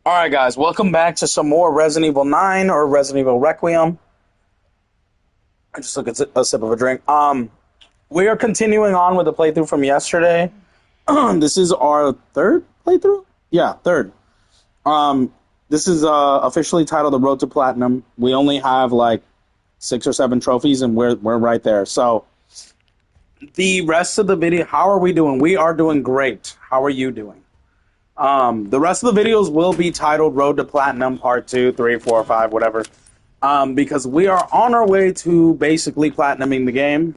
Alright guys, welcome back to some more Resident Evil 9 or Resident Evil Requiem. I just took a sip of a drink. We are continuing on with the playthrough from yesterday. This is our third playthrough? Yeah, third. This is officially titled The Road to Platinum. We only have like 6 or 7 trophies and we're right there. So, the rest of the video, how are we doing? We are doing great. How are you doing? The rest of the videos will be titled Road to Platinum Part 2, 3, 4, 5, whatever. Because we are on our way to basically platinuming the game.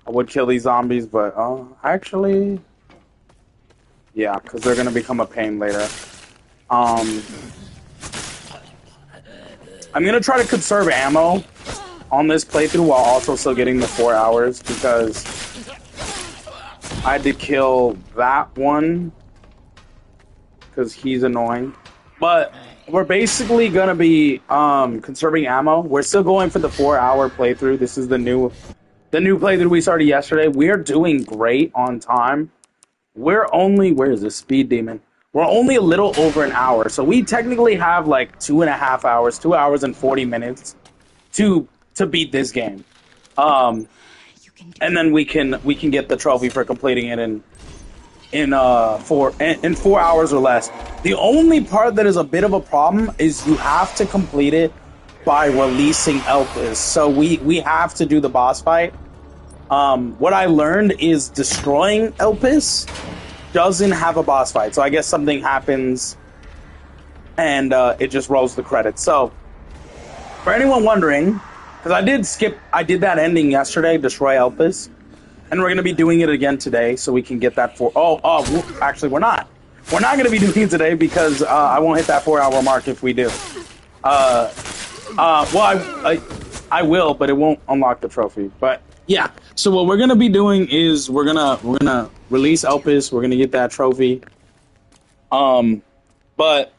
I would kill these zombies, but actually, yeah, because they're going to become a pain later. I'm going to try to conserve ammo on this playthrough while also still getting the 4 hours, because I had to kill that one because he's annoying. But we're basically going to be conserving ammo. We're still going for the 4-hour playthrough. This is the new playthrough we started yesterday. We're doing great on time. We're only, where is this speed demon? We're only a little over an hour. So we technically have like 2.5 hours, 2 hours and 40 minutes to beat this game. And then we can get the trophy for completing it in 4 hours or less. The only part that is a bit of a problem is you have to complete it by releasing Elpis. So we have to do the boss fight. What I learned is destroying Elpis doesn't have a boss fight. So I guess something happens and it just rolls the credits. So for anyone wondering, because I did that ending yesterday, destroy Elpis. And we're going to be doing it again today, so we can get that actually, we're not. We're not going to be doing it today because I won't hit that 4-hour mark if we do. Well, I will, but it won't unlock the trophy. But yeah, so what we're going to be doing is we're gonna release Elpis. We're going to get that trophy. But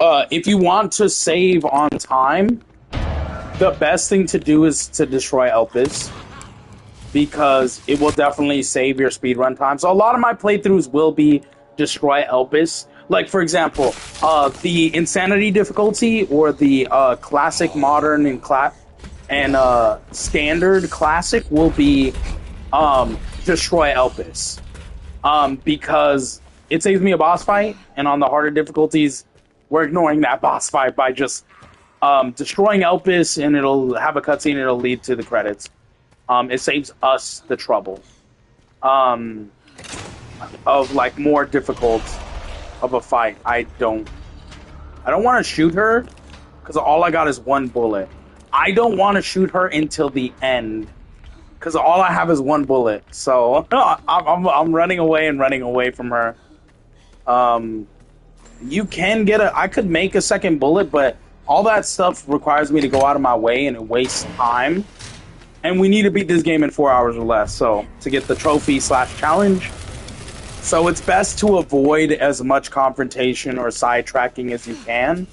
if you want to save on time, the best thing to do is to destroy Elpis, because it will definitely save your speedrun time. So a lot of my playthroughs will be destroy Elpis. Like, for example, the Insanity difficulty or the Classic, Modern, and Standard Classic will be destroy Elpis. Because it saves me a boss fight, and on the harder difficulties, we're ignoring that boss fight by just destroying Elpis, and it'll have a cutscene, it'll lead to the credits. It saves us the trouble of like more difficult of a fight. I don't want to shoot her because all I got is 1 bullet. I don't want to shoot her until the end because all I have is 1 bullet. So I'm running away from her. You can get I could make a second bullet, but all that stuff requires me to go out of my way and it wastes time. And we need to beat this game in 4 hours or less, so to get the trophy / challenge. So it's best to avoid as much confrontation or sidetracking as you can,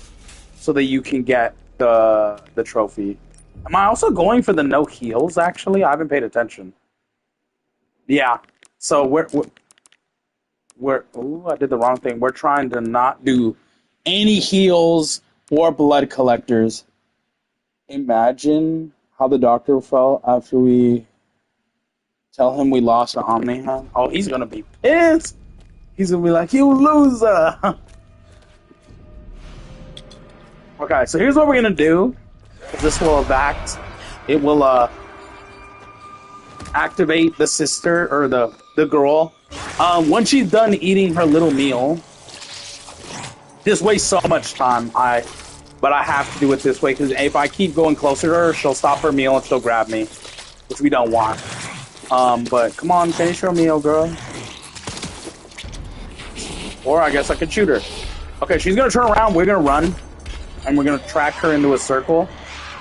so that you can get the trophy. Am I also going for the no heals? Actually, I haven't paid attention. Yeah. So we're ooh, I did the wrong thing. We're trying to not do any heals or blood collectors. Imagine how the doctor felt after we tell him we lost an Omni-Hand. Oh, he's gonna be pissed. He's gonna be like, you loser. Okay, so here's what we're gonna do. This will it will activate the sister or the girl. Once she's done eating her little meal, this wastes so much time. But I have to do it this way, because if I keep going closer to her, she'll stop her meal and she'll grab me, which we don't want. But come on, finish your meal, girl. Or I guess I could shoot her. Okay, she's going to turn around, we're going to run, and we're going to track her into a circle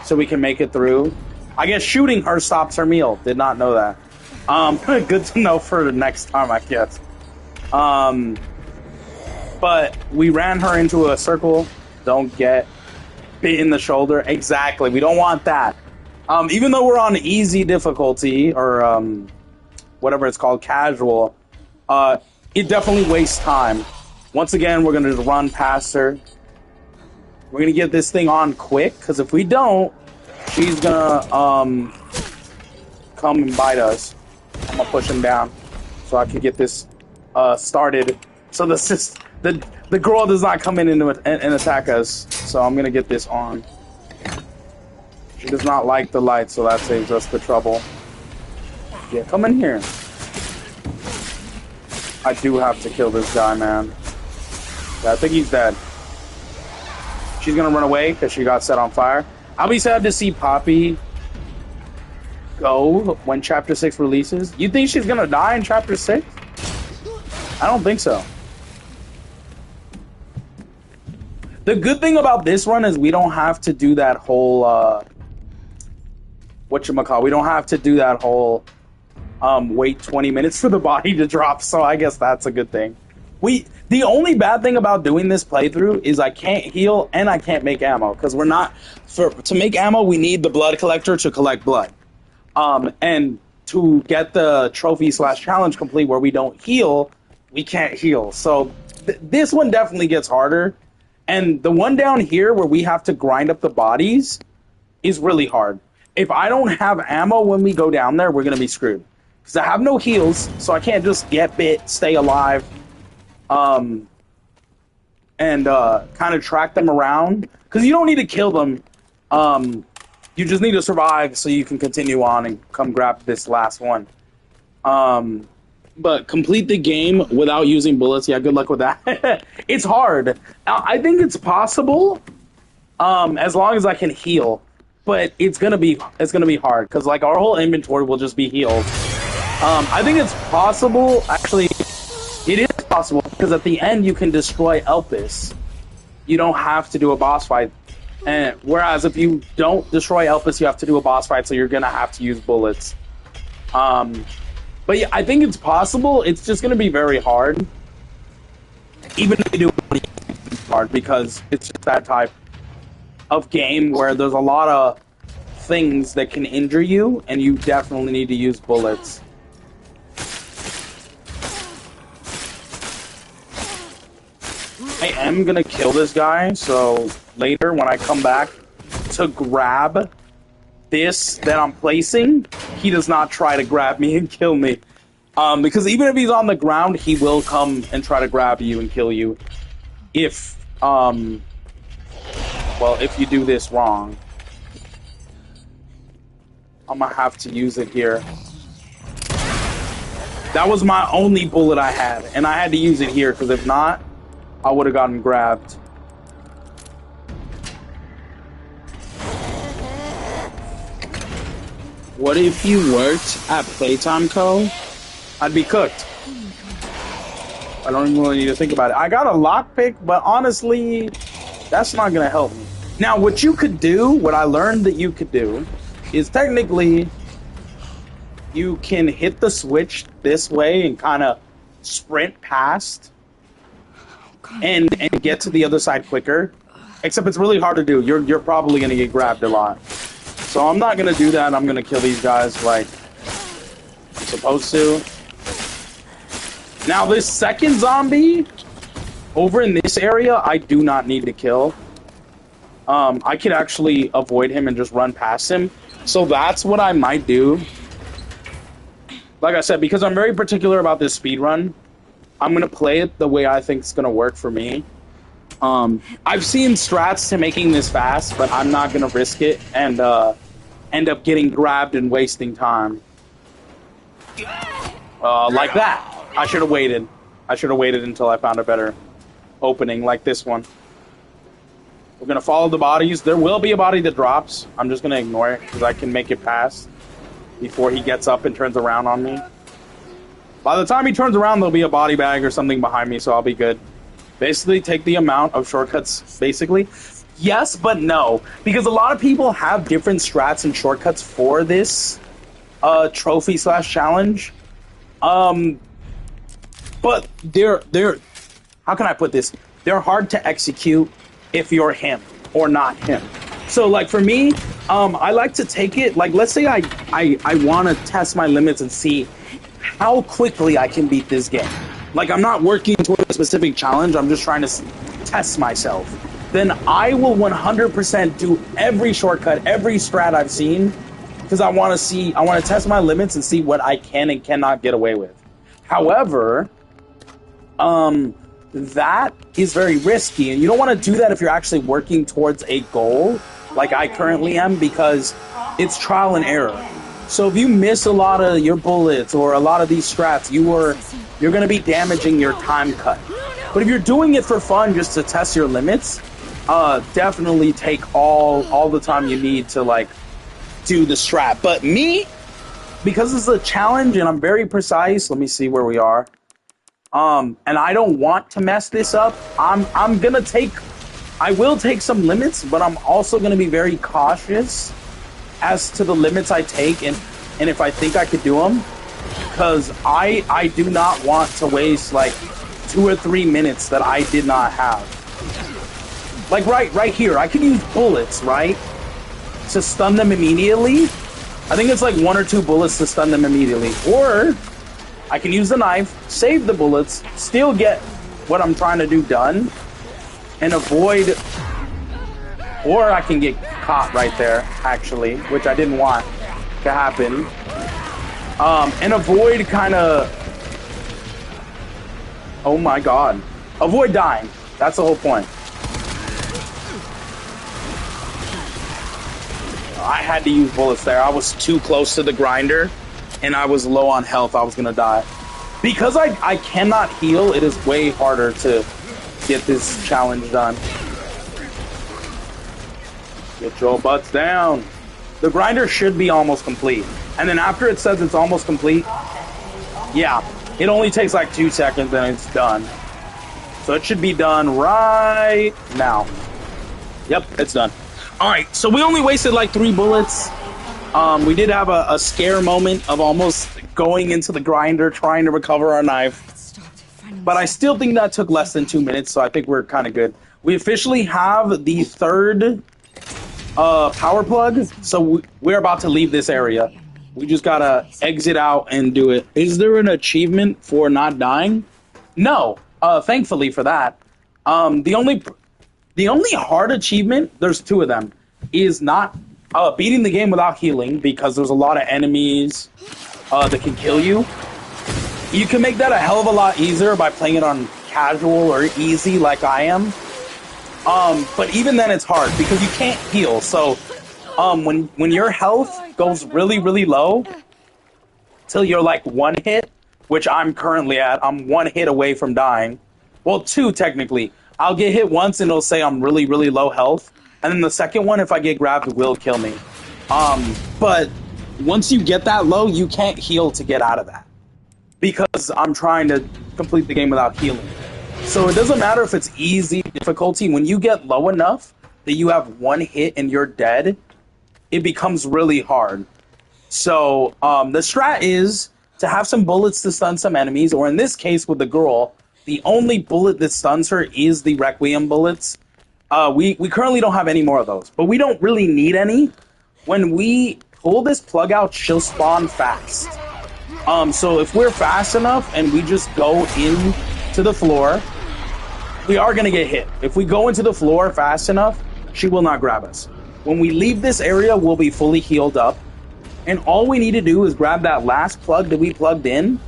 so we can make it through. I guess shooting her stops her meal. Did not know that. Good to know for the next time, I guess. But we ran her into a circle. Don't get bit in the shoulder. Exactly. We don't want that. Even though we're on easy difficulty or whatever it's called, casual, it definitely wastes time. Once again, we're gonna just run past her. We're gonna get this thing on quick, because if we don't, she's gonna come and bite us. I'm gonna push him down so I can get this started. So the girl does not come in and attack us. So I'm gonna get this on. She does not like the light, so that saves us the trouble. Yeah, come in here. I do have to kill this guy, man. Yeah, I think he's dead. She's gonna run away because she got set on fire. I'll be sad to see Poppy go when Chapter 6 releases. You think she's gonna die in Chapter 6? I don't think so. The good thing about this run is we don't have to do that whole, whatchamacallit, we don't have to do that whole, wait 20 minutes for the body to drop, so I guess that's a good thing. The only bad thing about doing this playthrough is I can't heal and I can't make ammo, because we're not, to make ammo, we need the blood collector to collect blood. And to get the trophy/challenge complete where we don't heal, we can't heal. So this one definitely gets harder. And the one down here where we have to grind up the bodies is really hard. If I don't have ammo when we go down there, we're going to be screwed. Because I have no heals, so I can't just get bit, stay alive, and kind of track them around. Because you don't need to kill them. You just need to survive so you can continue on and come grab this last one. But complete the game without using bullets. Yeah, good luck with that. It's hard. I think it's possible, as long as I can heal. But it's gonna be hard because like our whole inventory will just be healed. I think it's possible. Actually, it is possible because at the end you can destroy Elpis. You don't have to do a boss fight. And whereas if you don't destroy Elpis, you have to do a boss fight, so you're gonna have to use bullets. But yeah, I think it's possible. It's just gonna be very hard. Even if you do it, it's hard because it's just that type of game where there's a lot of things that can injure you, and you definitely need to use bullets. I am gonna kill this guy, so later when I come back to grab this that I'm placing, he does not try to grab me and kill me. Because even if he's on the ground, he will come and try to grab you and kill you if, well, if you do this wrong. I'm gonna have to use it here. That was my only bullet I had, and I had to use it here, because if not, I would have gotten grabbed. What if you worked at Playtime Co? I'd be cooked. I don't even really need to think about it. I got a lockpick, but honestly, that's not gonna help me. Now, what you could do, what I learned that you could do, is technically you can hit the switch this way and kind of sprint past and get to the other side quicker. Except it's really hard to do. You're probably gonna get grabbed a lot. So I'm not gonna do that. I'm gonna kill these guys like I'm supposed to. Now this second zombie over in this area, I do not need to kill. I could actually avoid him and just run past him. So that's what I might do. Like I said, because I'm very particular about this speed run, I'm gonna play it the way I think it's gonna work for me. I've seen strats to making this fast, but I'm not gonna risk it and end up getting grabbed and wasting time. Like that. I should have waited. I should have waited until I found a better opening like this one. We're gonna follow the bodies. There will be a body that drops. I'm just gonna ignore it because I can make it past before he gets up and turns around on me. By the time he turns around, there'll be a body bag or something behind me, so I'll be good. Basically, take the amount of shortcuts, basically. Yes, but no. Because a lot of people have different strats and shortcuts for this trophy/challenge. But they're how can I put this? They're hard to execute if you're him or not him. So like for me, I like to take it, like let's say I want to test my limits and see how quickly I can beat this game. like I'm not working toward a specific challenge, I'm just trying to test myself, then I will 100% do every shortcut, every strat I've seen, because I want to test my limits and see what I can and cannot get away with. However, that is very risky, and you don't want to do that if you're actually working towards a goal, like I currently am, because it's trial and error. So if you miss a lot of your bullets or a lot of these strats, you're going to be damaging your time cut. But if you're doing it for fun, just to test your limits, definitely take all the time you need to like do the strat. But me, because this is a challenge and I'm very precise, let me see where we are. And I don't want to mess this up. I will take some limits, but I'm also gonna be very cautious as to the limits I take and if I think I could do them, because I do not want to waste like 2 or 3 minutes that I did not have. Like right here, I can use bullets, right, to stun them immediately. I think it's like 1 or 2 bullets to stun them immediately, or I can use the knife, save the bullets, still get what I'm trying to do done, and avoid, or I can get caught right there, actually, which I didn't want to happen, and avoid kind of, oh my god, avoid dying. That's the whole point. I had to use bullets there. I was too close to the grinder, and I was low on health. I was gonna die. Because I cannot heal, it is way harder to get this challenge done. Get your butts down. The grinder should be almost complete. And then after it says it's almost complete, yeah, it only takes like 2 seconds and it's done. So it should be done right now. Yep, it's done. Alright, so we only wasted like 3 bullets. We did have a scare moment of almost going into the grinder, trying to recover our knife. But I still think that took less than 2 minutes, so I think we're kind of good. We officially have the 3rd power plug, so we're about to leave this area. We just gotta exit out and do it. Is there an achievement for not dying? No, thankfully for that. The only hard achievement, there's 2 of them, is not beating the game without healing, because there's a lot of enemies that can kill you. You can make that a hell of a lot easier by playing it on casual or easy like I am. But even then it's hard because you can't heal. So when your health goes really, really low till you're like 1 hit, which I'm currently at, I'm 1 hit away from dying. Well, 2 technically. I'll get hit once and it'll say I'm really, really low health. And then the second one, if I get grabbed, will kill me. But once you get that low, you can't heal to get out of that, because I'm trying to complete the game without healing. So it doesn't matter if it's easy difficulty. When you get low enough that you have 1 hit and you're dead, it becomes really hard. So the strat is to have some bullets to stun some enemies, or in this case with the girl, the only bullet that stuns her is the Requiem bullets. We currently don't have any more of those, but we don't really need any. When we pull this plug out, she'll spawn fast. So if we're fast enough and we just go in to the floor, we are going to get hit. If we go into the floor fast enough, she will not grab us. When we leave this area, we'll be fully healed up. And all we need to do is grab that last plug that we plugged in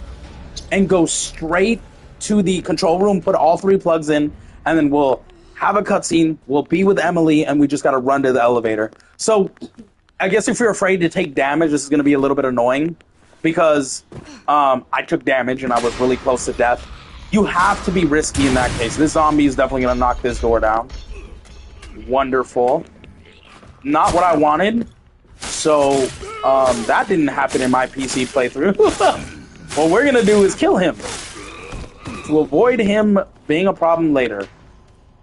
and go straight to the control room, put all 3 plugs in, and then we'll have a cutscene, we'll be with Emily, and we just got to run to the elevator. So I guess if you're afraid to take damage, this is going to be a little bit annoying, because I took damage and I was really close to death. You have to be risky in that case. This zombie is definitely going to knock this door down. Wonderful. Not what I wanted. So that didn't happen in my PC playthrough. What we're going to do is kill him to avoid him being a problem later.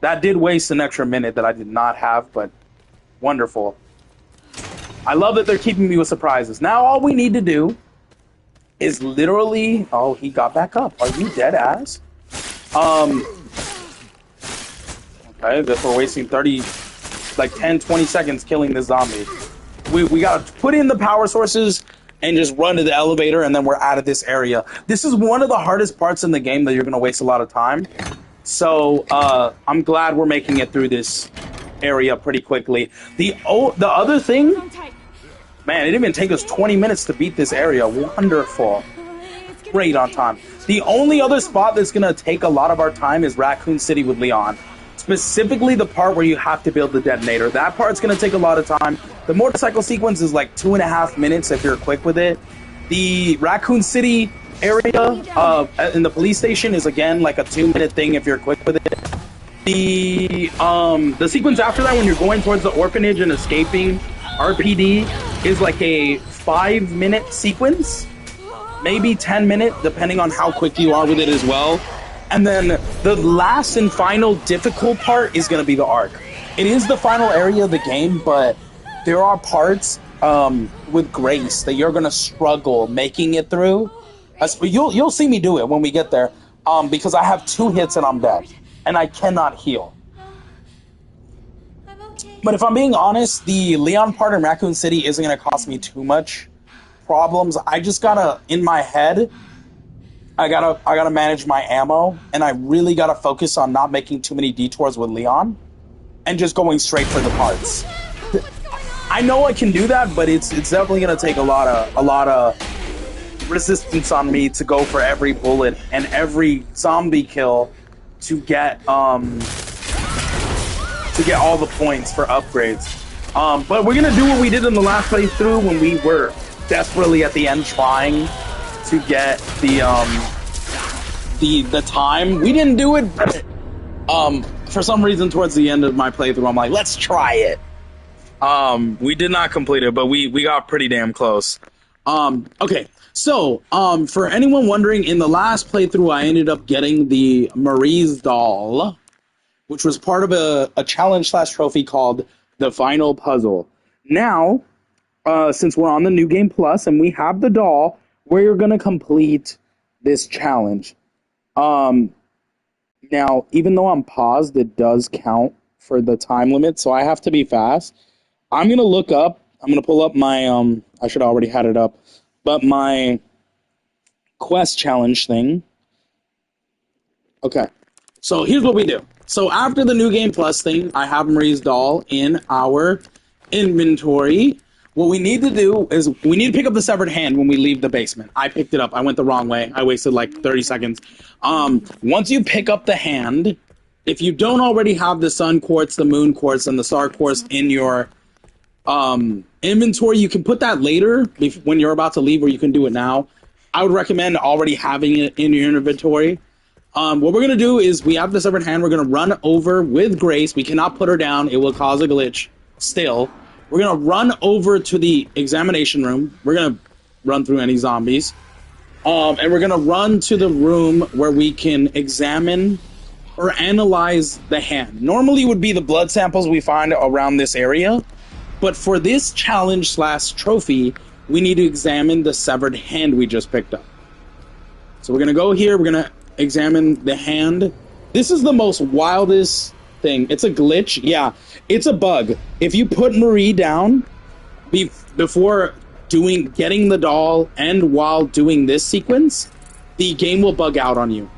That did waste an extra minute that I did not have, but wonderful. I love that they're keeping me with surprises. Now all we need to do is literally... Oh, he got back up. Are you dead ass? Okay, I guess we're wasting 10, 20 seconds killing this zombie. We gotta put in the power sources, and just run to the elevator, and then we're out of this area. This is one of the hardest parts in the game that you're going to waste a lot of time. So I'm glad we're making it through this area pretty quickly. The other thing, man, it didn't even take us 20 minutes to beat this area. Wonderful. Great on time. The only other spot that's going to take a lot of our time is Raccoon City with Leon. Specifically the part where you have to build the detonator. That part's going to take a lot of time. The motorcycle sequence is like 2.5 minutes if you're quick with it. The Raccoon City area in the police station is again like a 2-minute thing if you're quick with it. The sequence after that when you're going towards the orphanage and escaping RPD is like a 5-minute sequence. Maybe 10-minute, depending on how quick you are with it as well. And then the last and final difficult part is going to be the Ark. It is the final area of the game, but there are parts with Grace that you're going to struggle making it through. You'll see me do it when we get there, because I have 2 hits and I'm dead, and I cannot heal. But if I'm being honest, the Leon part in Raccoon City isn't going to cost me too much problems. I just gotta, in my head, I gotta manage my ammo, and I really gotta focus on not making too many detours with Leon and just going straight for the parts. I know I can do that, but it's definitely gonna take a lot of resistance on me to go for every bullet and every zombie kill to get all the points for upgrades. But we're gonna do what we did in the last playthrough when we were desperately at the end trying to get the time. We didn't do it, but for some reason towards the end of my playthrough I'm like, let's try it. We did not complete it, but we got pretty damn close. Okay, so for anyone wondering, in the last playthrough I ended up getting the Marie's doll, which was part of a challenge/trophy called the Final Puzzle. Now, since we're on the New Game Plus and we have the doll, we're going to complete this challenge. Now, even though I'm paused, it does count for the time limit, so I have to be fast. I'm going to look up, I'm going to pull up my, I should have already had it up, but my quest challenge thing. Okay, so here's what we do. So after the New Game Plus thing, I have Marie's doll in our inventory. What we need to do is we need to pick up the severed hand when we leave the basement. I picked it up. I went the wrong way. I wasted like 30 seconds. Once you pick up the hand, if you don't already have the sun quartz, the moon quartz, and the star quartz in your inventory, you can put that later when you're about to leave, or you can do it now. I would recommend already having it in your inventory. What we're going to do is we have the severed hand. We're going to run over with Grace. We cannot put her down. It will cause a glitch still. We're going to run over to the examination room. We're going to run through any zombies. And we're going to run to the room where we can examine or analyze the hand. Normally it would be the blood samples we find around this area. But for this challenge/trophy, we need to examine the severed hand we just picked up. So we're going to go here. We're going to examine the hand. This is the most wildest thing. It's a glitch. Yeah, it's a bug. If you put Marie down before getting the doll and while doing this sequence, the game will bug out on you.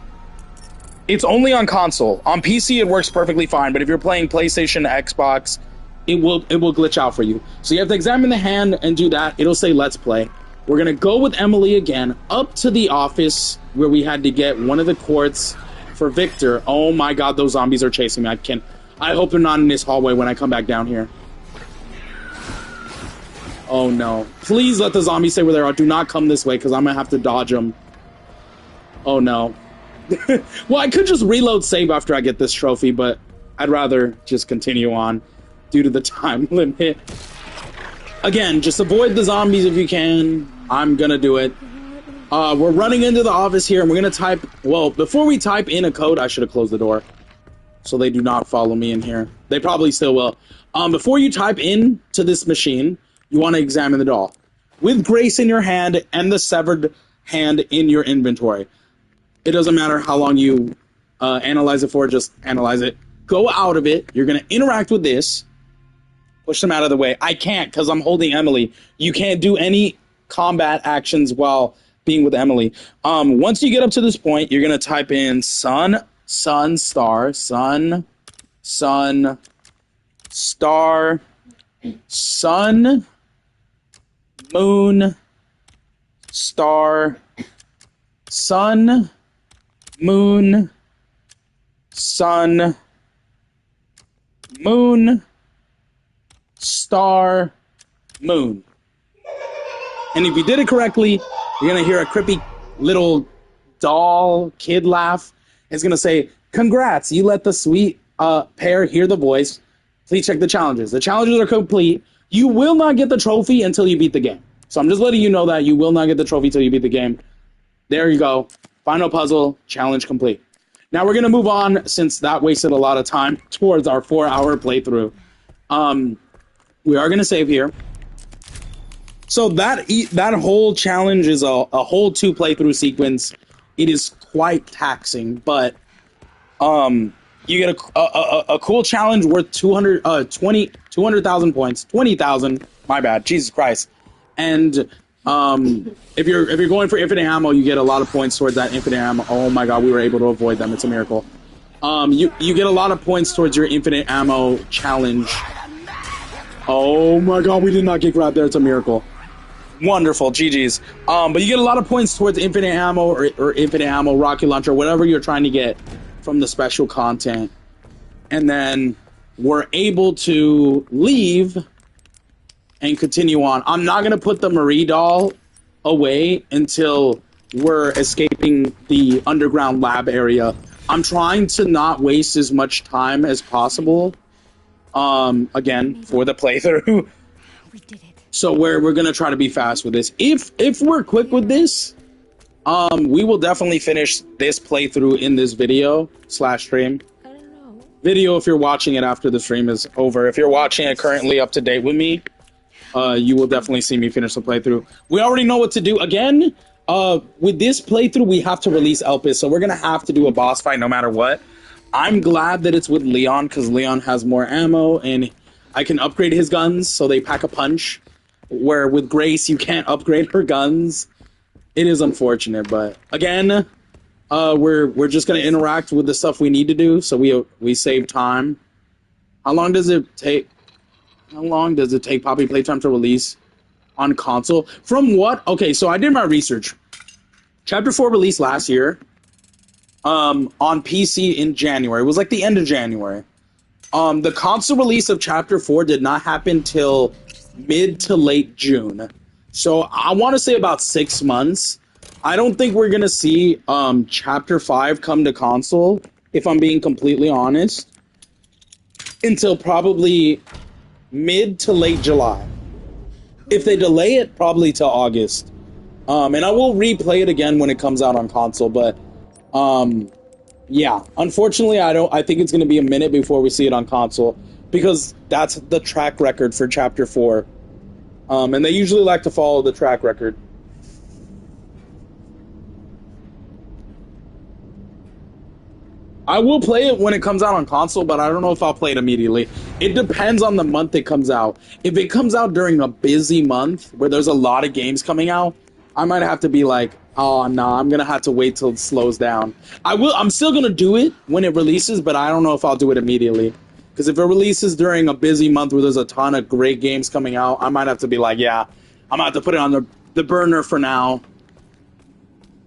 It's only on console. On PC it works perfectly fine, but if you're playing PlayStation, Xbox, it will glitch out for you. So you have to examine the hand and do that. It'll say let's play. We're gonna go with Emily again up to the office where we had to get one of the quartz for Victor. Oh my god, those zombies are chasing me. I hope they're not in this hallway when I come back down here. Oh no. Please let the zombies stay where they are. Do not come this way, because I'm gonna have to dodge them. Oh no. Well, I could just reload save after I get this trophy, but I'd rather just continue on due to the time limit. Again, just avoid the zombies if you can. I'm gonna do it. We're running into the office here, and we're gonna type... Well, before we type in a code, I should have closed the door, so they do not follow me in here. They probably still will. Before you type in to this machine, you want to examine the doll. With Grace in your hand and the severed hand in your inventory. It doesn't matter how long you analyze it for, just analyze it. Go out of it. You're gonna interact with this. Push them out of the way. I can't, because I'm holding Emily. You can't do any combat actions while being with Emily. Once you get up to this point, you're gonna type in sun, star, sun, star, sun, moon, star, sun, moon, sun, moon, star, moon. And if you did it correctly, you're going to hear a creepy little doll kid laugh. It's going to say, congrats, you let the sweet pair hear the voice. Please check the challenges. The challenges are complete. You will not get the trophy until you beat the game. So I'm just letting you know that you will not get the trophy until you beat the game. There you go. Final puzzle, challenge complete. Now we're going to move on, since that wasted a lot of time, towards our 4-hour playthrough. We are going to save here. So that whole challenge is a whole 2 playthrough sequence. It is quite taxing, but you get a cool challenge worth 200,000 points. 20,000, my bad, Jesus Christ. And if you're going for infinite ammo, you get a lot of points towards that infinite ammo. Oh my god, we were able to avoid them. It's a miracle. You get a lot of points towards your infinite ammo challenge. Oh my god, we did not get grabbed there. It's a miracle. Wonderful, GG's. But you get a lot of points towards infinite ammo or infinite ammo, rocket launcher, whatever you're trying to get from the special content. And then we're able to leave and continue on. I'm not going to put the Marie doll away until we're escaping the underground lab area. I'm trying to not waste as much time as possible. Again, for the playthrough. We did it. So we're gonna try to be fast with this. If we're quick with this, we will definitely finish this playthrough in this video / stream. I don't know. Video if you're watching it after the stream is over. If you're watching it currently up to date with me, you will definitely see me finish the playthrough. We already know what to do. Again, with this playthrough, we have to release Elpis, so we're gonna have to do a boss fight no matter what. I'm glad that it's with Leon, because Leon has more ammo, and I can upgrade his guns so they pack a punch. Where with Grace, you can't upgrade her guns. It is unfortunate, but again, we're just gonna interact with the stuff we need to do, so we save time. How long does it take? How long does it take Poppy Playtime to release on console? From what? Okay, so I did my research. Chapter 4 released last year. On PC in January. It was like the end of January. The console release of Chapter 4 did not happen till mid to late June. So I want to say about 6 months. I don't think we're going to see Chapter 5 come to console, if I'm being completely honest, until probably mid to late July. If they delay it, probably to August. And I will replay it again when it comes out on console, but yeah, unfortunately, I think it's going to be a minute before we see it on console, because that's the track record for Chapter 4. And they usually like to follow the track record. I will play it when it comes out on console, but I don't know if I'll play it immediately. It depends on the month it comes out. If it comes out during a busy month where there's a lot of games coming out, I might have to be like, oh, no, I'm going to have to wait till it slows down. I'm still going to do it when it releases, but I don't know if I'll do it immediately. Because if it releases during a busy month where there's a ton of great games coming out, I might have to be like, yeah, I'm going to have to put it on the burner for now.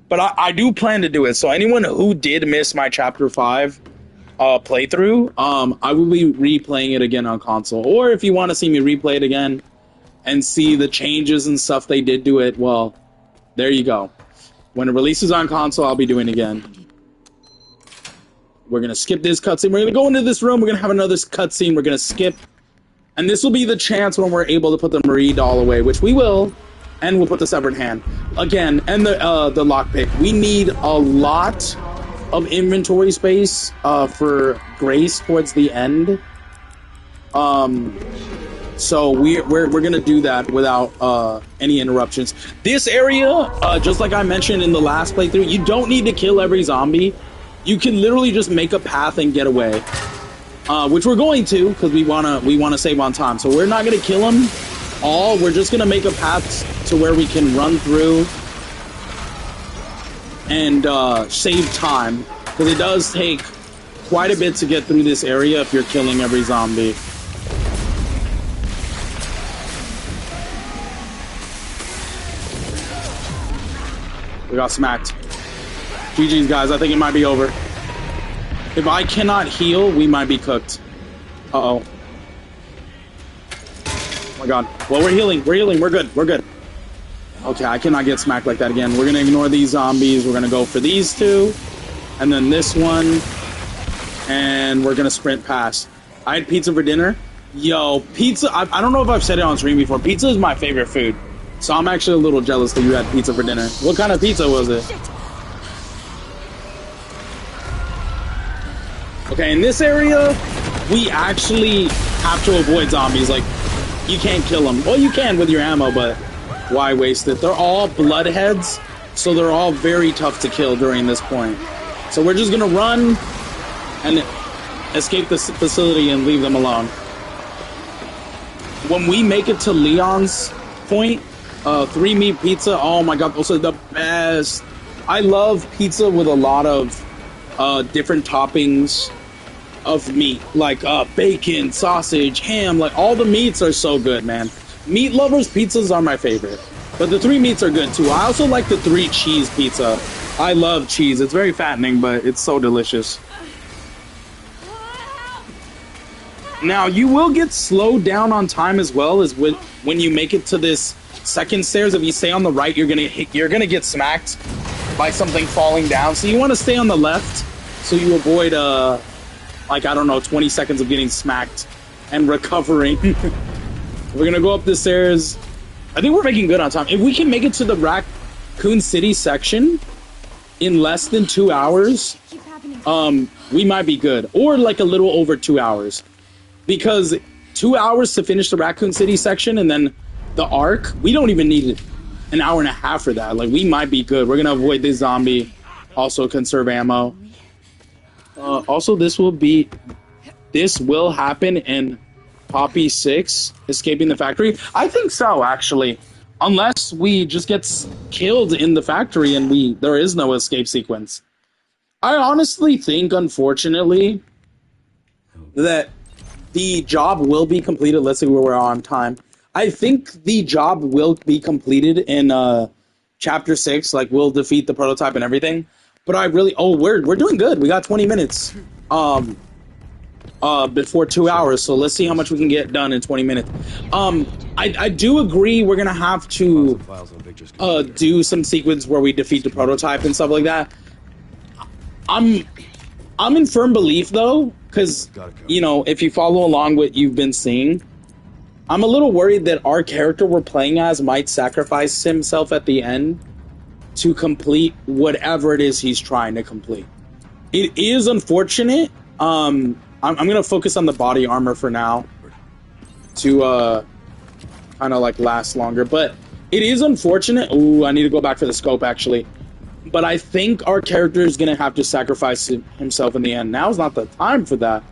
But I do plan to do it. So anyone who did miss my Chapter 5 playthrough, I will be replaying it again on console. Or if you want to see me replay it again and see the changes and stuff they did to it, well, there you go. When it releases on console, I'll be doing it again. We're going to skip this cutscene. We're going to go into this room. We're going to have another cutscene. We're going to skip. And this will be the chance when we're able to put the Marie doll away, which we will. And we'll put the severed hand. Again, and the lockpick. We need a lot of inventory space for Grace towards the end. So we're going to do that without any interruptions. This area, just like I mentioned in the last playthrough, you don't need to kill every zombie. You can literally just make a path and get away. Which we're going to, because we wanna save on time. So we're not going to kill them all. We're just going to make a path to where we can run through and save time, because it does take quite a bit to get through this area if you're killing every zombie. We got smacked. GG's, guys. I think it might be over. If I cannot heal, we might be cooked. Uh-oh. Oh my god. Well, we're healing. We're healing. We're good. We're good. Okay, I cannot get smacked like that again. We're gonna ignore these zombies. We're gonna go for these two. And then this one. And we're gonna sprint past. I had pizza for dinner. Yo, pizza. I don't know if I've said it on stream before. Pizza is my favorite food. So I'm actually a little jealous that you had pizza for dinner. What kind of pizza was it? Okay, in this area, we actually have to avoid zombies. Like, you can't kill them. Well, you can with your ammo, but why waste it? They're all bloodheads, so they're all very tough to kill during this point. So we're just gonna run and escape this facility and leave them alone. When we make it to Leon's point, 3 meat pizza, oh my god, those are the best. I love pizza with a lot of different toppings of meat, like bacon, sausage, ham, like all the meats are so good, man. Meat lovers pizzas are my favorite, but the 3 meats are good too. I also like the 3 cheese pizza. I love cheese. It's very fattening, but it's so delicious. Now, you will get slowed down on time as well as when you make it to this second stairs. If you stay on the right, you're gonna get smacked by something falling down. So you want to stay on the left so you avoid like, I don't know, 20 seconds of getting smacked and recovering. We're gonna go up the stairs. I think we're making good on time. If we can make it to the Raccoon City section in less than 2 hours, we might be good. Or like a little over 2 hours. Because 2 hours to finish the Raccoon City section and then the Ark, we don't even need an hour and a half for that. Like, we might be good. We're gonna avoid this zombie. Also conserve ammo. Also, this will happen in Poppy 6, escaping the factory. I think so, actually. Unless we just get killed in the factory and there is no escape sequence. I honestly think, unfortunately, that the job will be completed. Let's see where we're on time. I think the job will be completed in Chapter 6. Like, we'll defeat the prototype and everything. But I really... Oh, we're doing good. We got 20 minutes before 2 hours. So let's see how much we can get done in 20 minutes. I do agree we're going to have to do some sequence where we defeat the prototype and stuff like that. I'm in firm belief, though, because, you know, if you follow along what you've been seeing, I'm a little worried that our character we're playing as might sacrifice himself at the end to complete whatever it is he's trying to complete. It is unfortunate. I'm going to focus on the body armor for now to kind of like last longer, but it is unfortunate. Ooh, I need to go back for the scope, actually. But I think our character is going to have to sacrifice himself in the end. Now's not the time for that.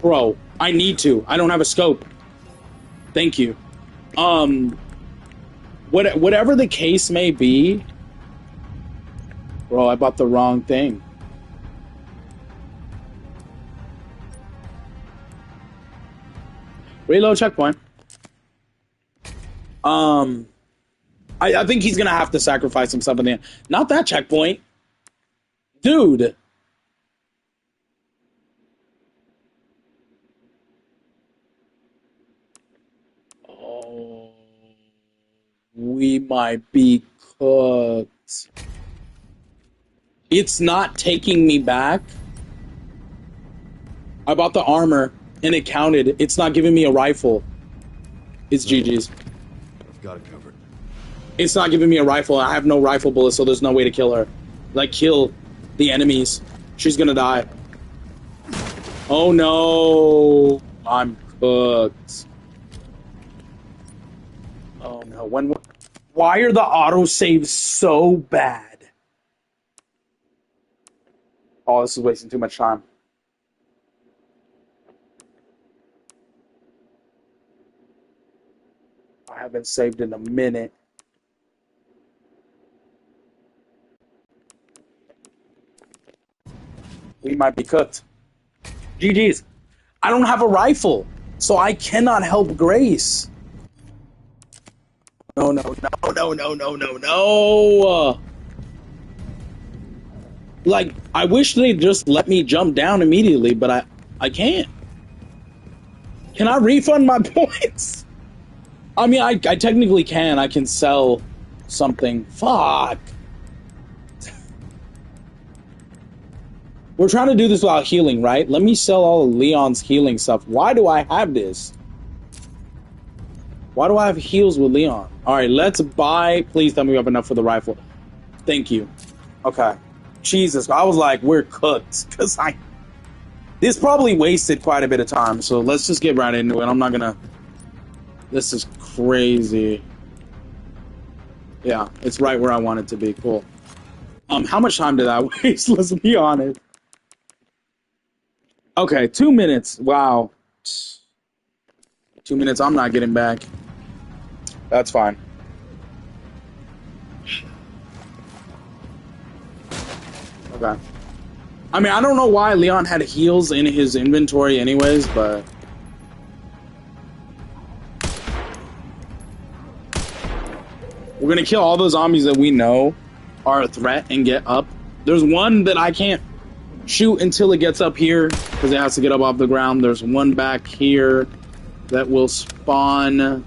Bro, I need to. I don't have a scope. Thank you. Whatever the case may be... Bro, I bought the wrong thing. Reload checkpoint. I think he's gonna have to sacrifice himself in the end. Not that checkpoint. Dude. Oh, we might be cooked. It's not taking me back. I bought the armor and it counted. It's not giving me a rifle. It's GG's. I've got it covered. It's not giving me a rifle. I have no rifle bullets, so there's no way to kill her. Like, kill the enemies. She's gonna die. Oh no. I'm cooked. Oh no. Why are the autosaves so bad? Oh, this is wasting too much time. I have been saved in a minute. We might be cooked. GG's. I don't have a rifle, so I cannot help Grace. No, no, no, no, no, no, no, no. Like, I wish they'd just let me jump down immediately, but I can't. Can I refund my points? I mean, I technically can. I can sell something. Fuck. We're trying to do this without healing, right? Let me sell all of Leon's healing stuff. Why do I have this? Why do I have heals with Leon? Alright, let's buy... Please tell me we have enough for the rifle. Thank you. Okay. Jesus, I was like, we're cooked. Because this probably wasted quite a bit of time, so let's just get right into it. I'm not gonna... This is crazy. Yeah, it's right where I want it to be. Cool. How much time did I waste? Let's be honest. Okay, 2 minutes. Wow. 2 minutes I'm not getting back. That's fine. Okay. I mean, I don't know why Leon had heals in his inventory anyways, but... We're gonna kill all those zombies that we know are a threat and get up. There's one that I can't shoot until it gets up here, because it has to get up off the ground. There's one back here that will spawn.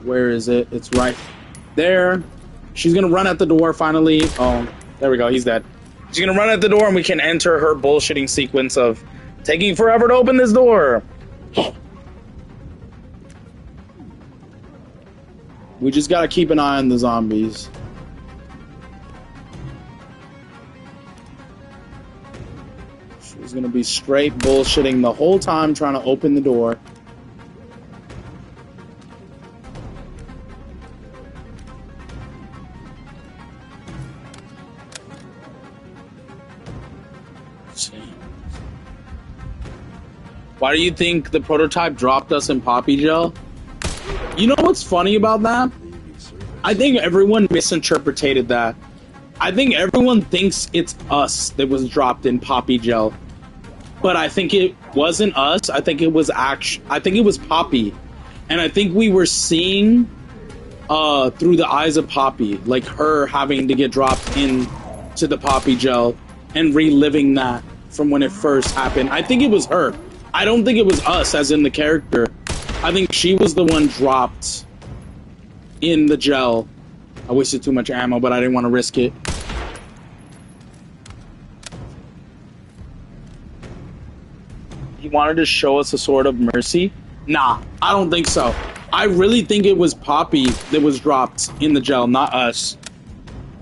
Where is it? It's right there. She's gonna run at the door finally. Oh, there we go. He's dead. She's gonna run at the door and we can enter her bullshitting sequence of taking forever to open this door. We just gotta keep an eye on the zombies. She's gonna be straight bullshitting the whole time trying to open the door. Why do you think the prototype dropped us in Poppy Gel? You know what's funny about that? I think everyone misinterpreted that. I think everyone thinks it's us that was dropped in Poppy Gel. But I think it wasn't us. I think it was I think it was Poppy. And I think we were seeing through the eyes of Poppy, like her having to get dropped into the Poppy Gel and reliving that from when it first happened. I think it was her. I don't think it was us, as in the character. I think she was the one dropped in the gel. I wasted too much ammo, but I didn't want to risk it. He wanted to show us a sword of mercy? Nah, I don't think so. I really think it was Poppy that was dropped in the gel, not us.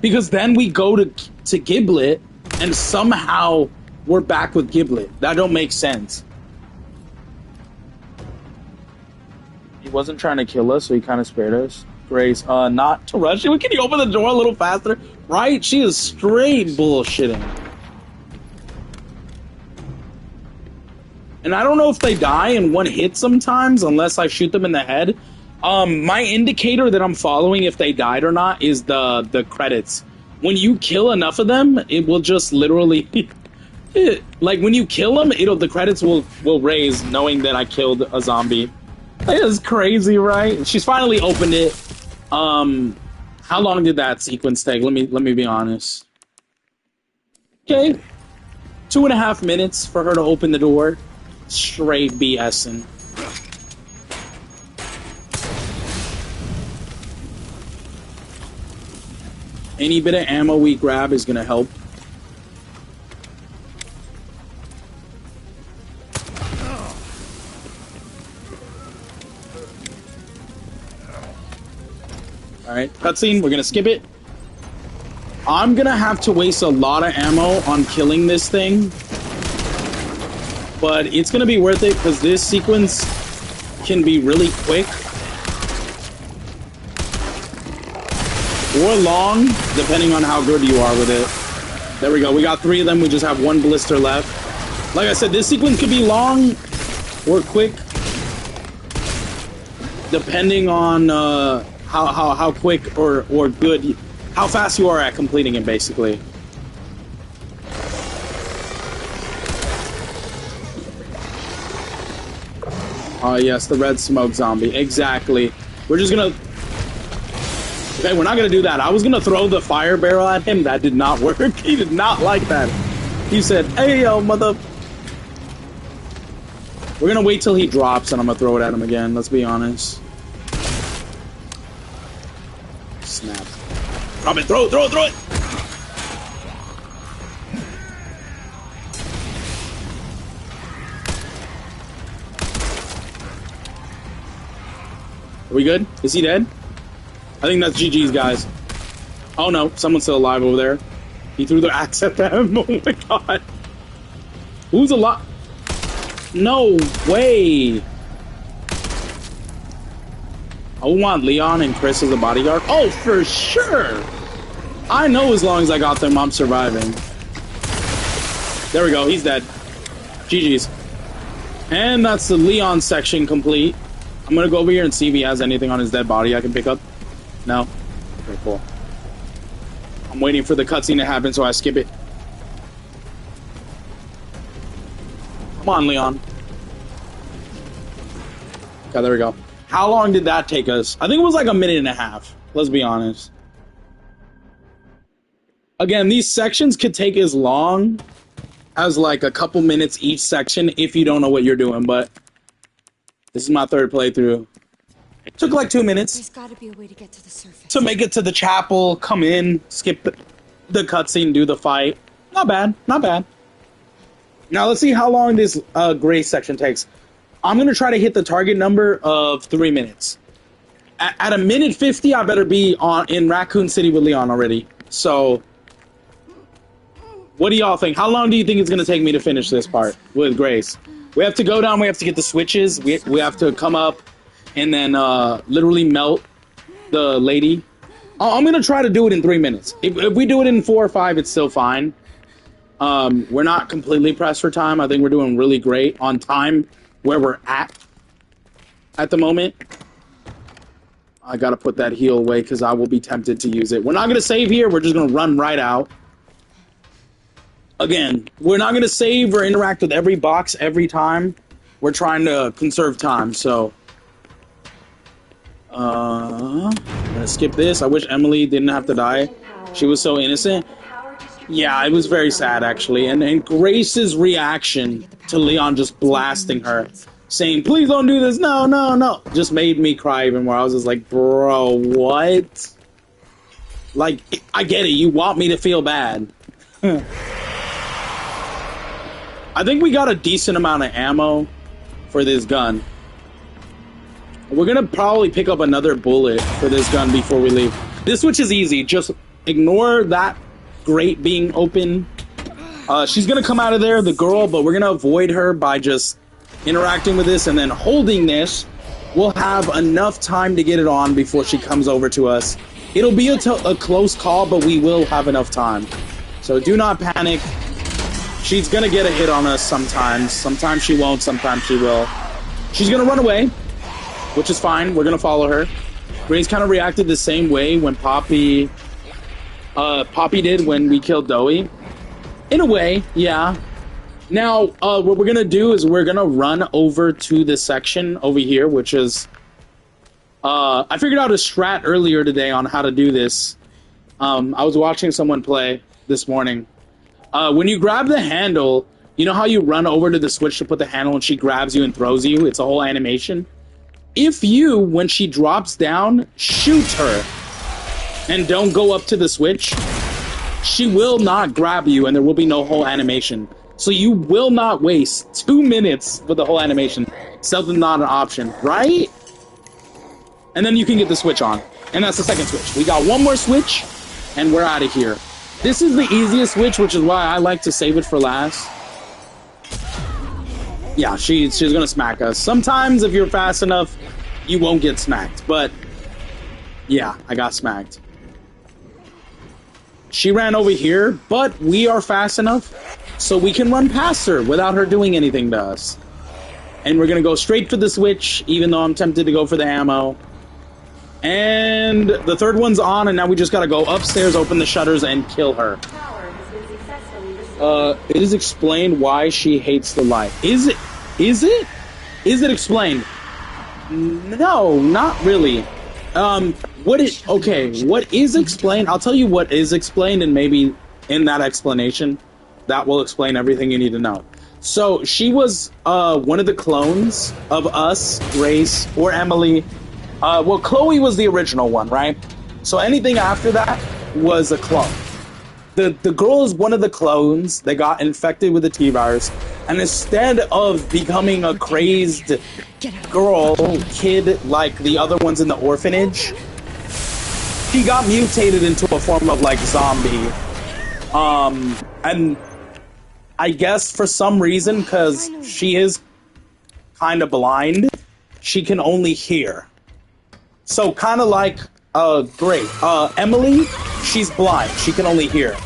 Because then we go to Giblet, and somehow we're back with Giblet. That don't make sense. He wasn't trying to kill us, so he kind of spared us. Grace, not to rush it. Can you open the door a little faster? Right? She is straight bullshitting. And I don't know if they die in one hit sometimes, unless I shoot them in the head. My indicator that I'm following if they died or not is the credits. When you kill enough of them, it will just literally... like, when you kill them, the credits will raise knowing that I killed a zombie. It is crazy, right? She's finally opened it. How long did that sequence take? Let me be honest. Okay. 2.5 minutes for her to open the door. Straight BSing. Any bit of ammo we grab is gonna help. Alright, cutscene, we're gonna skip it. I'm gonna have to waste a lot of ammo on killing this thing. But it's gonna be worth it, because this sequence can be really quick. Or long, depending on how good you are with it. There we go, we got 3 of them, we just have 1 blister left. Like I said, this sequence could be long or quick. depending on how quick or good, how fast you are at completing it, basically. Oh yes, the red smoke zombie. Exactly. We're just gonna... Okay, we're not gonna do that. I was gonna throw the fire barrel at him. That did not work. He did not like that. He said, "Hey, yo, mother..." We're gonna wait till he drops and I'm gonna throw it at him again. Let's be honest. Snap. Drop it. Throw it. Throw it. Throw it. Are we good? Is he dead? I think that's GG's, guys. Oh no, someone's still alive over there. He threw the axe at them. Oh my god. Who's alive? No way. I want Leon and Chris as a bodyguard. Oh, for sure. I know as long as I got them, I'm surviving. There we go. He's dead. GG's. And that's the Leon section complete. I'm gonna go over here and see if he has anything on his dead body I can pick up. No? Okay, cool. I'm waiting for the cutscene to happen so I skip it. Come on, Leon. Okay, there we go. How long did that take us? I think it was like a minute and a half. Let's be honest. Again, these sections could take as long as like a couple minutes each section if you don't know what you're doing, but this is my third playthrough. It took like 2 minutes. There's gotta be a way to get to the surface. To make it to the chapel, come in, skip the cutscene, do the fight. Not bad, not bad. Now let's see how long this gray section takes. I'm gonna try to hit the target number of 3 minutes. At a minute 50, I better be in Raccoon City with Leon already. So, what do y'all think? How long do you think it's gonna take me to finish this part with Grace? We have to go down, we have to get the switches, we have to come up and then literally melt the lady. I'm gonna try to do it in 3 minutes. If we do it in 4 or 5, it's still fine. We're not completely pressed for time. I think we're doing really great on time where we're at the moment. I gotta put that heal away because I will be tempted to use it. We're not gonna save here, we're just gonna run right out. Again, we're not gonna save or interact with every box every time. We're trying to conserve time, so I'm gonna skip this. I wish Emily didn't have to die. She was so innocent. Yeah, it was very sad, actually. And Grace's reaction to Leon just blasting her, saying, "Please don't do this, no, no, no," just made me cry even more. I was just like, bro, what? Like, I get it, you want me to feel bad. I think we got a decent amount of ammo for this gun. We're gonna probably pick up another bullet for this gun before we leave. This switch is easy, just ignore that grate being open. She's gonna come out of there, the girl, but we're gonna avoid her by just interacting with this and then holding this. We'll have enough time to get it on before she comes over to us. It'll be a close call, but we will have enough time. So do not panic. She's gonna get a hit on us sometimes. Sometimes she won't, sometimes she will. She's gonna run away, which is fine. We're gonna follow her. Grace kind of reacted the same way when Poppy did when we killed Doey. In a way, yeah. Now, what we're gonna do is we're gonna run over to this section over here, which is... I figured out a strat earlier today on how to do this. I was watching someone play this morning. When you grab the handle, you know how you run over to the switch to put the handle and she grabs you and throws you? It's a whole animation. If you, when she drops down, shoot her and don't go up to the switch, she will not grab you and there will be no whole animation. So you will not waste 2 minutes with the whole animation. Stealth is not an option, right? And then you can get the switch on. And that's the second switch. We got one more switch and we're out of here. This is the easiest switch, which is why I like to save it for last. Yeah, she's gonna smack us. Sometimes, if you're fast enough, you won't get smacked. But, yeah, I got smacked. She ran over here, but we are fast enough, so we can run past her without her doing anything to us. And we're going to go straight for the switch, even though I'm tempted to go for the ammo. And the third one's on, and now we just got to go upstairs, open the shutters, and kill her. It is explained why she hates the light. Is it? Is it? Is it explained? No, not really. What is explained? I'll tell you what is explained, and maybe in that explanation, that will explain everything you need to know. So, she was, one of the clones of us, Grace, or Emily. Well, Chloe was the original one, right? So anything after that was a clone. The girl is one of the clones that got infected with the T-virus, and instead of becoming a crazed kid like the other ones in the orphanage, she got mutated into a form of, like, zombie. And I guess for some reason, because she is kind of blind, she can only hear. So kind of like, Emily, she's blind. She can only hear.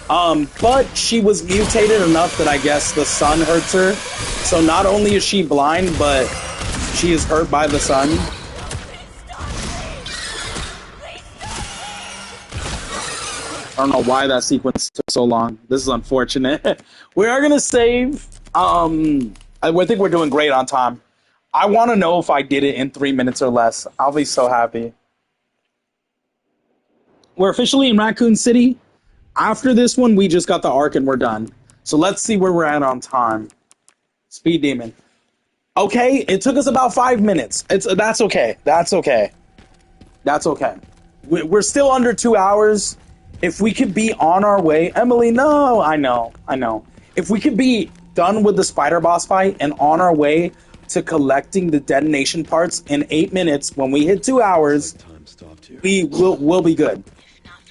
But she was mutated enough that I guess the sun hurts her. So not only is she blind, but she is hurt by the sun. I don't know why that sequence took so long. This is unfortunate. We are going to save. I think we're doing great on time. I want to know if I did it in 3 minutes or less. I'll be so happy. We're officially in Raccoon City. After this one, we just got the arc and we're done. So let's see where we're at on time. Speed Demon. Okay, it took us about 5 minutes. That's okay. That's okay. That's okay. We're still under 2 hours. If we could be on our way... Emily, no. I know. If we could be done with the spider boss fight and on our way to collecting the detonation parts in 8 minutes, when we hit 2 hours, we'll be good.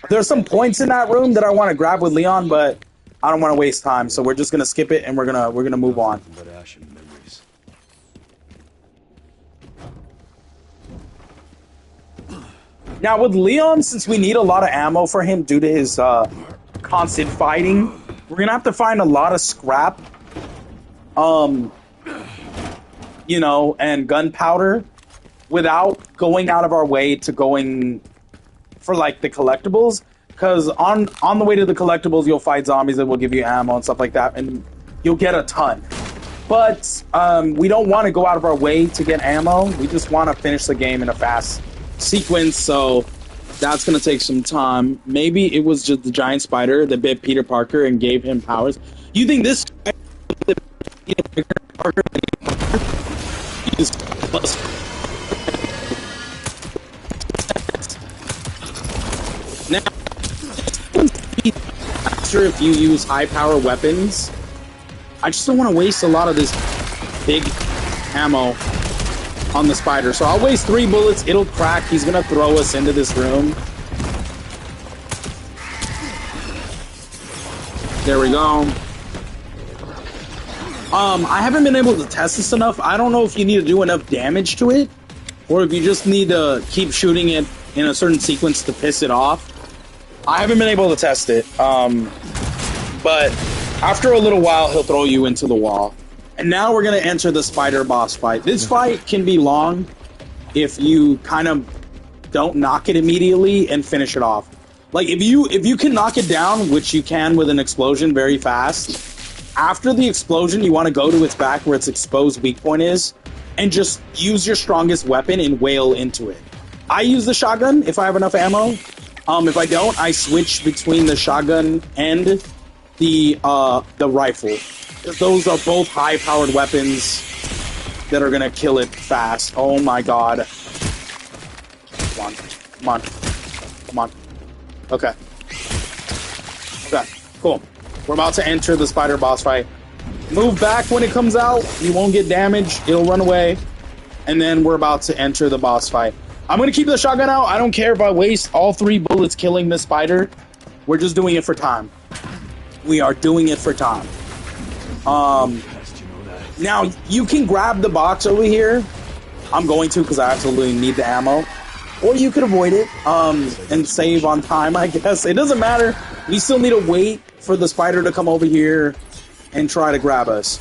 There's some points in that room that I want to grab with Leon, but I don't want to waste time, so we're just gonna skip it and we're gonna move on. Now with Leon, since we need a lot of ammo for him due to his constant fighting, we're gonna have to find a lot of scrap. You know, and gunpowder without going out of our way to going for, like, the collectibles. Because on the way to the collectibles, you'll fight zombies that will give you ammo and stuff like that, and you'll get a ton. But we don't want to go out of our way to get ammo. We just want to finish the game in a fast sequence, so that's going to take some time. Maybe it was just the giant spider that bit Peter Parker and gave him powers. You think this Peter Parker is now faster if you use high power weapons? I just don't want to waste a lot of this big ammo on the spider, so I'll waste 3 bullets. It'll crack. He's gonna throw us into this room. There we go. I haven't been able to test this enough. I don't know if you need to do enough damage to it, or if you just need to keep shooting it in a certain sequence to piss it off. I haven't been able to test it, but after a little while, he'll throw you into the wall. And now we're going to enter the spider boss fight. This fight can be long if you kind of don't knock it immediately and finish it off. Like, if you can knock it down, which you can with an explosion very fast, after the explosion, you want to go to its back where its exposed weak point is, and just use your strongest weapon and wail into it. I use the shotgun if I have enough ammo. If I don't, I switch between the shotgun and the rifle. Those are both high-powered weapons that are gonna kill it fast. Oh my god. Come on. Come on. Come on. Okay. Okay, cool. We're about to enter the spider boss fight. Move back when it comes out. You won't get damaged. It'll run away. And then we're about to enter the boss fight. I'm going to keep the shotgun out. I don't care if I waste all 3 bullets killing this spider. We're just doing it for time. We are doing it for time. Now, you can grab the box over here. I'm going to because I absolutely need the ammo. Or you could avoid it and save on time, I guess. It doesn't matter. We still need to wait for the spider to come over here and try to grab us.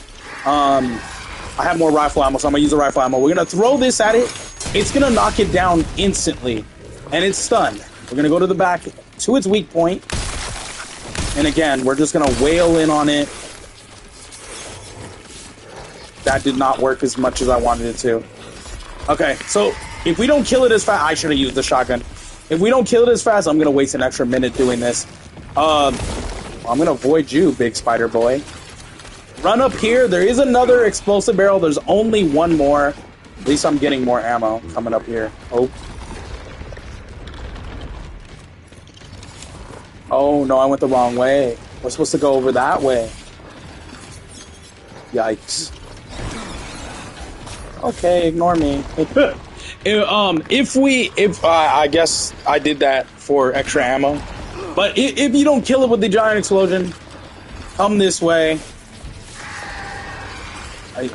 I have more rifle ammo, so I'm gonna use the rifle ammo. We're gonna throw this at it. It's gonna knock it down instantly, and it's stunned. We're gonna go to the back to its weak point, and again, we're just gonna wail in on it. That did not work as much as I wanted it to. Okay, so if we don't kill it as fast, I should have used the shotgun. If we don't kill it as fast, I'm gonna waste an extra minute doing this. I'm gonna avoid you, big spider boy. Run up here. There is another explosive barrel. There's only one more. At least I'm getting more ammo coming up here. Oh. Oh, no, I went the wrong way. We're supposed to go over that way. Yikes. Okay, ignore me. I guess I did that for extra ammo. But if you don't kill it with the giant explosion, come this way.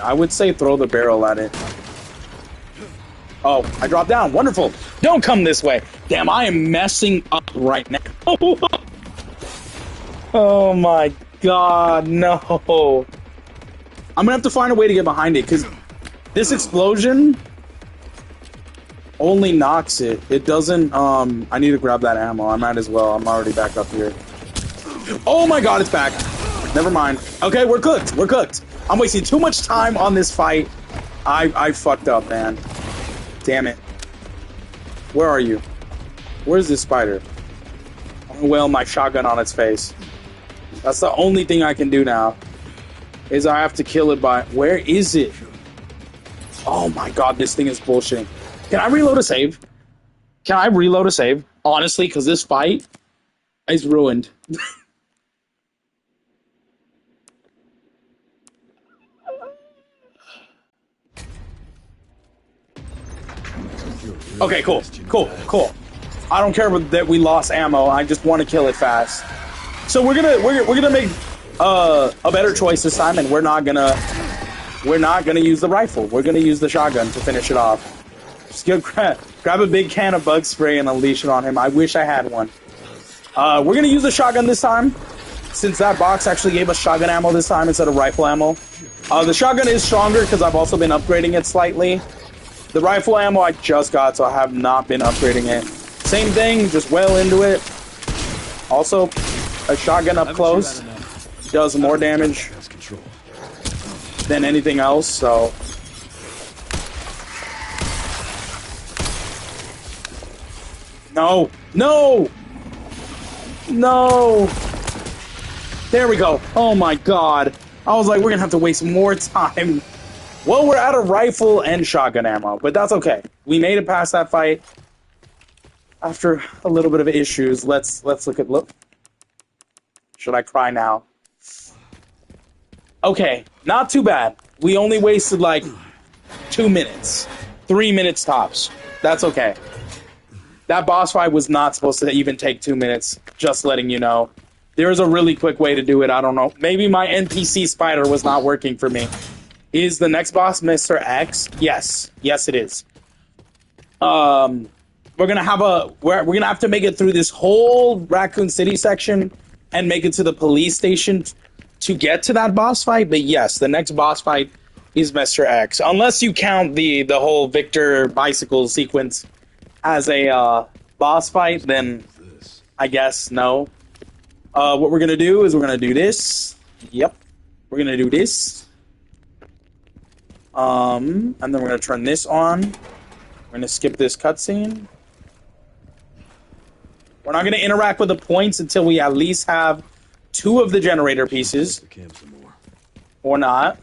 I would say throw the barrel at it. Oh, I dropped down. Wonderful. Don't come this way. Damn, I am messing up right now. Oh my god, no. I'm gonna have to find a way to get behind it, because this explosion only knocks it. It doesn't, I need to grab that ammo. I might as well. I'm already back up here. Oh my god, it's back. Never mind. Okay, we're cooked. We're cooked. I'm wasting too much time on this fight. I fucked up, man. Damn it. Where are you? Where's this spider? I'm gonna wail my shotgun on its face. That's the only thing I can do now. Is I have to kill it by... Where is it? Oh my god, this thing is bullshitting. Can I reload a save? Can I reload a save? Honestly, because this fight is ruined. Okay, cool. Cool. I don't care that we lost ammo. I just want to kill it fast. So we're gonna make a better choice this time, and we're not gonna use the rifle. We're gonna use the shotgun to finish it off. Just grab a big can of bug spray and unleash it on him. I wish I had one. We're gonna use the shotgun this time, since that box actually gave us shotgun ammo this time instead of rifle ammo. The shotgun is stronger because I've also been upgrading it slightly. The rifle ammo I just got, so I have not been upgrading it. Same thing, just well into it. Also, a shotgun up close does more damage than anything else, so... No! No! No! There we go. Oh my god. I was like, we're gonna have to waste more time. Well, we're out of rifle and shotgun ammo, but that's okay. We made it past that fight. After a little bit of issues, let's look. Should I cry now? Okay, not too bad. We only wasted like 2 minutes. 3 minutes tops. That's okay. That boss fight was not supposed to even take 2 minutes, just letting you know. There's a really quick way to do it, I don't know. Maybe my NPC spider was not working for me. Is the next boss Mr. X? Yes. Yes, it is. We're gonna have to make it through this whole Raccoon City section and make it to the police station to get to that boss fight. But yes, the next boss fight is Mr. X. Unless you count the whole Victor bicycle sequence as a boss fight, then I guess no. What we're gonna do is we're gonna do this. Yep. We're gonna do this. And then we're gonna turn this on. We're gonna skip this cutscene. We're not gonna interact with the points until we at least have 2 of the generator pieces. Or not.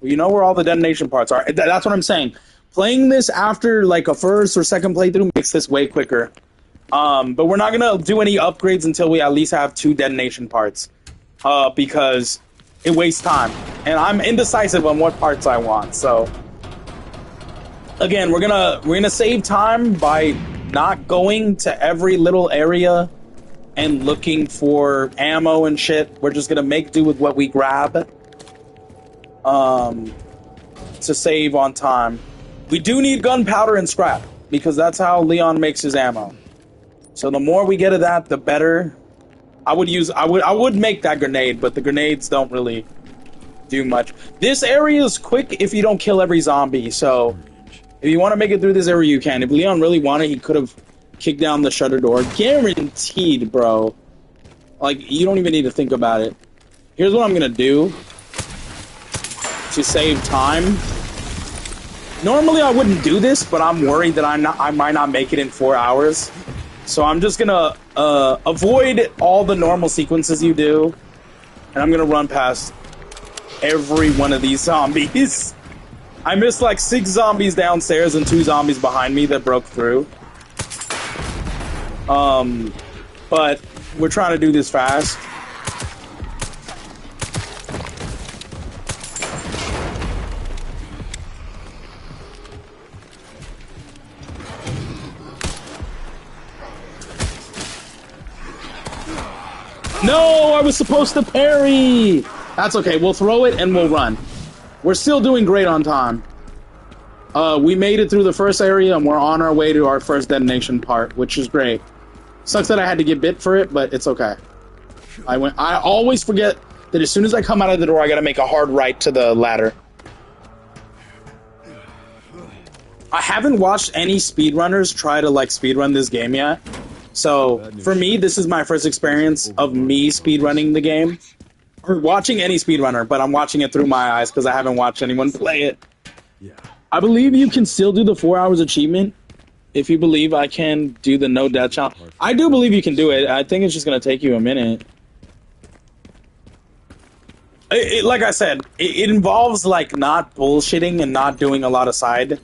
Well, you know where all the detonation parts are. That's what I'm saying. Playing this after like a first or second playthrough makes this way quicker. But we're not gonna do any upgrades until we at least have 2 detonation parts. Because it wastes time. And I'm indecisive on what parts I want, so... Again, we're gonna save time by not going to every little area and looking for ammo and shit. We're just gonna make do with what we grab. To save on time. We do need gunpowder and scrap, because that's how Leon makes his ammo. So the more we get of that, the better. I would make that grenade, but the grenades don't really do much. This area is quick if you don't kill every zombie, so if you want to make it through this area, you can. If Leon really wanted, he could have kicked down the shutter door. Guaranteed, bro. Like, you don't even need to think about it. Here's what I'm gonna do to save time. Normally I wouldn't do this, but I'm worried that I might not make it in 4 hours. So I'm just gonna avoid all the normal sequences you do, and I'm gonna run past every one of these zombies. I missed like 6 zombies downstairs and 2 zombies behind me that broke through. But we're trying to do this fast. No, I was supposed to parry! That's okay, we'll throw it and we'll run. We're still doing great on time. We made it through the first area and we're on our way to our first detonation part, which is great. Sucks that I had to get bit for it, but it's okay. I always forget that as soon as I come out of the door, I gotta make a hard right to the ladder. I haven't watched any speedrunners try to like speedrun this game yet. So, for me, this is my first experience of me speedrunning the game. Or watching any speedrunner, but I'm watching it through my eyes because I haven't watched anyone play it. Yeah. I believe you can still do the 4 hours achievement. If you believe I can do the no death challenge. I do believe you can do it. I think it's just going to take you a minute. Like I said, it involves like not bullshitting and not doing a lot of side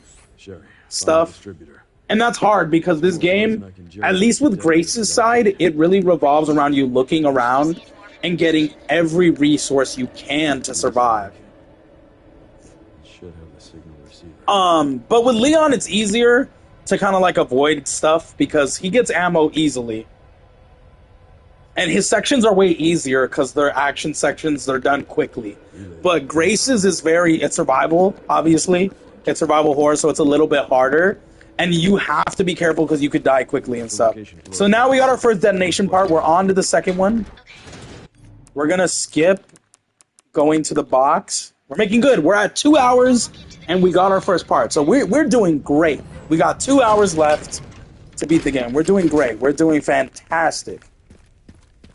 stuff. And that's hard because this game, at least with Grace's side, it really revolves around you looking around and getting every resource you can to survive. But with Leon, it's easier to kind of like avoid stuff because he gets ammo easily. And his sections are way easier because they're action sections, they're done quickly. But Grace's is it's survival, obviously. It's survival horror, so it's a little bit harder. And you have to be careful because you could die quickly and stuff. So now we got our first detonation part. We're on to the second one. We're going to skip going to the box. We're making good. We're at 2 hours, and we got our first part. So we're doing great. We got 2 hours left to beat the game. We're doing great. We're doing fantastic.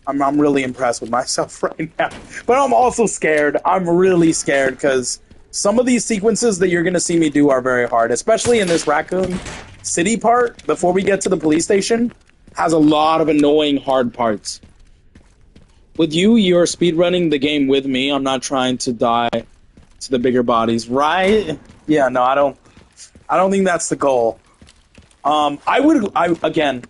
I'm really impressed with myself right now. But I'm also scared. I'm really scared because some of these sequences that you're going to see me do are very hard, especially in this Raccoon City part, before we get to the police station, has a lot of annoying hard parts. With you're speedrunning the game with me. I'm not trying to die to the bigger bodies, right? Yeah, no, I don't think that's the goal. Again...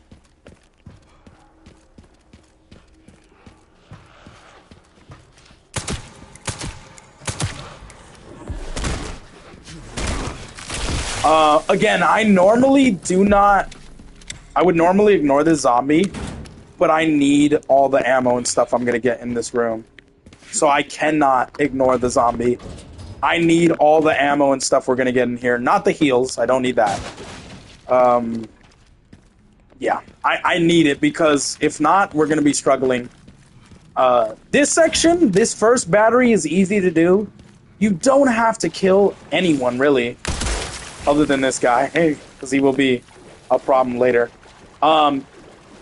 Again, I would normally ignore this zombie, but I need all the ammo and stuff I'm gonna get in this room. So I cannot ignore the zombie. I need all the ammo and stuff we're gonna get in here. Not the heals, I don't need that. Yeah, I need it because if not, we're gonna be struggling. This section, this first battery is easy to do. You don't have to kill anyone, really. Other than this guy, because he will be a problem later.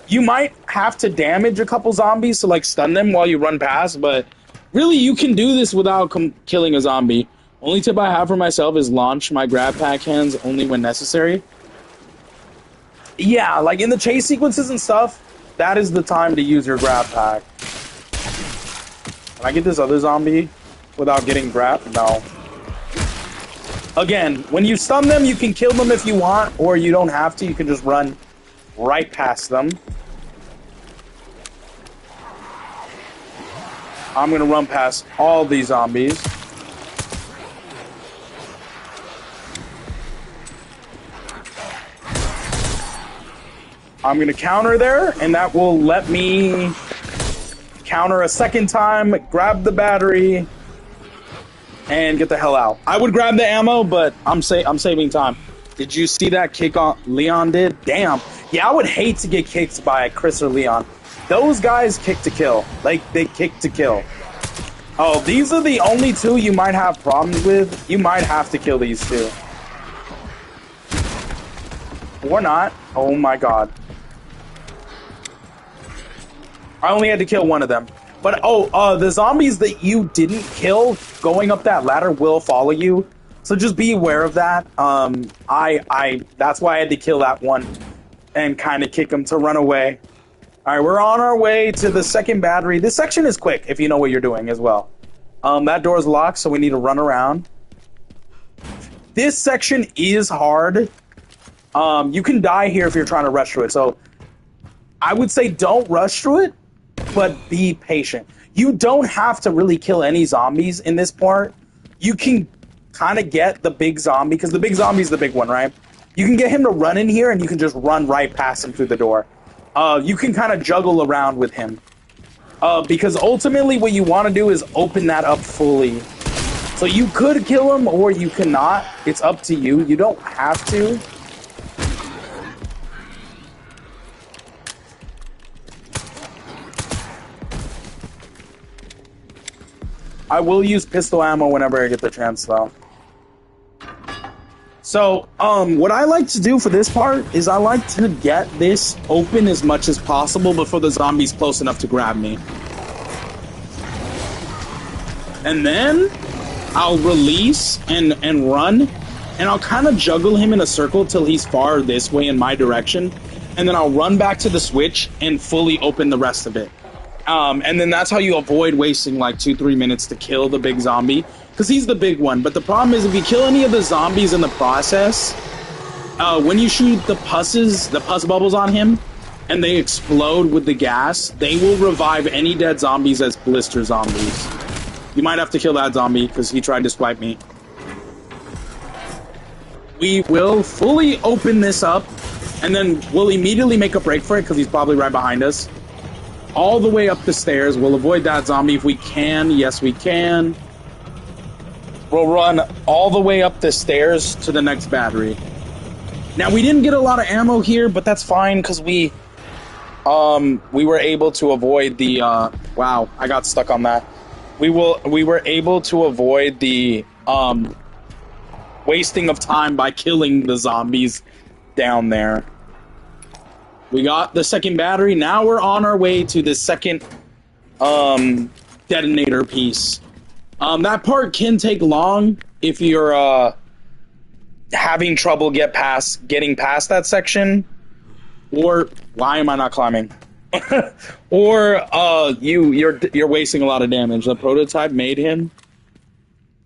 You might have to damage a couple zombies to like stun them while you run past, but really you can do this without killing a zombie. Only tip I have for myself is launch my grab pack hands only when necessary. Yeah, like in the chase sequences and stuff, that is the time to use your grab pack. Can I get this other zombie without getting grabbed? No. Again, when you stun them, you can kill them if you want, or you don't have to. You can just run right past them. I'm going to run past all these zombies. I'm going to counter there, and that will let me counter a second time, grab the battery, and get the hell out. I would grab the ammo, but I'm saving time. Did you see that kick on Leon did? Damn. Yeah, I would hate to get kicked by Chris or Leon. Those guys kick to kill. Like, they kick to kill. Oh, these are the only two you might have problems with. You might have to kill these two. Or not. Oh my god. I only had to kill one of them. But, the zombies that you didn't kill going up that ladder will follow you. So just be aware of that. That's why I had to kill that one and kind of kick him to run away. Alright, we're on our way to the second battery. This section is quick, if you know what you're doing as well. That door is locked, so we need to run around. This section is hard. You can die here if you're trying to rush through it, so I would say don't rush through it, but be patient. You don't have to really kill any zombies in this part. You can kind of get the big zombie, because the big zombie's the big one, right? You can get him to run in here, and you can just run right past him through the door. You can kind of juggle around with him. Because ultimately what you want to do is open that up fully. So you could kill him, or you cannot. It's up to you. You don't have to. I will use pistol ammo whenever I get the chance, though. So, what I like to do for this part is I like to get this open as much as possible before the zombie's close enough to grab me. And then I'll release and run, and I'll kind of juggle him in a circle till he's far this way in my direction, and then I'll run back to the switch and fully open the rest of it. And then that's how you avoid wasting like 2-3 minutes to kill the big zombie, because he's the big one. But the problem is, if you kill any of the zombies in the process, when you shoot the pus bubbles on him, and they explode with the gas, they will revive any dead zombies as blister zombies. You might have to kill that zombie because he tried to swipe me. We will fully open this up, and then we'll immediately make a break for it because he's probably right behind us. All the way up the stairs. We'll avoid that zombie if we can. Yes, we can. We'll run all the way up the stairs to the next battery. Now, we didn't get a lot of ammo here, but that's fine because we were able to avoid the wow, I got stuck on that. We were able to avoid the wasting of time by killing the zombies down there. We got the second battery. Now we're on our way to the second detonator piece. That part can take long if you're having trouble getting past that section. Or why am I not climbing? Or you're wasting a lot of damage. The prototype made him.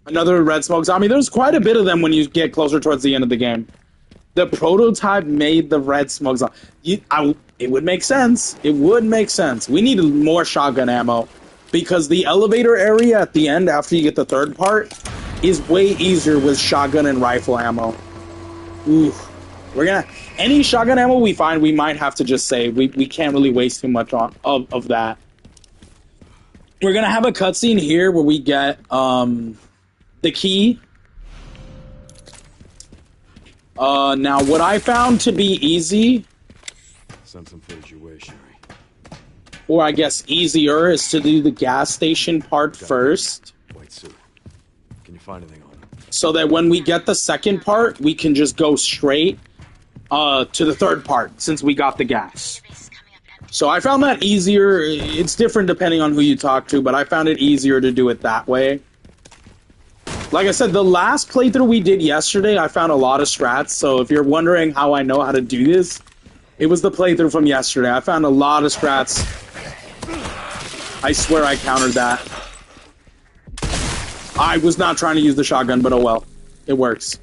Another red smoke zombie. There's quite a bit of them when you get closer towards the end of the game. The prototype made the red smoke zombie. It would make sense. It would make sense. We need more shotgun ammo, because the elevator area at the end, after you get the third part, is way easier with shotgun and rifle ammo. Oof. Any shotgun ammo we find, we might have to just save. We can't really waste too much of that. We're gonna have a cutscene here where we get the key. Now what I found to be easy, send some footage your way, Sherry. or I guess easier, is to do the gas station part first. White suit. Can you find anything on it? So that when we get the second part, we can just go straight to the third part, since we got the gas. So I found that easier. It's different depending on who you talk to, but I found it easier to do it that way. Like I said, the last playthrough we did yesterday, I found a lot of strats, so if you're wondering how I know how to do this, it was the playthrough from yesterday. I found a lot of strats. I swear I countered that. I was not trying to use the shotgun, but oh well. It works.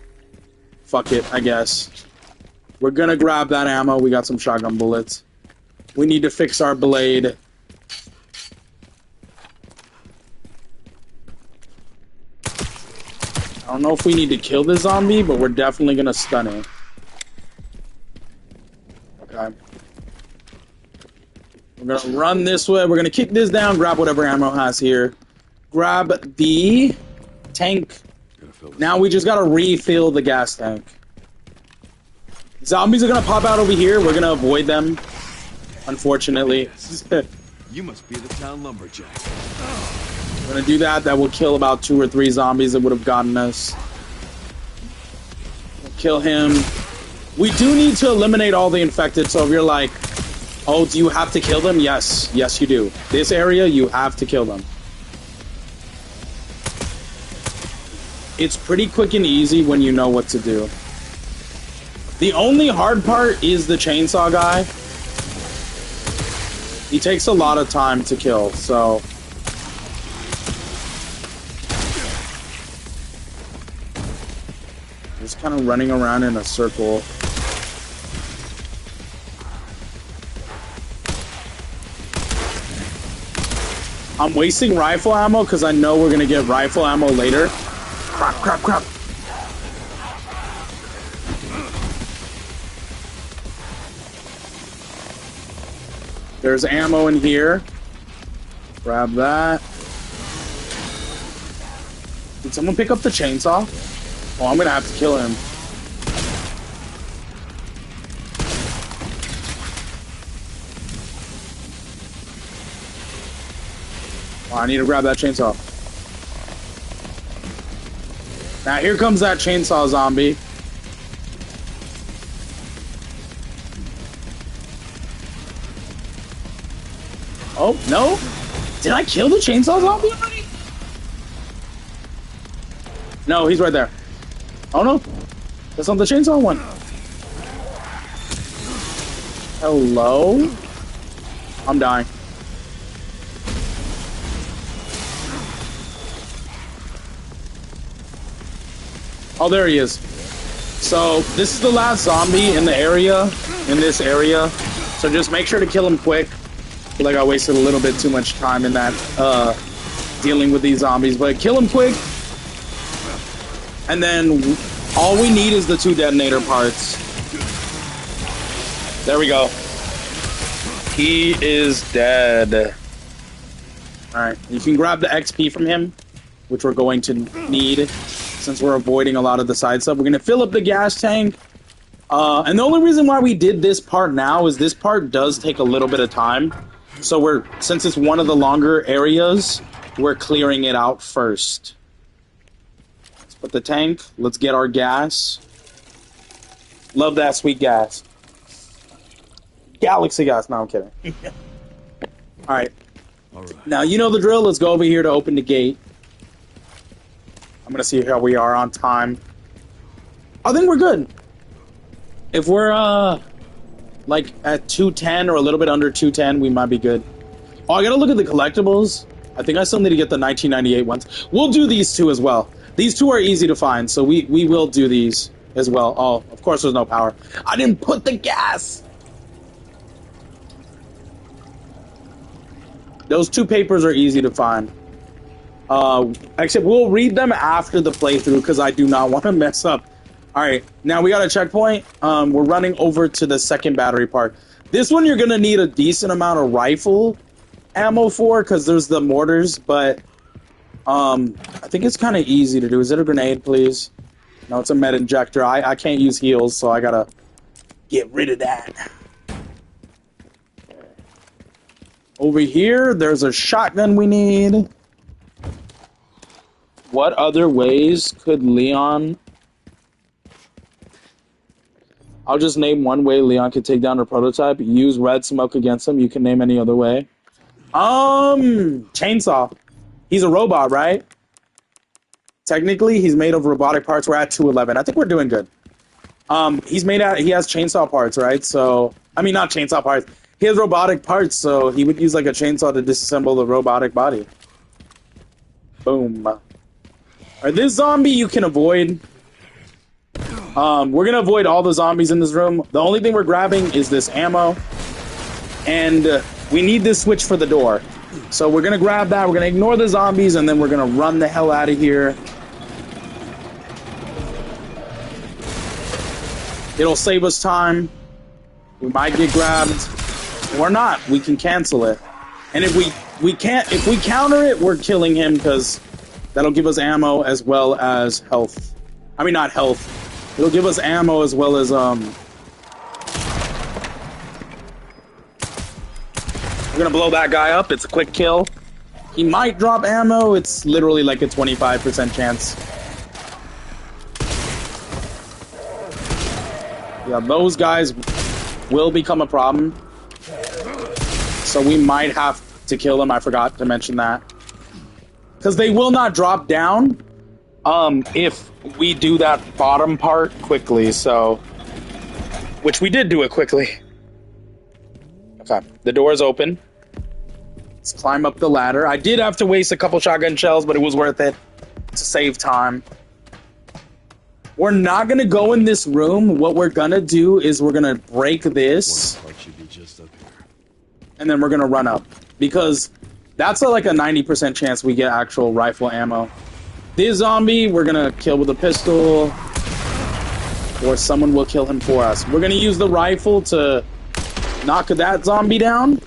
Fuck it, I guess. We're gonna grab that ammo. We got some shotgun bullets. We need to fix our blade. I don't know if we need to kill the zombie, but we're definitely gonna stun it. Okay. We're gonna run this way. We're gonna kick this down, grab whatever ammo has here. Grab the tank. Now we just gotta refill the gas tank. Zombies are gonna pop out over here. We're gonna avoid them, unfortunately. You must be the town lumberjack. We're gonna do that. That will kill about 2 or 3 zombies that would have gotten us. We'll kill him. We do need to eliminate all the infected, so if you're like, oh, do you have to kill them? Yes. Yes, you do. This area, you have to kill them. It's pretty quick and easy when you know what to do. The only hard part is the chainsaw guy. He takes a lot of time to kill, so... Just kind of running around in a circle. I'm wasting rifle ammo because I know we're going to get rifle ammo later. Crap, crap, crap. There's ammo in here. Grab that. Did someone pick up the chainsaw? Oh, I'm gonna have to kill him. Oh, I need to grab that chainsaw. Now here comes that chainsaw zombie. Oh, no? Did I kill the chainsaw zombie already? No, he's right there. Oh no, that's not the chainsaw one. Hello? I'm dying. Oh, there he is. So, this is the last zombie in the area, in this area. So just make sure to kill him quick. I feel like I wasted a little bit too much time in that, dealing with these zombies. But kill him quick. And then all we need is the 2 detonator parts. There we go. He is dead. Alright, you can grab the XP from him, which we're going to need since we're avoiding a lot of the side stuff. We're going to fill up the gas tank. And the only reason why we did this part now is this part does take a little bit of time. So since it's one of the longer areas, we're clearing it out first. Put the tank. Let's get our gas. Love that sweet gas. Galaxy gas. No, I'm kidding. Alright. Now, you know the drill. Let's go over here to open the gate. I'm going to see how we are on time. I think we're good. If we're, like, at 210 or a little bit under 210, we might be good. Oh, I got to look at the collectibles. I think I still need to get the 1998 ones. We'll do these 2 as well. These 2 are easy to find, so we will do these as well. Oh, of course there's no power. I didn't put the gas! Those 2 papers are easy to find. Except we'll read them after the playthrough, because I do not want to mess up. Alright, now we got a checkpoint. We're running over to the second battery part. This one you're going to need a decent amount of rifle ammo for, because there's the mortars, but... I think it's kind of easy to do. Is it a grenade, please? No, it's a med injector. I can't use heals, so I gotta get rid of that. Over here, there's a shotgun we need. What other ways could Leon... I'll just name one way Leon could take down a prototype. Use red smoke against him. You can name any other way. Chainsaw. He's a robot, right? Technically, he's made of robotic parts. We're at 211. I think we're doing good. He has chainsaw parts, right? So, I mean, not chainsaw parts. He has robotic parts, so he would use like a chainsaw to disassemble the robotic body. Boom. Alright, this zombie you can avoid. We're gonna avoid all the zombies in this room. The only thing we're grabbing is this ammo. And we need this switch for the door. So we're going to grab that, we're going to ignore the zombies, and then we're going to run the hell out of here. It'll save us time. We might get grabbed. Or not. We can cancel it. And if we counter it, we're killing him, because that'll give us ammo as well as health. I mean, not health. It'll give us ammo as well as, We're gonna blow that guy up. It's a quick kill. He might drop ammo. It's literally like a 25% chance. Yeah, those guys will become a problem. So we might have to kill them. I forgot to mention that. Because they will not drop down if we do that bottom part quickly, so... Which we did do it quickly. Okay, the door is open. Let's climb up the ladder. I did have to waste a couple shotgun shells, but it was worth it to save time. We're not gonna go in this room. What we're gonna do is we're gonna break this. One part should be just up here. And then we're gonna run up. Because that's like a 90% chance we get actual rifle ammo. This zombie, we're gonna kill with a pistol. Or someone will kill him for us. We're gonna use the rifle to knock that zombie down.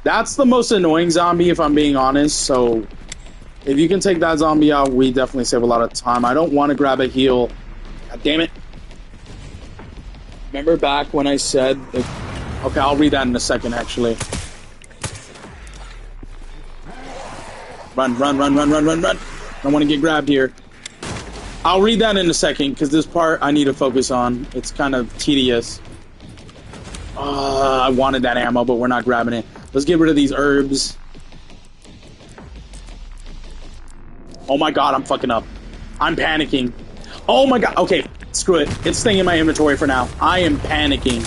That's the most annoying zombie, if I'm being honest. So, if you can take that zombie out, we definitely save a lot of time. I don't want to grab a heal. God damn it. Remember back when I said... Okay, I'll read that in a second, actually. Run, run, run, run, run, run, run. I don't want to get grabbed here. I'll read that in a second, because this part I need to focus on. It's kind of tedious. I wanted that ammo, but we're not grabbing it. Let's get rid of these herbs. Oh my god, I'm fucking up. I'm panicking. Oh my god. Okay, screw it. It's staying in my inventory for now. I am panicking.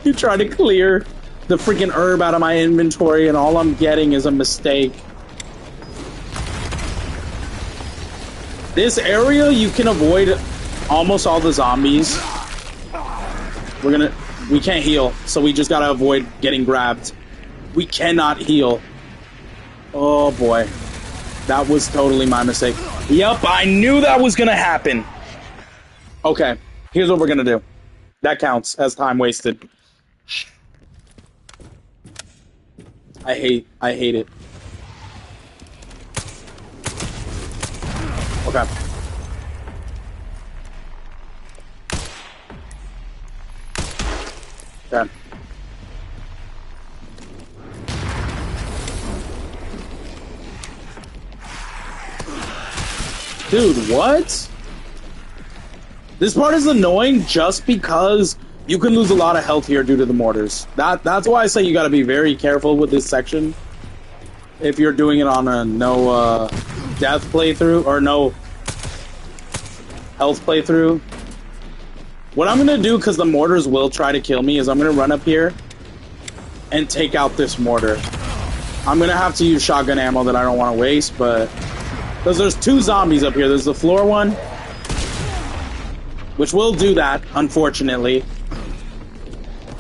You try to clear the freaking herb out of my inventory, and all I'm getting is a mistake. This area, you can avoid almost all the zombies. We can't heal, so we just gotta avoid getting grabbed. We cannot heal. Oh boy. That was totally my mistake. Yep, I knew that was gonna happen. Okay, here's what we're gonna do. That counts as time wasted. I hate it. Okay. Okay. Dude, what? This part is annoying just because you can lose a lot of health here due to the mortars. That's why I say you gotta be very careful with this section. If you're doing it on a no death playthrough, or no health playthrough. What I'm gonna do, because the mortars will try to kill me, is I'm gonna run up here and take out this mortar. I'm gonna have to use shotgun ammo that I don't want to waste, but... Because there's two zombies up here. There's the floor one, which will do that, unfortunately.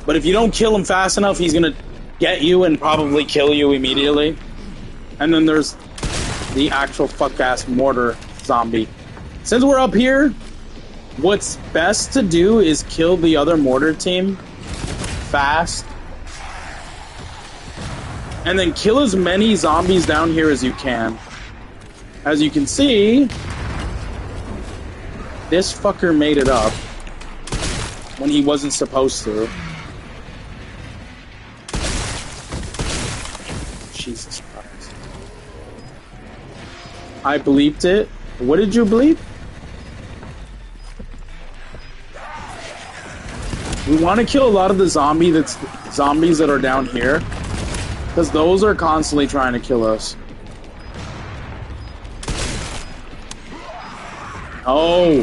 But if you don't kill him fast enough, he's gonna get you and probably kill you immediately. And then there's the actual fuck-ass mortar zombie. Since we're up here, what's best to do is kill the other mortar team fast. And then kill as many zombies down here as you can. As you can see, this fucker made it up when he wasn't supposed to. Jesus Christ. I bleeped it. What did you bleep? We want to kill a lot of the zombies that are down here, because those are constantly trying to kill us. Oh.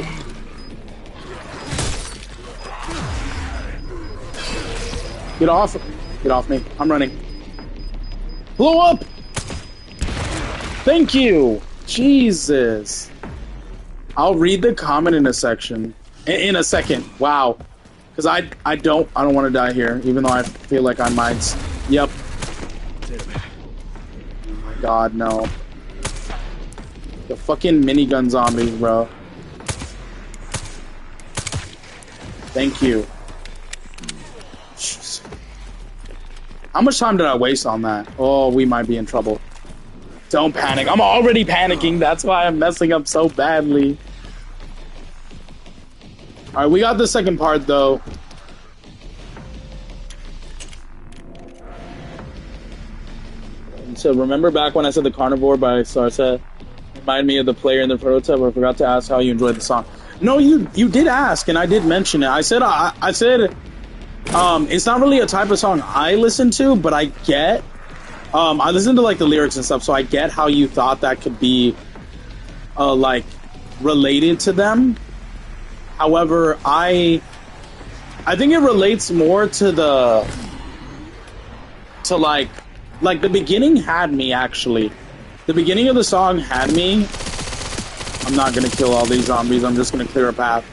Get off. Get off me. I'm running. Blow up! Thank you! Jesus. I'll read the comment in a section. In a second. Wow. Because I don't want to die here, even though I feel like I might. Yep. Oh my god, no. The fucking minigun zombies, bro. Thank you. Jeez. How much time did I waste on that? Oh, we might be in trouble. Don't panic. I'm already panicking. That's why I'm messing up so badly. Alright, we got the second part, though. So remember back when I said the Carnivore by Sarsa reminded me of the player in the prototype? I forgot to ask how you enjoyed the song. No, you did ask, and I did mention it. I said it's not really a type of song I listen to, but I get. I listen to like the lyrics and stuff, so I get how you thought that could be, like, related to them. However, I think it relates more to like the beginning had me, actually. The beginning of the song had me. I'm not gonna kill all these zombies, I'm just gonna clear a path.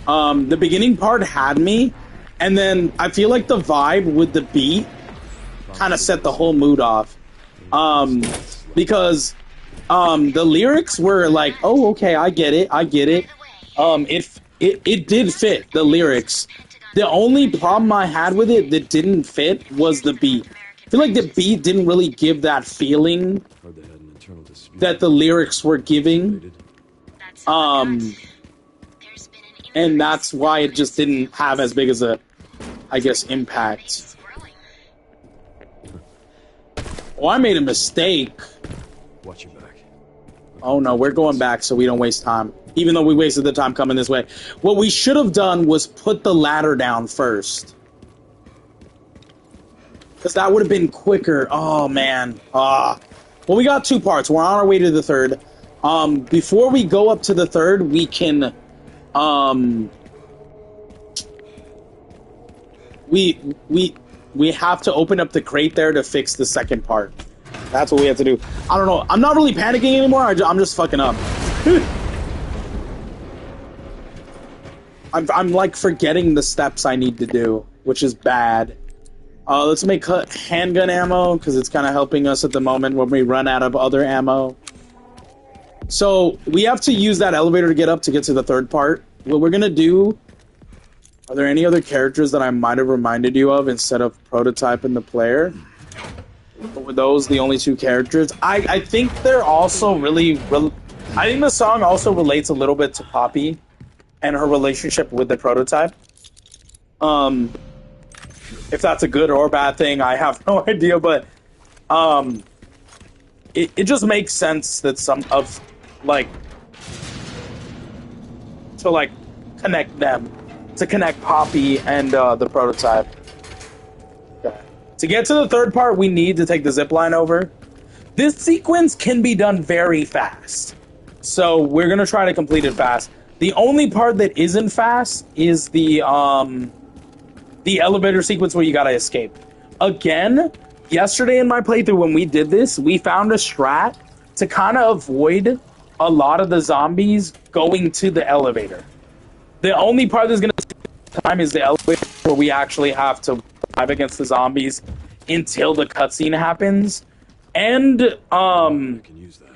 The beginning part had me, and then I feel like the vibe with the beat kind of set the whole mood off. Because the lyrics were like, oh, okay, I get it. It did fit, the lyrics. The only problem I had with it that didn't fit was the beat. I feel like the beat didn't really give that feeling that the lyrics were giving. And that's why it just didn't have as big as a, I guess, impact. Oh, I made a mistake. Watch your back. Oh no, we're going back so we don't waste time. Even though we wasted the time coming this way. What we should have done was put the ladder down first. Because that would have been quicker. Oh, man. Well, we got two parts. We're on our way to the third. Before we go up to the third, we can... We have to open up the crate there to fix the second part. That's what we have to do. I don't know. I'm not really panicking anymore. I'm just fucking up. I'm like forgetting the steps I need to do, which is bad. Let's make handgun ammo, because it's kind of helping us at the moment when we run out of other ammo. So, we have to use that elevator to get up to get to the third part. What we're going to do... Are there any other characters that I might have reminded you of instead of Prototype and the player? Or were those the only two characters? I think they're also really... I think the song also relates a little bit to Poppy and her relationship with the Prototype. If that's a good or bad thing, I have no idea, but it just makes sense that some of, like, to, like, connect them, to connect Poppy and the Prototype. Okay. To get to the third part, we need to take the zipline over. This sequence can be done very fast, so we're going to try to complete it fast. The only part that isn't fast is the elevator sequence where you gotta escape. Again, yesterday in my playthrough when we did this, we found a strat to kind of avoid a lot of the zombies going to the elevator. The only part that's gonna take time is the elevator where we actually have to fight against the zombies until the cutscene happens. And, can use that.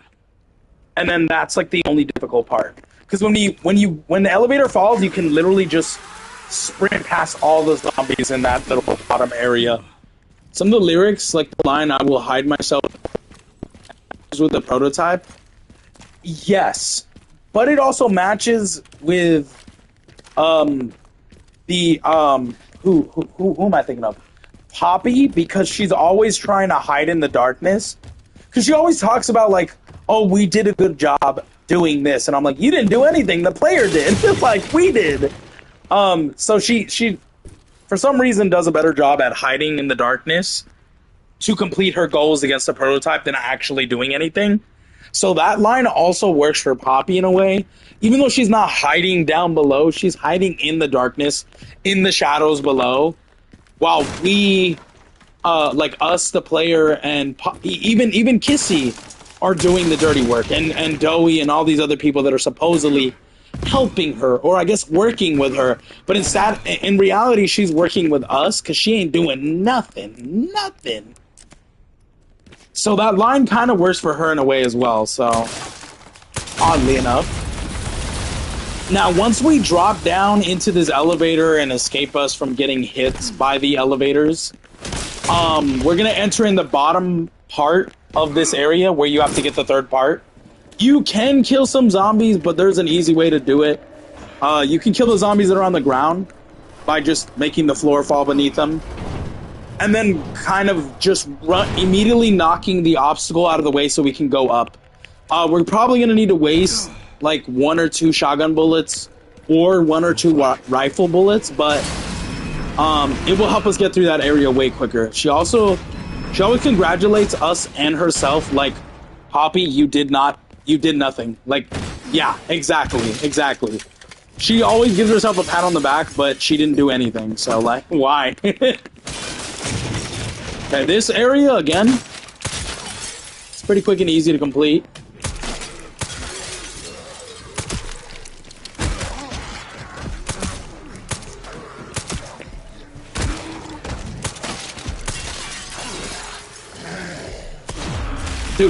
And then that's like the only difficult part. Because when the elevator falls, you can literally just sprint past all the zombies in that little bottom area. Some of the lyrics, like the line, "I will hide myself," with the Prototype. Yes, but it also matches with who am I thinking of? Poppy, because she's always trying to hide in the darkness. Because she always talks about, like, oh, we did a good job doing this, and I'm like, you didn't do anything, the player did. Like, we did. So she for some reason does a better job at hiding in the darkness to complete her goals against the Prototype than actually doing anything. So that line also works for Poppy in a way. Even though she's not hiding down below, she's hiding in the darkness, in the shadows below, while we, like us, the player, and even Kissy are doing the dirty work, and Doey and all these other people that are supposedly helping her, or I guess working with her, but instead, in reality, she's working with us because she ain't doing nothing. So that line kind of works for her in a way as well, so oddly enough. Now, once we drop down into this elevator and escape us from getting hit by the elevators, we're gonna enter in the bottom part of this area where you have to get the third part. You can kill some zombies, but there's an easy way to do it. You can kill the zombies that are on the ground by just making the floor fall beneath them. and then kind of just immediately knocking the obstacle out of the way so we can go up. We're probably going to need to waste like 1 or 2 shotgun bullets or 1 or 2 rifle bullets, but it will help us get through that area way quicker. She always congratulates us and herself, like, Poppy, you did nothing. Like, yeah, exactly. She always gives herself a pat on the back, but she didn't do anything, so, like, why? Okay, this area, again, it's pretty quick and easy to complete.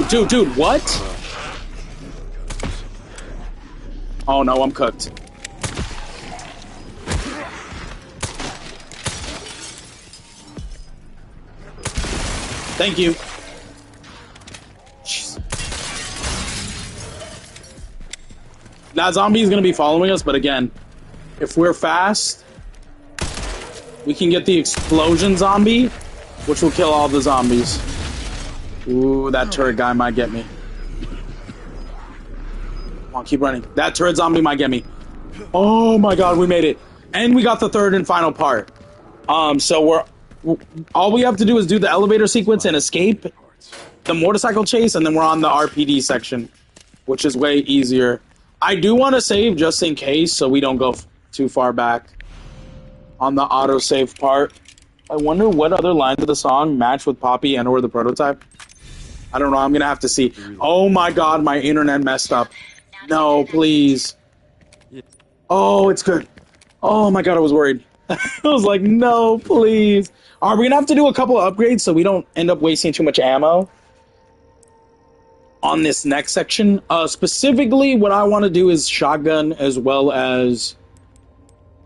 Dude, what? Oh no, I'm cooked. Thank you. Jeez. That zombie is going to be following us, but again, if we're fast, we can get the explosion zombie, which will kill all the zombies. Ooh, that turret guy might get me. Come on, keep running. That turret zombie might get me. Oh my god, we made it. And we got the third and final part. So all we have to do is do the elevator sequence and escape the motorcycle chase, and then we're on the RPD section, which is way easier. I do want to save just in case, so we don't go too far back on the autosave part. I wonder what other lines of the song match with Poppy and or the prototype. I don't know, I'm gonna have to see. Oh my god, my internet messed up. No, please. Oh, it's good. Oh my god, I was worried. I was like, no, please. Are we gonna have to do a couple of upgrades so we don't end up wasting too much ammo on this next section? Specifically, what I want to do is shotgun, as well as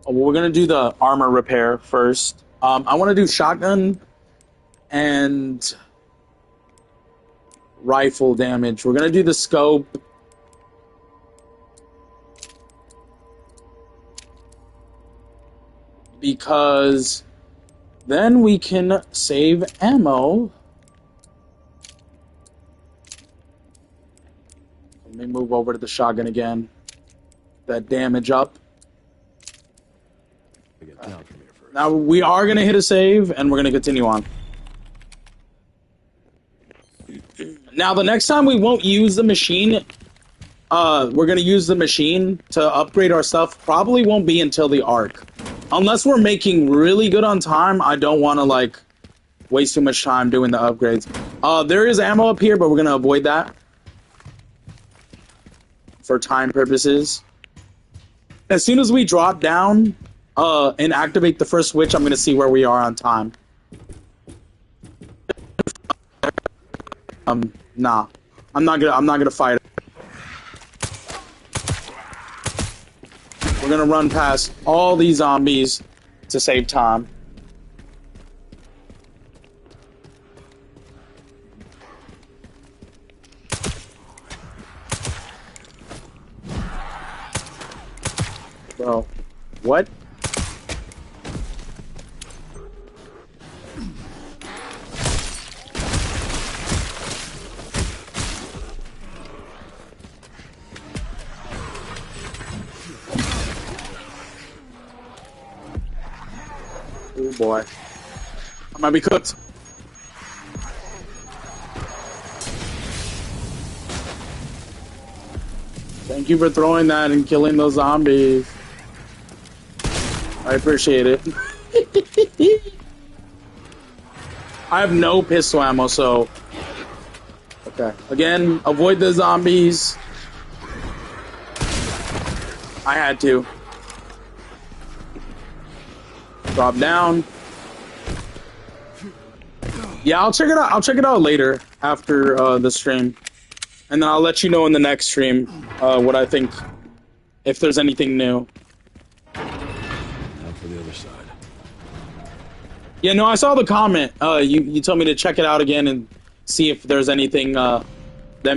we're gonna do the armor repair first. I want to do shotgun and rifle damage. We're gonna do the scope. Because then we can save ammo. Let me move over to the shotgun again. That damage up. Now we are going to hit a save, and we're going to continue on. Now the next time we won't use the machine. We're going to use the machine to upgrade our stuff. Probably won't be until the Arc. Unless we're making really good on time, I don't want to, like, waste too much time doing the upgrades. There is ammo up here, but we're going to avoid that for time purposes. As soon as we drop down and activate the first switch, I'm going to see where we are on time. Nah. I'm not gonna fight. We're gonna run past all these zombies to save time. Bro, what? Oh boy. I might be cooked. Thank you for throwing that and killing those zombies. I appreciate it. I have no pistol ammo, so... Okay. Again, avoid the zombies. I had to. Drop down. Yeah, I'll check it out. I'll check it out later after the stream, and then I'll let you know in the next stream what I think, if there's anything new. Now for the other side. Yeah, no, I saw the comment. You told me to check it out again and see if there's anything that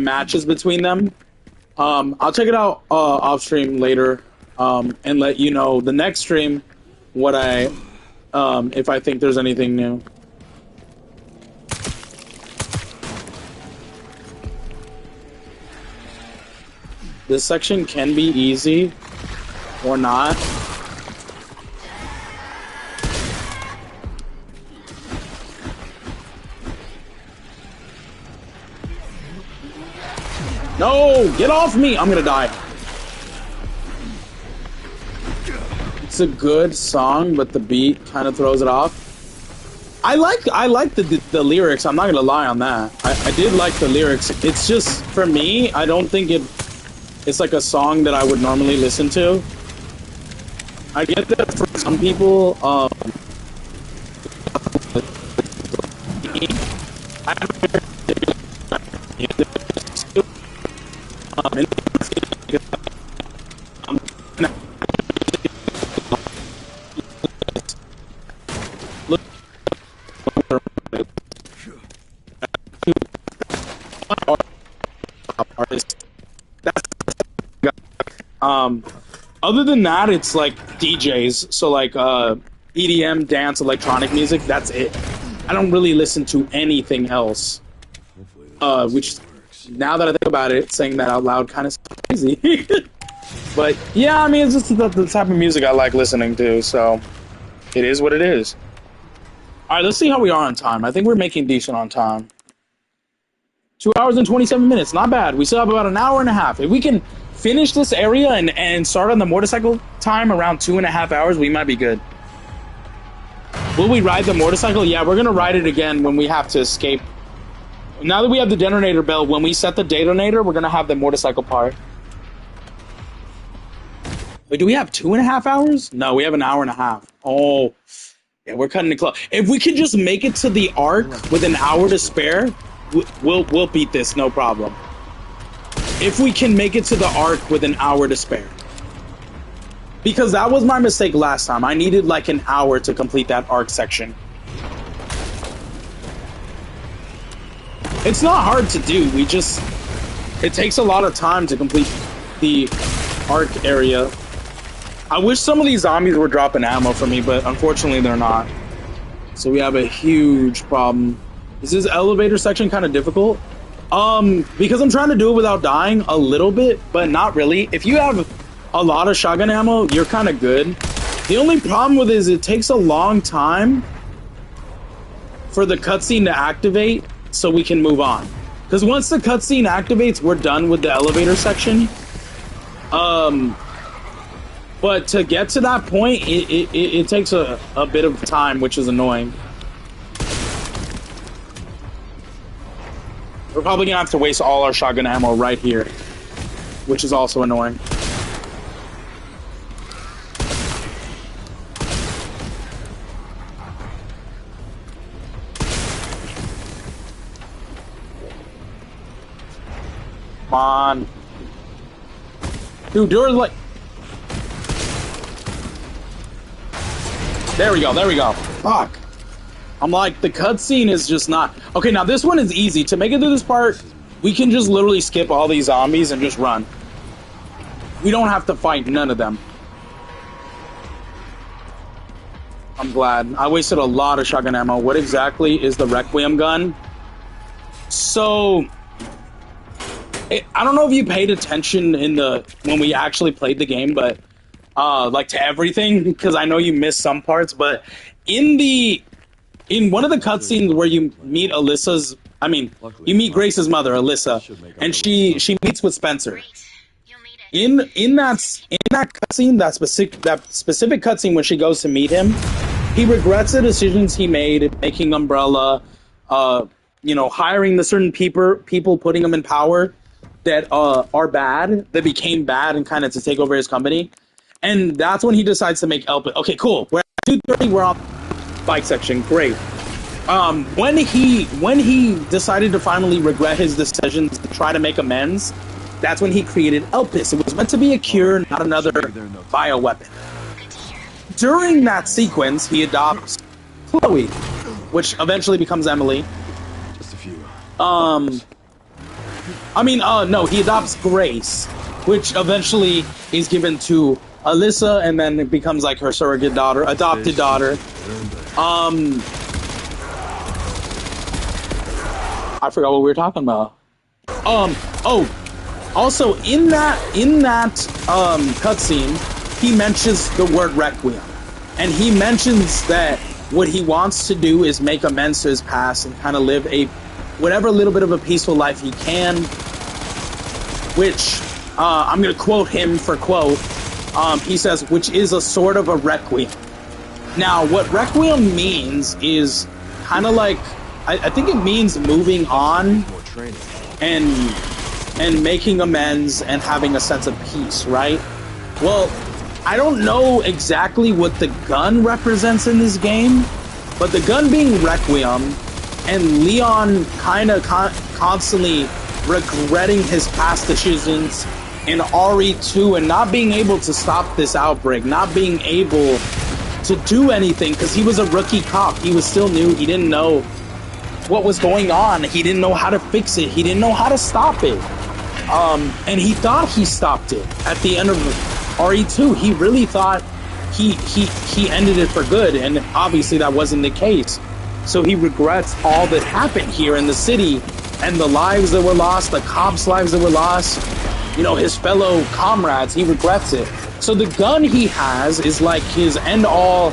matches between them. I'll check it out off stream later, and let you know the next stream what I if I think there's anything new. This section can be easy or not. No! Get off me! I'm gonna die. It's a good song, but the beat kind of throws it off. I like the lyrics. I'm not gonna lie on that. I did like the lyrics. It's just, for me, I don't think it's like a song that I would normally listen to. I get that for some people. Other than that, it's like DJs, so like EDM, dance, electronic music. That's it. I don't really listen to anything else. Which, now that I think about it, saying that out loud kind of crazy. But yeah, I mean, it's just the type of music I like listening to, so it is what it is. All right, let's see how we are on time. I think we're making decent on time. 2 hours and 27 minutes, not bad. We still have about an hour and a half. If we can finish this area and start on the motorcycle time around 2.5 hours, we might be good. Will we ride the motorcycle? Yeah, we're gonna ride it again when we have to escape. Now that we have the detonator bell, when we set the detonator, we're gonna have the motorcycle part. Wait, do we have 2.5 hours? No, we have an hour and a half. Oh, yeah, we're cutting it close. If we could just make it to the Ark with an hour to spare, we'll beat this, no problem. If we can make it to the Ark with an hour to spare. Because that was my mistake last time. I needed like an hour to complete that Ark section. It's not hard to do. It takes a lot of time to complete the Ark area. I wish some of these zombies were dropping ammo for me, but unfortunately they're not. So we have a huge problem. Is this elevator section kind of difficult? Because I'm trying to do it without dying a little bit, but not really. If you have a lot of shotgun ammo, you're kind of good. The only problem with it is it takes a long time for the cutscene to activate so we can move on. Because once the cutscene activates, we're done with the elevator section. But to get to that point, it takes a bit of time, which is annoying. We're probably gonna have to waste all our shotgun ammo right here, which is also annoying. Come on. Dude, you're like... There we go, there we go. Fuck. I'm like, the cutscene is just not... Okay, now this one is easy. To make it through this part, we can just literally skip all these zombies and just run. We don't have to fight none of them. I'm glad. I wasted a lot of shotgun ammo. What exactly is the Requiem gun? So... I don't know if you paid attention when we actually played the game, but... like, to everything, because I know you missed some parts, but in one of the cutscenes where you meet you meet Grace's mother, Alyssa, and she meets with Spencer. In that cutscene, that specific cutscene when she goes to meet him, he regrets the decisions he made, making Umbrella, hiring the certain people, putting them in power that are bad, that became bad and kind of to take over his company. And that's when he decides to make Elpis. Okay, cool. We're at 2:30. We're on bike section. Great. When he decided to finally regret his decisions to try to make amends, that's when he created Elpis. It was meant to be a cure, not another bioweapon. During that sequence, he adopts Chloe, which eventually becomes Emily. Just a few. No, he adopts Grace, which eventually is given to Alyssa, and then it becomes like her surrogate daughter, adopted daughter. I forgot what we were talking about. Also, in that cutscene, he mentions the word Requiem. And he mentions that what he wants to do is make amends to his past and kind of live whatever little bit of a peaceful life he can. Which, I'm going to quote him for quote. He says, which is a sort of a Requiem. Now, what Requiem means is kind of like, I think it means moving on and making amends and having a sense of peace, right? Well, I don't know exactly what the gun represents in this game, but the gun being Requiem and Leon kind of constantly regretting his past decisions in RE2 and not being able to stop this outbreak, not being able to do anything because he was a rookie cop. He was still new. He didn't know what was going on. He didn't know how to fix it. He didn't know how to stop it. And he thought he stopped it at the end of RE2. He really thought he ended it for good, and obviously that wasn't the case. So he regrets all that happened here in the city and the lives that were lost, the cops' lives that were lost, you know, his fellow comrades. He regrets it. So the gun he has is like his end-all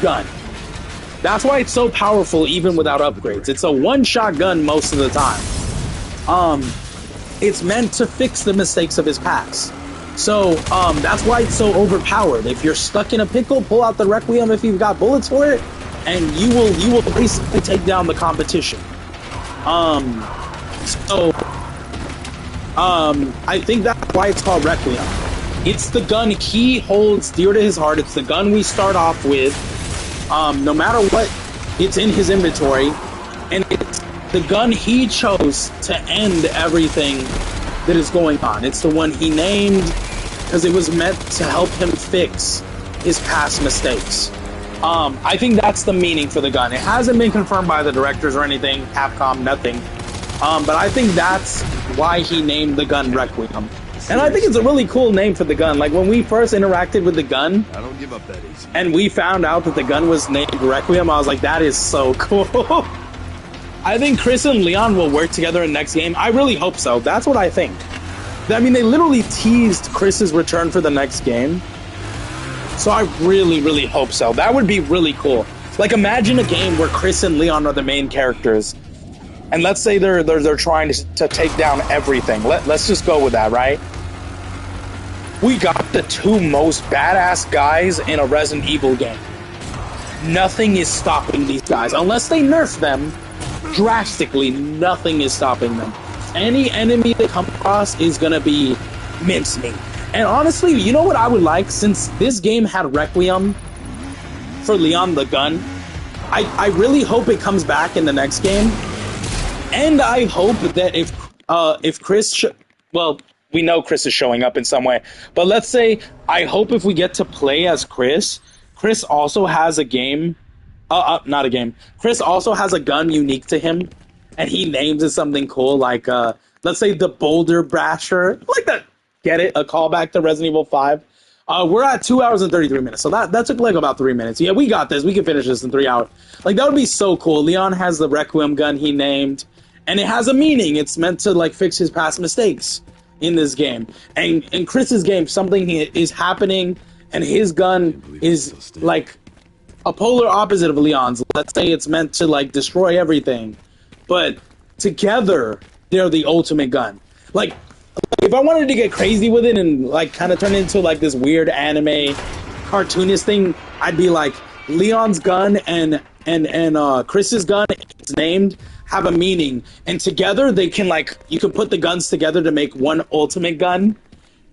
gun. That's why it's so powerful even without upgrades. It's a one-shot gun most of the time. It's meant to fix the mistakes of his past. So that's why it's so overpowered. If you're stuck in a pickle, pull out the Requiem if you've got bullets for it, and you will basically take down the competition. I think that's why it's called Requiem. It's the gun he holds dear to his heart. It's the gun we start off with. No matter what, it's in his inventory, and it's the gun he chose to end everything that is going on. It's the one he named because it was meant to help him fix his past mistakes. I think that's the meaning for the gun. It hasn't been confirmed by the directors or anything, Capcom, nothing. But I think that's why he named the gun Requiem. And I think it's a really cool name for the gun. Like, when we first interacted with the gun, I don't give up that easy. And we found out that the gun was named Requiem, I was like, that is so cool. I think Chris and Leon will work together in the next game. I really hope so. That's what I think. I mean, they literally teased Chris's return for the next game. So I really, really hope so. That would be really cool. Like, imagine a game where Chris and Leon are the main characters. And let's say they're trying to take down everything. Let's just go with that, right? We got the two most badass guys in a Resident Evil game. Nothing is stopping these guys. Unless they nerf them drastically, nothing is stopping them. Any enemy they come across is going to be mincemeat. And honestly, you know what I would like? Since this game had Requiem for Leon the gun, I really hope it comes back in the next game. And I hope that if Chris... well, we know Chris is showing up in some way. But let's say, I hope if we get to play as Chris also has a game... not a game. Chris also has a gun unique to him. And he names it something cool, like, let's say the Boulder Brasher. Like that. Get it? A callback to Resident Evil 5. We're at 2 hours and 33 minutes. So that took like about 3 minutes. Yeah, we got this. We can finish this in 3 hours. Like, that would be so cool. Leon has the Requiem gun he named. And it has a meaning. It's meant to, like, fix his past mistakes in this game. And in Chris's game, something is happening, and his gun is, like, a polar opposite of Leon's. Let's say it's meant to, like, destroy everything. But together, they're the ultimate gun. Like, if I wanted to get crazy with it and, like, kind of turn it into, like, this weird anime cartoonist thing, I'd be like, Leon's gun and Chris's gun, it's named, have a meaning, and together they can, like, you can put the guns together to make one ultimate gun,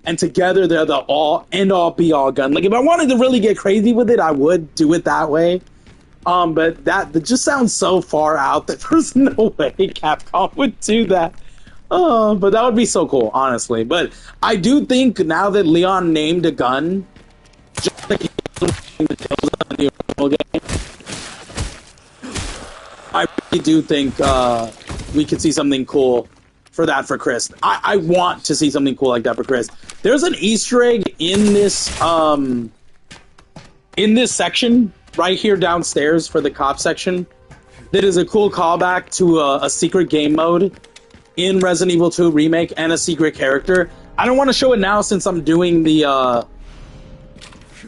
and together they're the all be all gun. Like, if I wanted to really get crazy with it, I would do it that way. But that just sounds so far out that there's no way Capcom would do that. But that would be so cool, honestly. But I do think now that Leon named a gun, just like he named the Killzone in the original game, I really do think we could see something cool for that for Chris. I want to see something cool like that for Chris. There's an Easter egg in this section right here downstairs for the cop section that is a cool callback to a secret game mode in Resident Evil 2 Remake and a secret character. I don't want to show it now since I'm doing the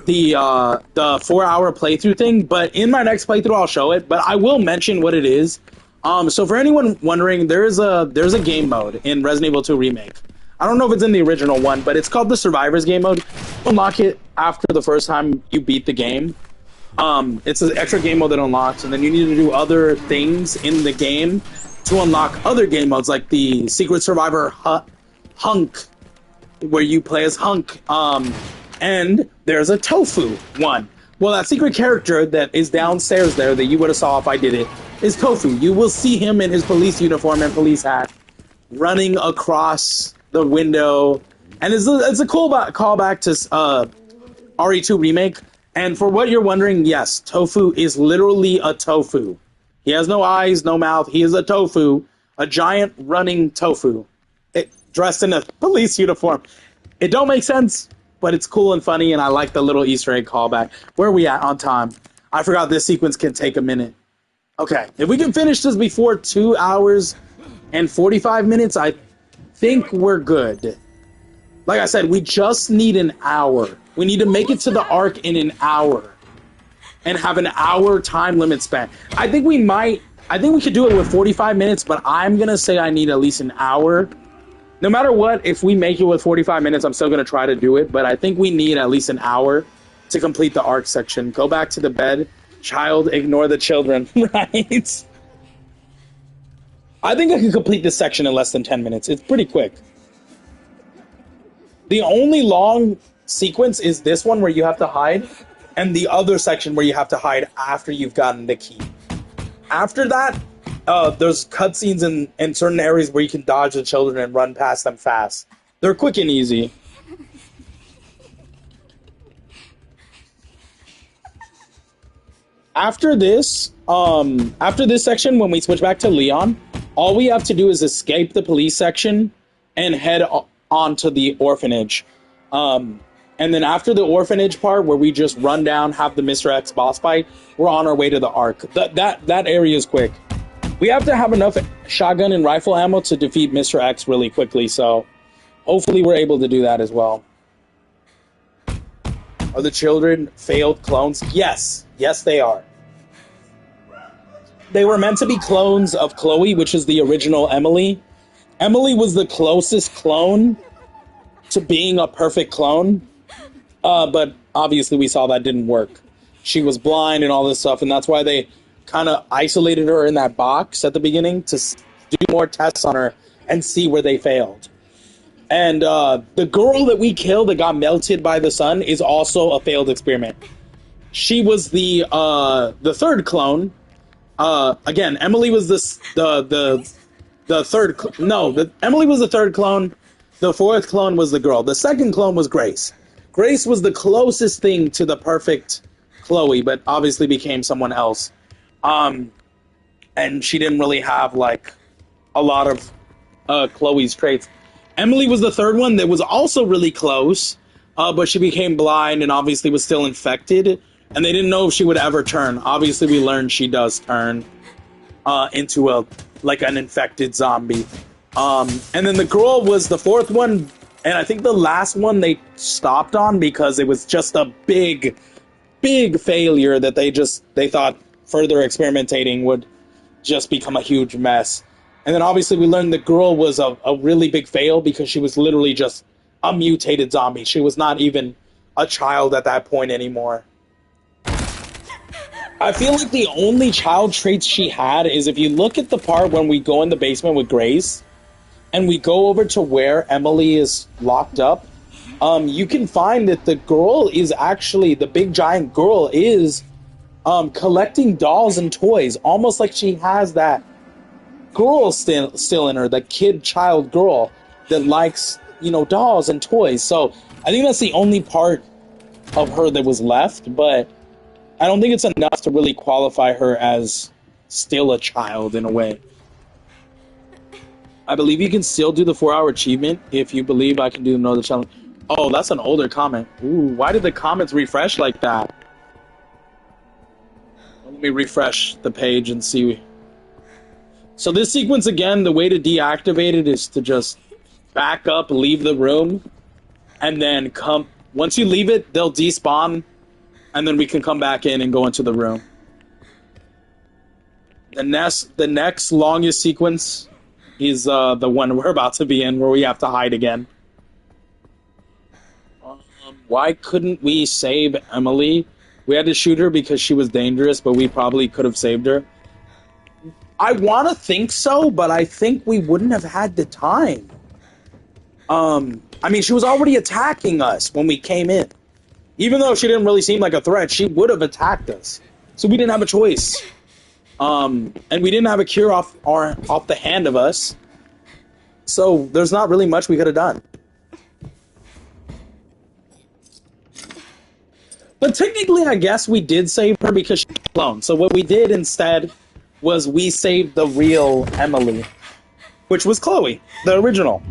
4-hour playthrough thing, but in my next playthrough I'll show it, but I will mention what it is. So for anyone wondering, there's a game mode in Resident Evil 2 Remake. I don't know if it's in the original one, but it's called the Survivors game mode. Unlock it after the first time you beat the game. It's an extra game mode that unlocks, and then you need to do other things in the game to unlock other game modes, like the Secret Survivor Hunk, where you play as Hunk. And there's a Tofu one. Well, that secret character that is downstairs there that you would have saw if I did it is Tofu. You will see him in his police uniform and police hat running across the window. And it's a cool callback to RE2 Remake. And for what you're wondering, yes, Tofu is literally a tofu. He has no eyes, no mouth. He is a tofu, a giant running tofu, dressed in a police uniform. It don't make sense, but it's cool and funny, and I like the little Easter egg callback. Where are we at on time? I forgot this sequence can take a minute. Okay, if we can finish this before 2 hours and 45 minutes, I think we're good. Like I said, we just need an hour. We need to make it to the Ark in an hour and have an hour time limit spent. I think we could do it with 45 minutes, but I'm going to say I need at least an hour. No matter what, if we make it with 45 minutes, I'm still going to try to do it, but I think we need at least an hour to complete the Ark section. Go back to the bed. Child, ignore the children, right? I think I can complete this section in less than 10 minutes. It's pretty quick. The only long sequence is this one where you have to hide, and the other section where you have to hide after you've gotten the key. After that, there's cutscenes in certain areas where you can dodge the children and run past them fast. They're quick and easy. After this section, when we switch back to Leon, all we have to do is escape the police section and head on to the orphanage. And then after the orphanage part, where we just run down, have the Mr. X boss fight, we're on our way to the Ark. That area is quick. We have to have enough shotgun and rifle ammo to defeat Mr. X really quickly, so hopefully we're able to do that as well. Are the children failed clones? Yes. Yes, they are. They were meant to be clones of Chloe, which is the original Emily. Emily was the closest clone to being a perfect clone, but obviously we saw that didn't work. She was blind and all this stuff, and that's why they kind of isolated her in that box at the beginning to do more tests on her and see where they failed. And the girl that we killed that got melted by the sun is also a failed experiment. She was the third clone. Again, Emily was the third. Emily was the third clone. The fourth clone was the girl. The second clone was Grace. Grace was the closest thing to the perfect Chloe, but obviously became someone else. And she didn't really have like a lot of Chloe's traits. Emily was the third one that was also really close, but she became blind and obviously was still infected. And they didn't know if she would ever turn. Obviously, we learned she does turn into an infected zombie. And then the girl was the fourth one, and I think the last one they stopped on because it was just a big failure that they thought further experimenting would just become a huge mess. And then obviously we learned the girl was a really big fail because she was literally just a mutated zombie. She was not even a child at that point anymore. I feel like the only child traits she had is if you look at the part when we go in the basement with Grace and we go over to where Emily is locked up, you can find that the girl is actually, the big giant girl is collecting dolls and toys, almost like she has that girl still in her, the child girl that likes, dolls and toys. So I think that's the only part of her that was left, but I don't think it's enough to really qualify her as still a child in a way. I believe you can still do the 4-hour achievement if you believe I can do another challenge. Oh, that's an older comment. Ooh, why did the comments refresh like that? Let me refresh the page and see. So this sequence, again, the way to deactivate it is to just back up, leave the room, and then come... Once you leave it, they'll despawn, and then we can come back in and go into the room. The next longest sequence is the one we're about to be in, where we have to hide again. Why couldn't we save Emily? We had to shoot her because she was dangerous, but we probably could have saved her. I want to think so, but I think we wouldn't have had the time. I mean, she was already attacking us when we came in. Even though she didn't really seem like a threat, she would have attacked us. So we didn't have a choice. And we didn't have a cure off the hand of us. So there's not really much we could have done. But technically, I guess we did save her because she was alone. So what we did instead was we saved the real Emily, which was Chloe, the original.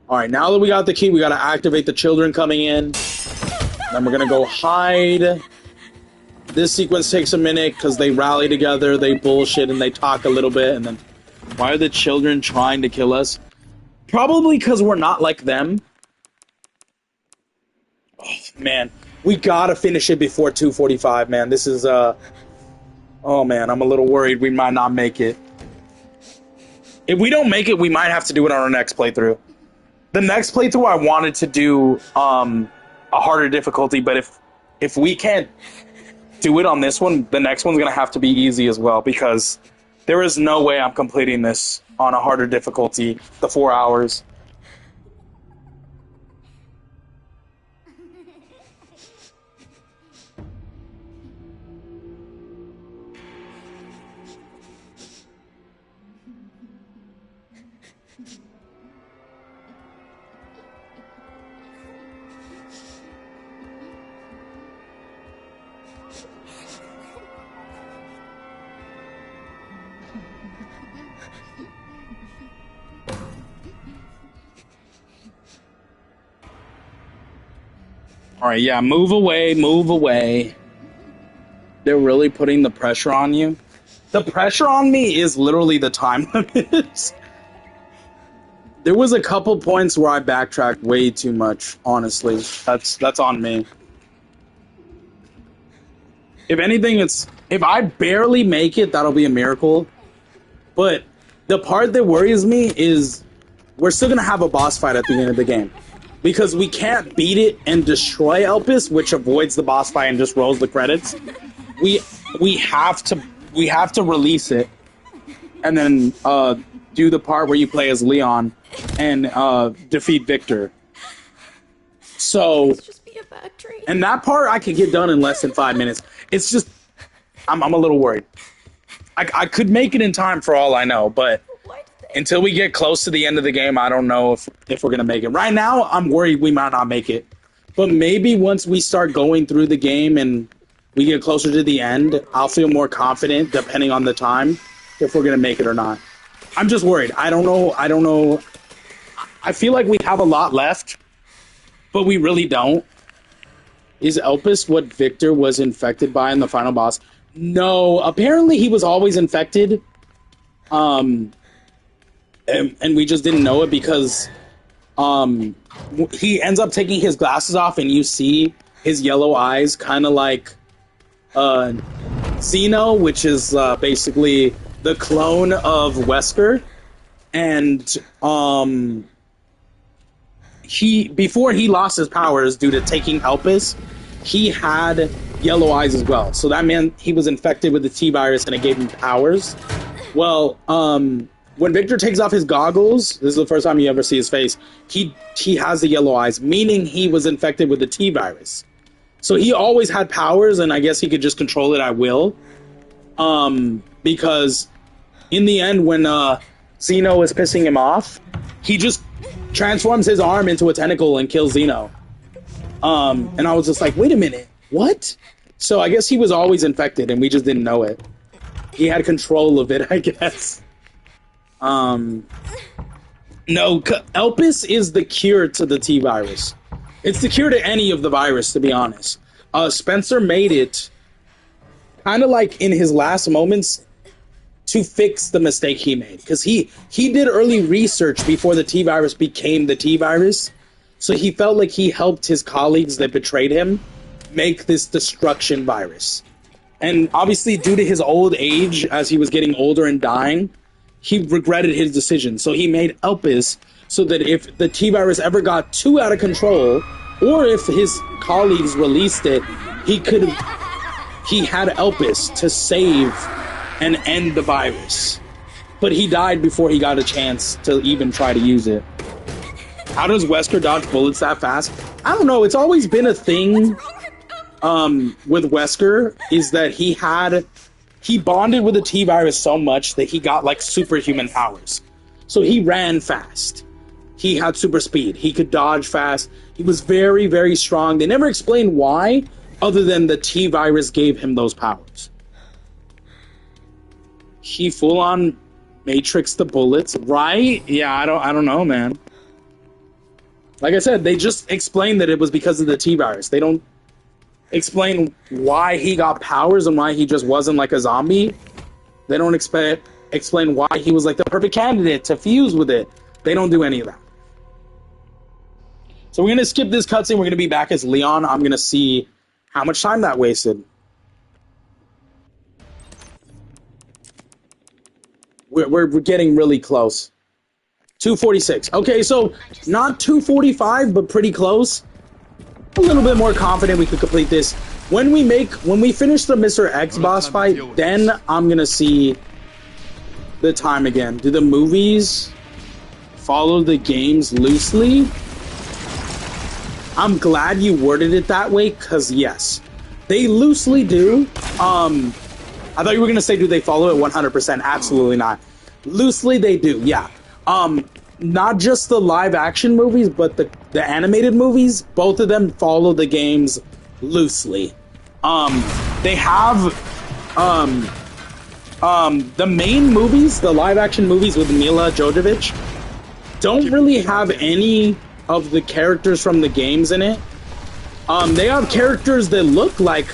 Alright, now that we got the key, we gotta activate the children coming in. Then we're gonna go hide. This sequence takes a minute because they rally together, they bullshit, and they talk a little bit, and then... Why are the children trying to kill us? Probably because we're not like them. Oh, man. We gotta finish it before 2:45, man. This is, Oh, man, I'm a little worried we might not make it. If we don't make it, we might have to do it on our next playthrough. The next playthrough, I wanted to do, a harder difficulty, but if we can't do it on this one, the next one's gonna have to be easy as well, because... There is no way I'm completing this on a harder difficulty, the 4 hours. Alright, yeah, move away, move away. They're really putting the pressure on you. The pressure on me is literally the time limit. There was a couple points where I backtracked way too much, honestly. That's on me. If anything, if I barely make it, that'll be a miracle. But the part that worries me is we're still gonna have a boss fight at the end of the game. Because we can't beat it and destroy Elpis, which avoids the boss fight and just rolls the credits. We have to release it and then do the part where you play as Leon and defeat Victor. So, Just be a bad dream. And that part I could get done in less than 5 minutes. It's just I'm a little worried. I could make it in time for all I know, but until we get close to the end of the game, I don't know if we're going to make it. Right now, I'm worried we might not make it. But maybe once we start going through the game and we get closer to the end, I'll feel more confident, depending on the time, if we're going to make it or not. I'm just worried. I don't know. I feel like we have a lot left, but we really don't. Is Elpis what Victor was infected by in the final boss? No. Apparently, he was always infected. And we just didn't know it because he ends up taking his glasses off and you see his yellow eyes, kind of like Xeno, which is basically the clone of Wesker. And before he lost his powers due to taking Elpis, he had yellow eyes as well. So that meant he was infected with the T-virus and it gave him powers. Well, when Victor takes off his goggles, this is the first time you ever see his face, he has the yellow eyes, meaning he was infected with the T-virus. So he always had powers, and I guess he could just control it at will. Because in the end, when Xeno is pissing him off, he just transforms his arm into a tentacle and kills Xeno. And I was just like, wait a minute, what? So I guess he was always infected, and we just didn't know it. He had control of it, I guess. No, Elpis is the cure to the T virus. It's the cure to any of the virus, to be honest. Spencer made it kind of like in his last moments to fix the mistake he made, because he did early research before the T virus became the T virus, so he felt like he helped his colleagues that betrayed him make this destruction virus. And obviously, due to his old age, as he was getting older and dying, he regretted his decision. So he made Elpis so that if the T virus ever got too out of control, or if his colleagues released it, he had Elpis to save and end the virus. But he died before he got a chance to even try to use it. How does Wesker dodge bullets that fast? I don't know. It's always been a thing with Wesker, is that he bonded with the T virus so much that he got like superhuman powers. So he ran fast. He had super speed. He could dodge fast. He was very, very strong. They never explained why, other than the T virus gave him those powers. He full on Matrix the bullets, right? Yeah, I don't know, man. Like I said, they just explained that it was because of the T virus. They don't explain why he got powers and why he just wasn't like a zombie. They don't explain why he was like the perfect candidate to fuse with it. They don't do any of that. So we're gonna skip this cutscene. We're gonna be back as Leon. I'm gonna see how much time that wasted. We're getting really close. 2:46. Okay, so not 2:45, but pretty close. A little bit more confident we could complete this. When we finish the Mr. X boss fight, then I'm gonna see the time again. Do the movies follow the games loosely? I'm glad you worded it that way, because yes, they loosely do. I thought you were gonna say, do they follow it 100%? Absolutely not. Loosely they do, yeah. Not just the live action movies, but the animated movies, both of them follow the games loosely. They have the main movies, the live action movies with Mila Jovovich, don't really have any of the characters from the games in it. They have characters that look like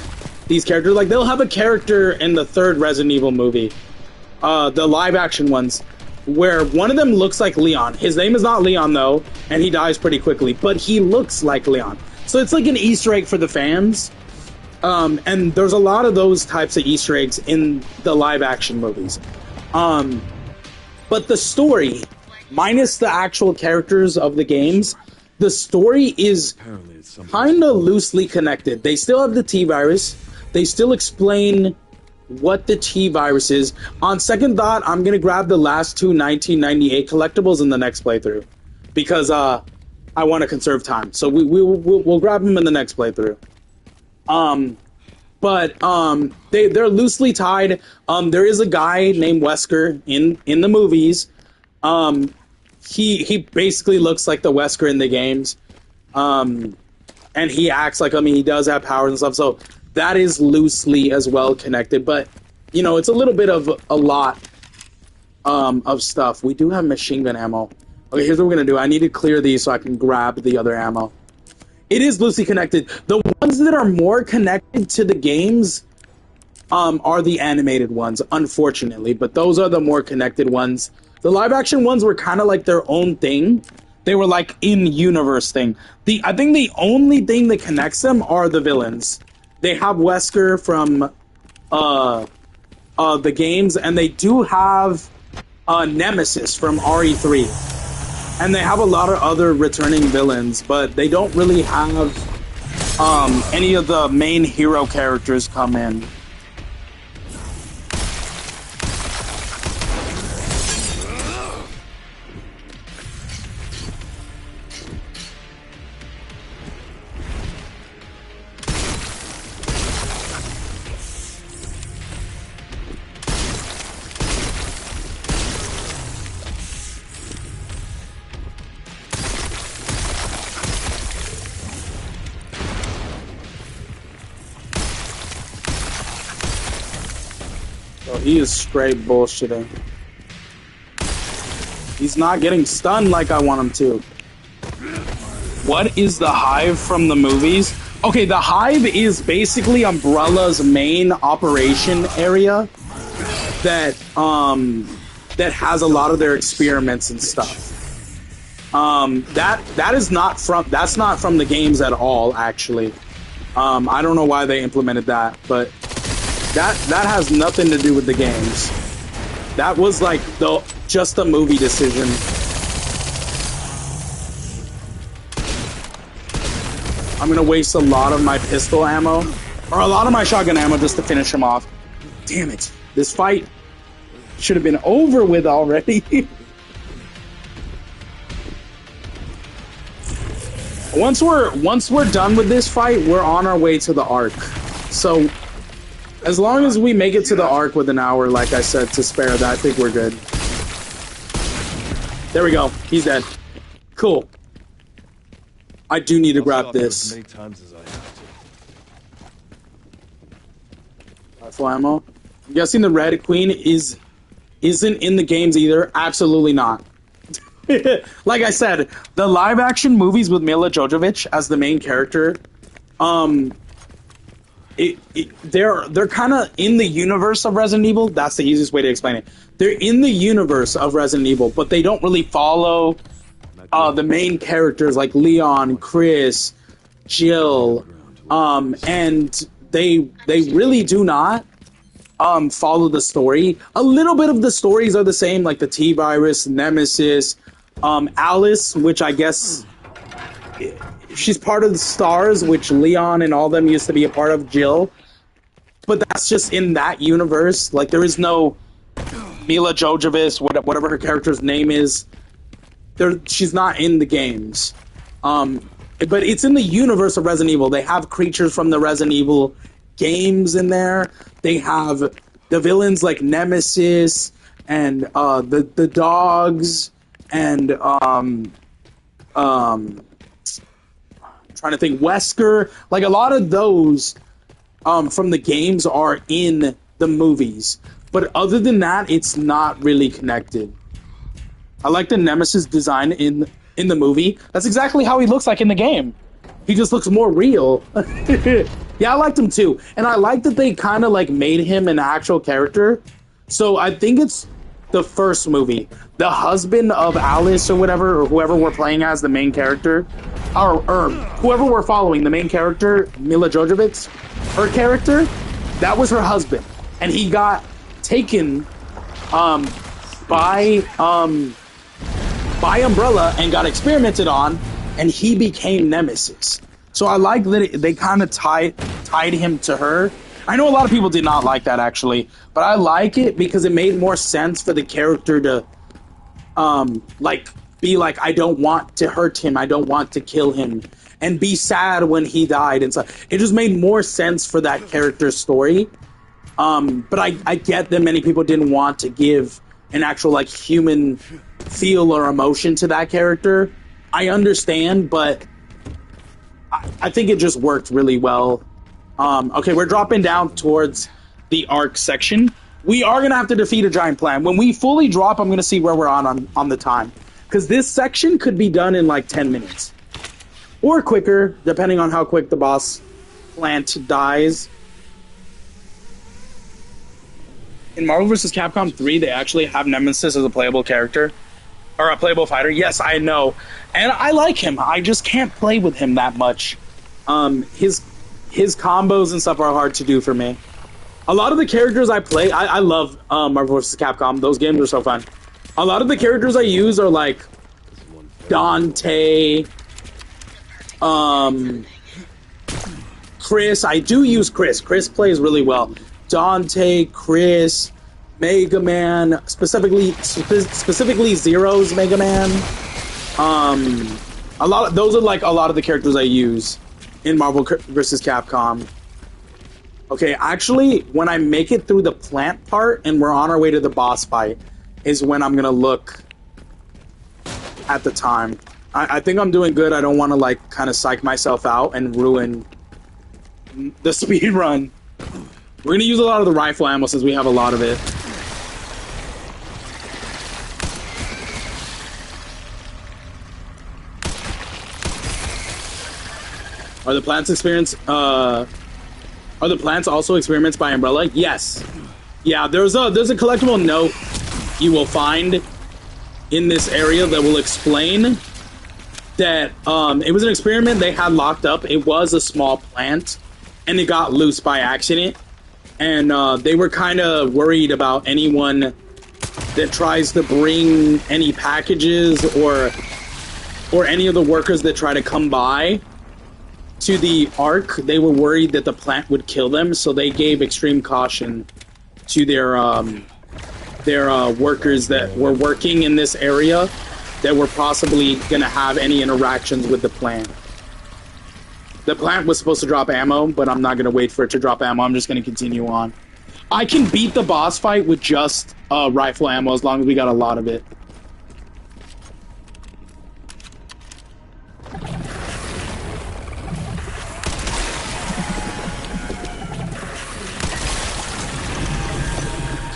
these characters. Like, they'll have a character in the third Resident Evil movie, the live action ones, where one of them looks like Leon. His name is not Leon, though, and he dies pretty quickly, but he looks like Leon. So it's like an Easter egg for the fans. And there's a lot of those types of Easter eggs in the live action movies. But the story, minus the actual characters of the games, the story is kind of loosely connected. They still have the T virus. They still explain what the T virus is. On second thought, I'm going to grab the last two 1998 collectibles in the next playthrough, because I want to conserve time. So we'll grab them in the next playthrough. They're loosely tied. There is a guy named Wesker in the movies. He basically looks like the Wesker in the games. And he acts like, I mean, he does have powers and stuff, so that is loosely as well connected, but, you know, it's a little bit of a lot of stuff. We do have machine gun ammo. Okay, here's what we're gonna do. I need to clear these so I can grab the other ammo. It is loosely connected. The ones that are more connected to the games are the animated ones, unfortunately, but those are the more connected ones. The live-action ones were kind of like their own thing. They were like in-universe thing. I think the only thing that connects them are the villains. They have Wesker from the games, and they do have Nemesis from RE3. And they have a lot of other returning villains, but they don't really have any of the main hero characters come in. He is straight bullshitting. He's not getting stunned like I want him to. What is the Hive from the movies? Okay, the Hive is basically Umbrella's main operation area that that has a lot of their experiments and stuff. That's not from the games at all, actually. I don't know why they implemented that, but that has nothing to do with the games. That was like just a movie decision. I'm gonna waste a lot of my pistol ammo, or a lot of my shotgun ammo just to finish him off. Damn it. This fight should have been over with already. Once we're done with this fight, we're on our way to the Ark. So as long as we make it to the Ark with an hour, like I said, to spare that, I think we're good. There we go. He's dead. Cool. I do need to grab this. As many times as I have to. Rifle ammo. I'm guessing the Red Queen isn't in the games either. Absolutely not. Like I said, the live action movies with Mila Jovovich as the main character, they're kind of in the universe of Resident Evil. That's the easiest way to explain it. They're in the universe of Resident Evil, but they don't really follow the main characters like Leon, Chris, Jill, and they really do not follow the story. A little bit of the stories are the same, like the T-Virus, Nemesis, Alice, which I guess she's part of the Stars, which Leon and all them used to be a part of, Jill. But that's just in that universe. Like, there is no Mila Jovovich, whatever her character's name is. She's not in the games. But it's in the universe of Resident Evil. They have creatures from the Resident Evil games in there. They have the villains like Nemesis and the dogs and trying to think, Wesker. Like, a lot of those from the games are in the movies. But other than that, it's not really connected. I like the Nemesis design in the movie. That's exactly how he looks like in the game. He just looks more real. Yeah, I liked him too. And I like that they kind of like made him an actual character. So I think it's the first movie. The husband of Alice or whatever, or whoever we're playing as the main character, or whoever we're following, the main character, Mila Jovovich, her character, that was her husband. And he got taken by Umbrella and got experimented on, and he became Nemesis. So I like that they kind of tied him to her. I know a lot of people did not like that, actually, but I like it because it made more sense for the character to be like, I don't want to hurt him, I don't want to kill him, and be sad when he died and stuff. It just made more sense for that character's story. But I get that many people didn't want to give an actual like human feel or emotion to that character. I understand, but I think it just worked really well. Okay, we're dropping down towards the Ark section. We are going to have to defeat a giant plant. When we fully drop, I'm going to see where we're on the time. Because this section could be done in like 10 minutes. Or quicker, depending on how quick the boss plant dies. In Marvel vs. Capcom 3, they actually have Nemesis as a playable character. Or a playable fighter. Yes, I know. And I like him. I just can't play with him that much. His combos and stuff are hard to do for me. A lot of the characters I play, I love Marvel vs. Capcom. Those games are so fun. A lot of the characters I use are like Dante, Chris. I do use Chris. Chris plays really well. Dante, Chris, Mega Man, specifically Zero's Mega Man. Those are like a lot of the characters I use in Marvel vs. Capcom. Okay, actually, when I make it through the plant part and we're on our way to the boss fight, is when I'm gonna look at the time. I think I'm doing good. I don't want to like kind of psych myself out and ruin the speed run. We're gonna use a lot of the rifle ammo since we have a lot of it. Are the plants are the plants also experiments by Umbrella? Yes. Yeah, there's a collectible note you will find in this area that will explain that it was an experiment they had locked up. It was a small plant, and it got loose by accident. And they were kind of worried about anyone that tries to bring any packages or any of the workers that try to come by to the Ark. They were worried that the plant would kill them, so they gave extreme caution to their workers that were working in this area that were possibly going to have any interactions with the plant. The plant was supposed to drop ammo, but I'm not going to wait for it to drop ammo. I'm just going to continue on. I can beat the boss fight with just rifle ammo as long as we got a lot of it.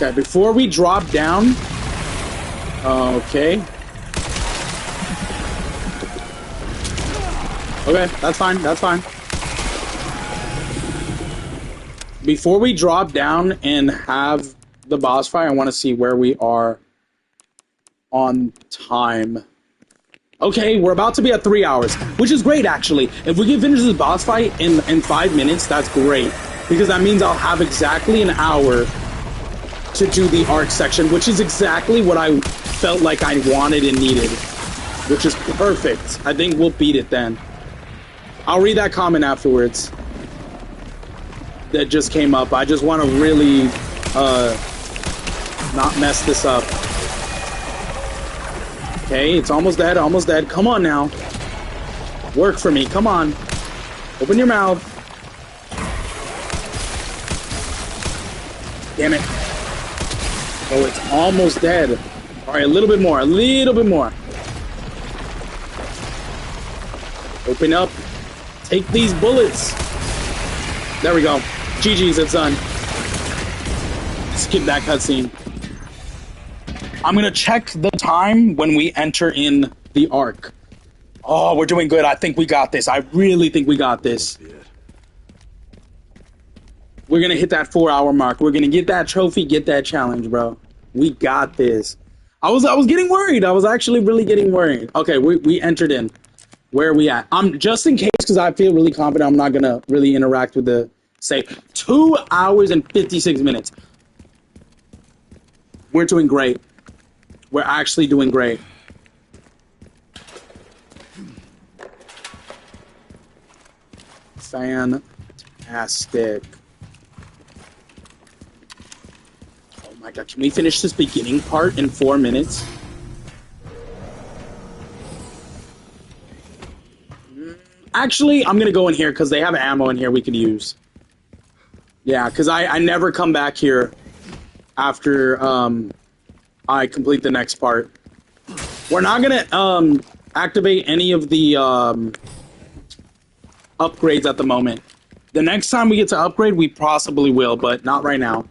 Okay, before we drop down... Okay. Okay, that's fine, that's fine. Before we drop down and have the boss fight, I want to see where we are on time. Okay, we're about to be at 3 hours, which is great, actually. If we can finish this boss fight in 5 minutes, that's great. Because that means I'll have exactly an hour to do the Ark section, which is exactly what I felt like I wanted and needed. Which is perfect. I think we'll beat it then. I'll read that comment afterwards that just came up. I just want to really not mess this up. Okay, it's almost dead, almost dead. Come on now. Work for me, come on. Open your mouth. Damn it. Oh, it's almost dead. Alright, a little bit more, a little bit more. Open up. Take these bullets. There we go. GG's, it's done. Skip that cutscene. I'm gonna check the time when we enter in the Ark. Oh, we're doing good. I think we got this. I really think we got this. We're gonna hit that 4-hour mark. We're gonna get that trophy, get that challenge, bro. We got this. I was getting worried. I was actually really getting worried. Okay, we entered in. Where are we at? Just in case, because I feel really confident I'm not gonna really interact with the save. 2 hours and 56 minutes. We're doing great. We're actually doing great. Fantastic. Oh my god, can we finish this beginning part in 4 minutes? Actually, I'm gonna go in here because they have ammo in here we could use. Yeah, because I never come back here after I complete the next part. We're not gonna activate any of the upgrades at the moment. The next time we get to upgrade, we possibly will, but not right now.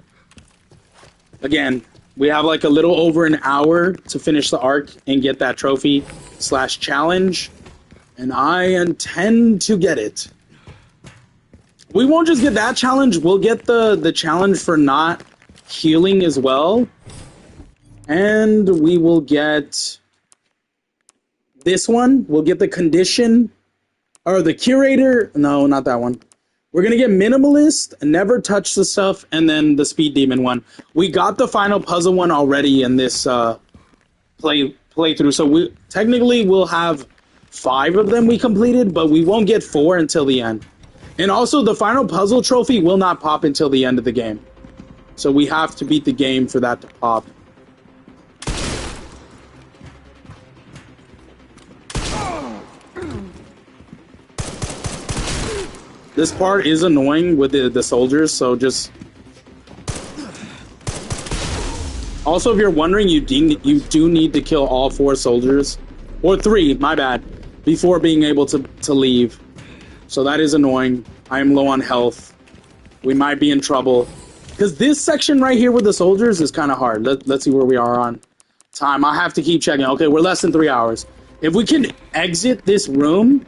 Again, we have like a little over an hour to finish the Ark and get that trophy / challenge. And I intend to get it. We won't just get that challenge, we'll get the challenge for not healing as well. And we will get this one. We'll get the condition, or the curator. No, not that one. We're going to get minimalist, never touch the stuff, and then the speed demon one. We got the final puzzle one already in this playthrough. So we technically will have 5 of them we completed, but we won't get 4 until the end. And also, the final puzzle trophy will not pop until the end of the game. So we have to beat the game for that to pop. This part is annoying with the soldiers, so just... Also, if you're wondering, you do need to kill all 4 soldiers. Or 3, my bad. Before being able to leave. So that is annoying. I am low on health. We might be in trouble. Because this section right here with the soldiers is kind of hard. Let's see where we are on time. I have to keep checking. Okay, we're less than 3 hours. If we can exit this room...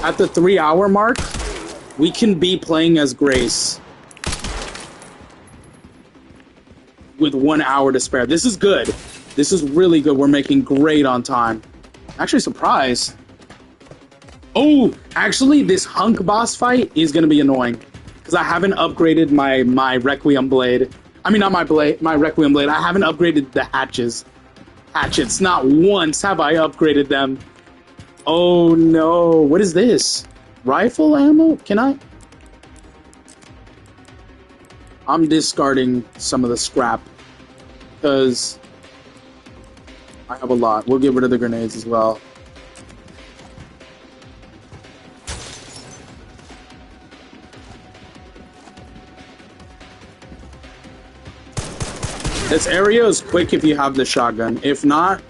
At the 3-hour mark, we can be playing as Grace with 1 hour to spare. This is good. This is really good. We're making great on time. Actually surprised. Oh, actually, this hunk boss fight is going to be annoying because I haven't upgraded my Requiem blade. I mean, not my blade, my Requiem blade. I haven't upgraded the hatchets. Not once have I upgraded them. Oh no, what is this? Rifle ammo? Can I? I'm discarding some of the scrap because I have a lot. We'll get rid of the grenades as well. This area is quick if you have the shotgun. If not,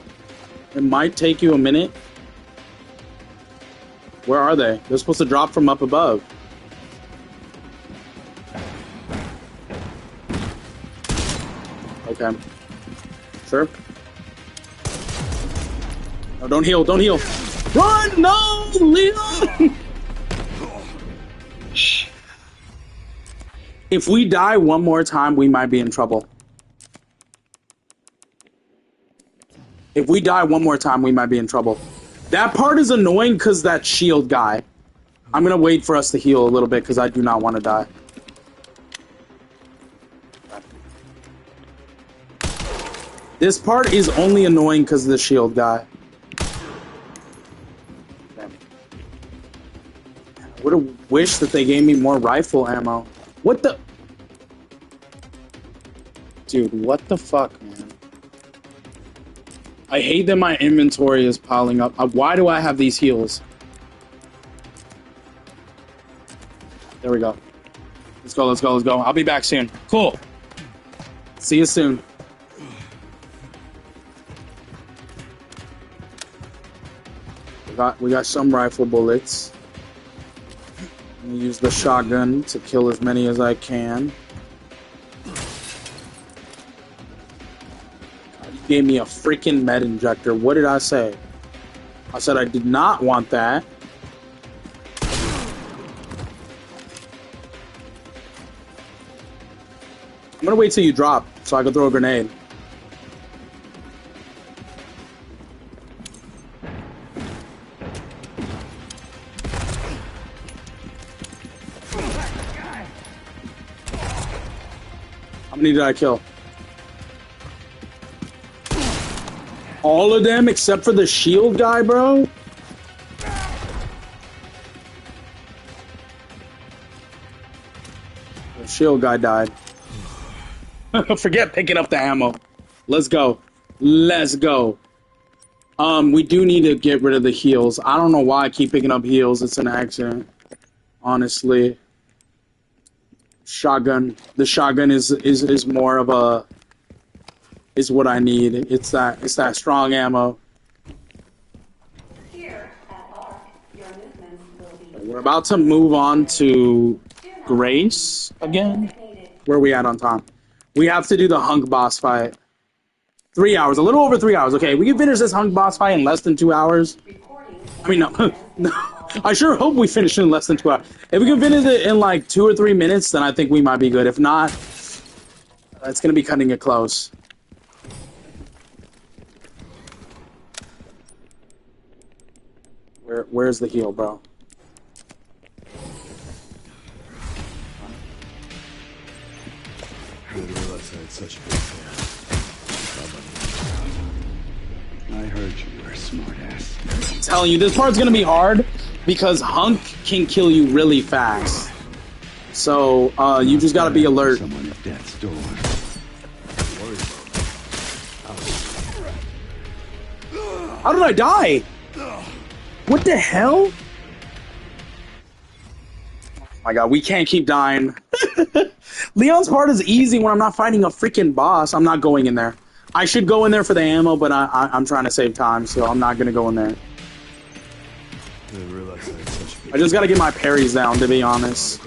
it might take you a minute. Where are they? They're supposed to drop from up above. Okay. Sure. No, don't heal, don't heal. Run! No! Leon! If we die one more time, we might be in trouble. If we die one more time, we might be in trouble. That part is annoying because that shield guy. I'm going to wait for us to heal a little bit because I do not want to die. This part is only annoying because of the shield guy. I would have wished that they gave me more rifle ammo. What the... Dude, what the fuck, man? I hate that my inventory is piling up. Why do I have these heals? There we go. Let's go, let's go, let's go. I'll be back soon. Cool. See you soon. We got some rifle bullets. I'm gonna use the shotgun to kill as many as I can. Gave me a freaking med injector. What did I say? I said I did not want that. I'm gonna wait till you drop so I can throw a grenade. How many did I kill? All of them except for the shield guy, bro? The shield guy died. Forget picking up the ammo. Let's go. Let's go. We do need to get rid of the heals. I don't know why I keep picking up heals. It's an accident. Honestly. Shotgun. The shotgun is more of a... is what I need. It's that strong ammo. Here at Ark, your movements will be... We're about to move on to Grace again. Where are we at on time? We have to do the hunk boss fight. 3 hours, a little over 3 hours. Okay, we can finish this hunk boss fight in less than 2 hours. I mean, no. No. I sure hope we finish it in less than 2 hours. If we can finish it in like 2 or 3 minutes, then I think we might be good. If not, it's going to be cutting it close. Where's the heal, bro? I didn't realize I had such a big fan. I heard you were a smartass. I'm telling you, this part's gonna be hard because Hunk can kill you really fast. So, you just gotta be alert. Someone at death's door. How did I die? What the hell? Oh my god, we can't keep dying. Leon's part is easy when I'm not fighting a freaking boss. I'm not going in there. I should go in there for the ammo, but I'm trying to save time, so I'm not gonna go in there. I didn't realize I had such a big... I just gotta get my parries down, to be honest.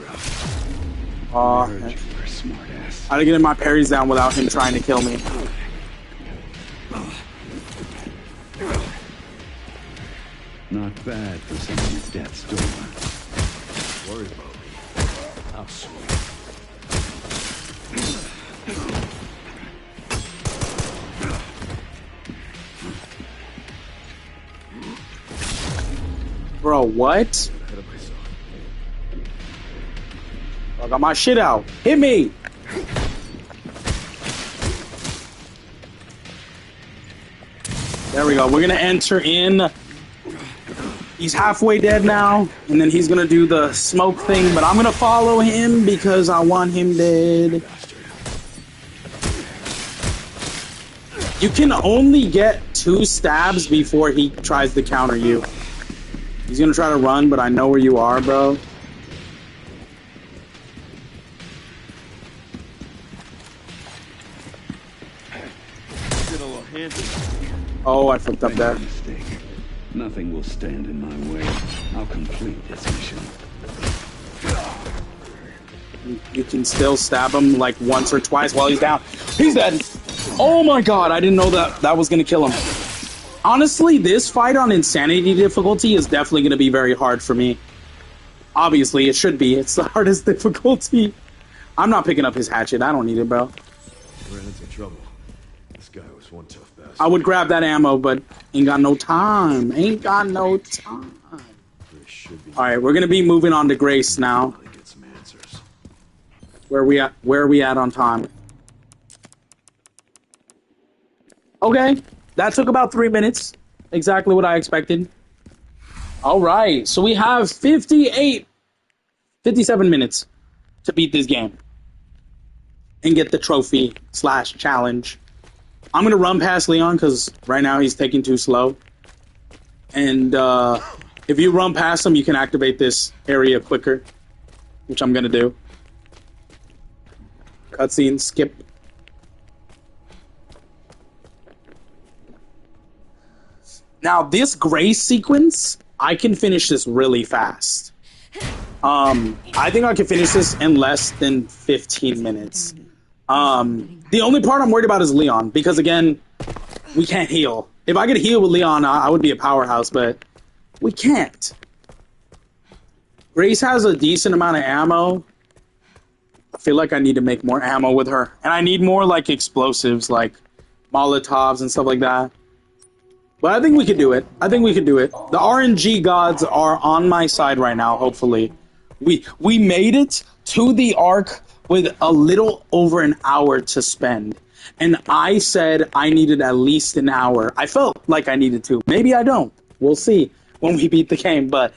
I heard you were a smartass. I gotta get my parries down without him trying to kill me. Not bad for someone's death stolen. Worry about me. How sweet. Bro, what? Ahead of myself. I got my shit out. Hit me! There we go. We're gonna enter in. He's halfway dead now, and then he's gonna do the smoke thing, but I'm gonna follow him because I want him dead. You can only get 2 stabs before he tries to counter you. He's gonna try to run, but I know where you are, bro. Get a little handy. Oh, I fucked up there. Mistake. Nothing will stand in my way. I'll complete this mission. You can still stab him like once or twice while he's down. He's dead. Oh my god, I didn't know that was gonna kill him. Honestly, this fight on insanity difficulty is definitely gonna be very hard for me. Obviously, it should be. It's the hardest difficulty. I'm not picking up his hatchet. I don't need it, bro. Ran into trouble. This guy was one tough bastard. I would grab that ammo, but ain't got no time. Ain't got no time. There should be. Alright, we're gonna be moving on to Grace now. Get some answers. Where are we at on time? Okay, that took about 3 minutes. Exactly what I expected. Alright, so we have 57 minutes to beat this game. And get the trophy / challenge. I'm gonna run past Leon because right now he's taking too slow. And if you run past him, you can activate this area quicker. Which I'm gonna do. Cutscene, skip. Now, this Grace sequence, I can finish this really fast. I think I can finish this in less than 15 minutes. The only part I'm worried about is Leon, because again, we can't heal. If I could heal with Leon, I would be a powerhouse, but we can't. Grace has a decent amount of ammo. I feel like I need to make more ammo with her. And I need more, like, explosives, like Molotovs and stuff like that. But I think we could do it. I think we could do it. The RNG gods are on my side right now, hopefully. We made it to the Ark with a little over an hour to spend. And I said I needed at least an hour. I felt like I needed to. Maybe I don't. We'll see when we beat the game. But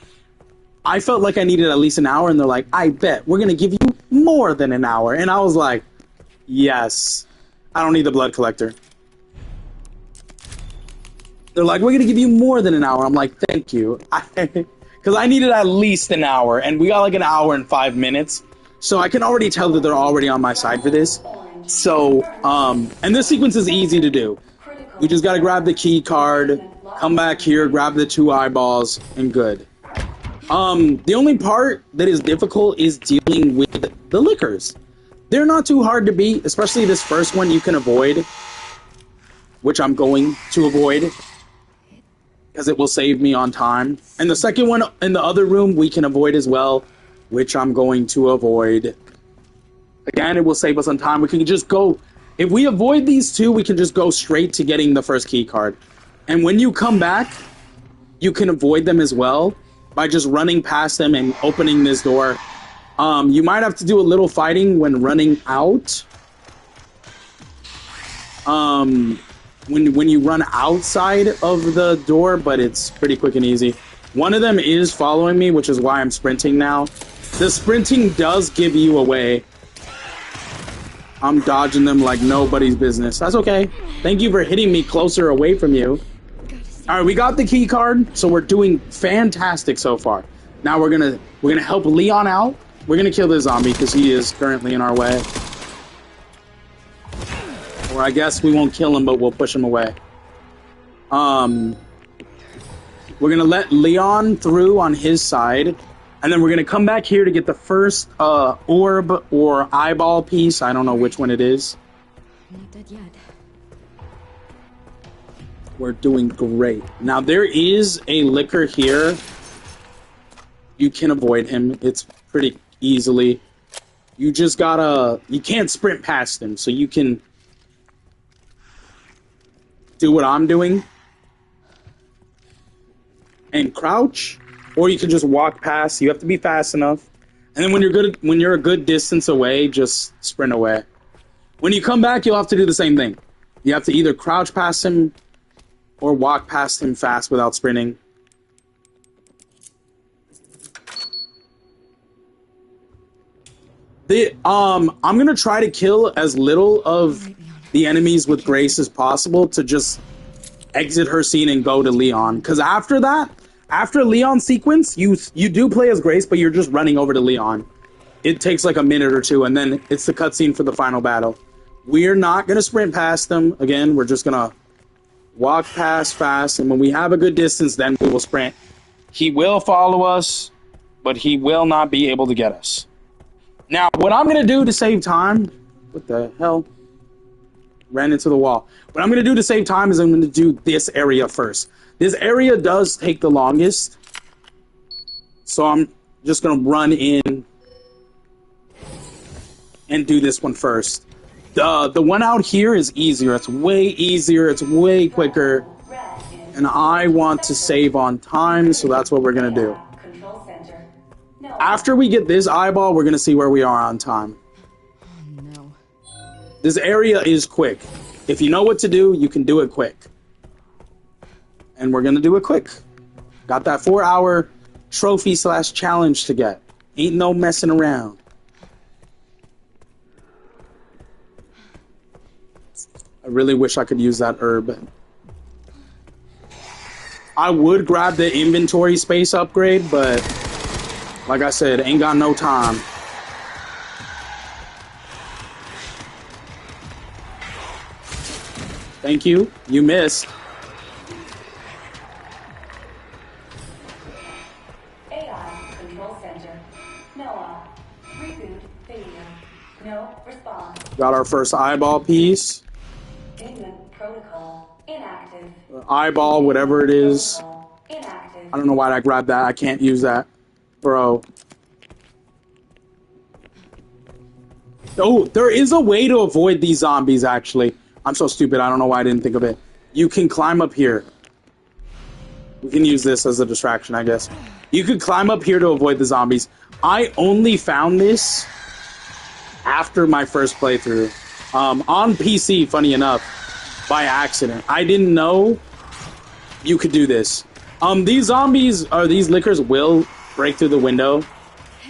I felt like I needed at least an hour. And they're like, I bet we're going to give you more than an hour. And I was like, yes. I don't need the blood collector. They're like, we're going to give you more than an hour. I'm like, thank you. Because I needed at least an hour. And we got like an hour and 5 minutes. So I can already tell that they're already on my side for this. So, and this sequence is easy to do. We just got to grab the key card, come back here, grab the 2 eyeballs, and good. The only part that is difficult is dealing with the liquors. They're not too hard to beat, especially this first one you can avoid. Which I'm going to avoid. Because it will save me on time. And the second one in the other room we can avoid as well, which I'm going to avoid. Again, it will save us on time. We can just go... If we avoid these 2, we can just go straight to getting the first key card. And when you come back, you can avoid them as well by just running past them and opening this door. You might have to do a little fighting when running out. When you run outside of the door, but it's pretty quick and easy. One of them is following me, which is why I'm sprinting now. The sprinting does give you away. I'm dodging them like nobody's business. That's okay. Thank you for hitting me closer away from you. All right, we got the key card, so we're doing fantastic so far. Now we're gonna help Leon out. We're gonna kill the zombie because he is currently in our way. Or I guess we won't kill him, but we'll push him away. We're gonna let Leon through on his side, and then we're gonna come back here to get the first orb or eyeball piece. I don't know which one it is. Not dead yet. We're doing great. Now, there is a liquor here. You can avoid him. It's pretty easily. You just gotta... You can't sprint past him, so you can do what I'm doing and crouch, or you can just walk past. You have to be fast enough. And then when you're a good distance away, just sprint away. When you come back, you'll have to do the same thing. You have to either crouch past him or walk past him fast without sprinting. I'm gonna try to kill as little of the enemies with Grace as possible to just exit her scene and go to Leon. Because after that, after Leon sequence, you do play as Grace, but you're just running over to Leon. It takes like a minute or two, and then it's the cutscene for the final battle. We're not gonna sprint past them. Again, we're just gonna walk past fast, and when we have a good distance, then we will sprint. He will follow us, but he will not be able to get us. Now, what I'm going to do to save time... What the hell? Ran into the wall. What I'm going to do to save time is I'm going to do this area first. This area does take the longest. So I'm just going to run in and do this one first. The one out here is easier. It's way easier. It's way quicker. And I want to save on time, so that's what we're going to do. After we get this eyeball, we're going to see where we are on time. Oh, no. This area is quick. If you know what to do, you can do it quick. And we're going to do it quick. Got that 4-hour trophy/challenge to get. Ain't no messing around. I really wish I could use that herb. I would grab the inventory space upgrade, but... like I said, ain't got no time. Thank you. You missed. AI Control Center. Noah. Reboot failure. No response. Got our first eyeball piece. Payment protocol. Inactive. Eyeball, whatever it is. Inactive. I don't know why I grabbed that. I can't use that. Bro. Oh, there is a way to avoid these zombies, actually. I'm so stupid. I don't know why I didn't think of it. You can climb up here. We can use this as a distraction, I guess. You could climb up here to avoid the zombies. I only found this after my first playthrough. On PC, funny enough, by accident. I didn't know you could do this. These zombies, or these lickers, will break through the window.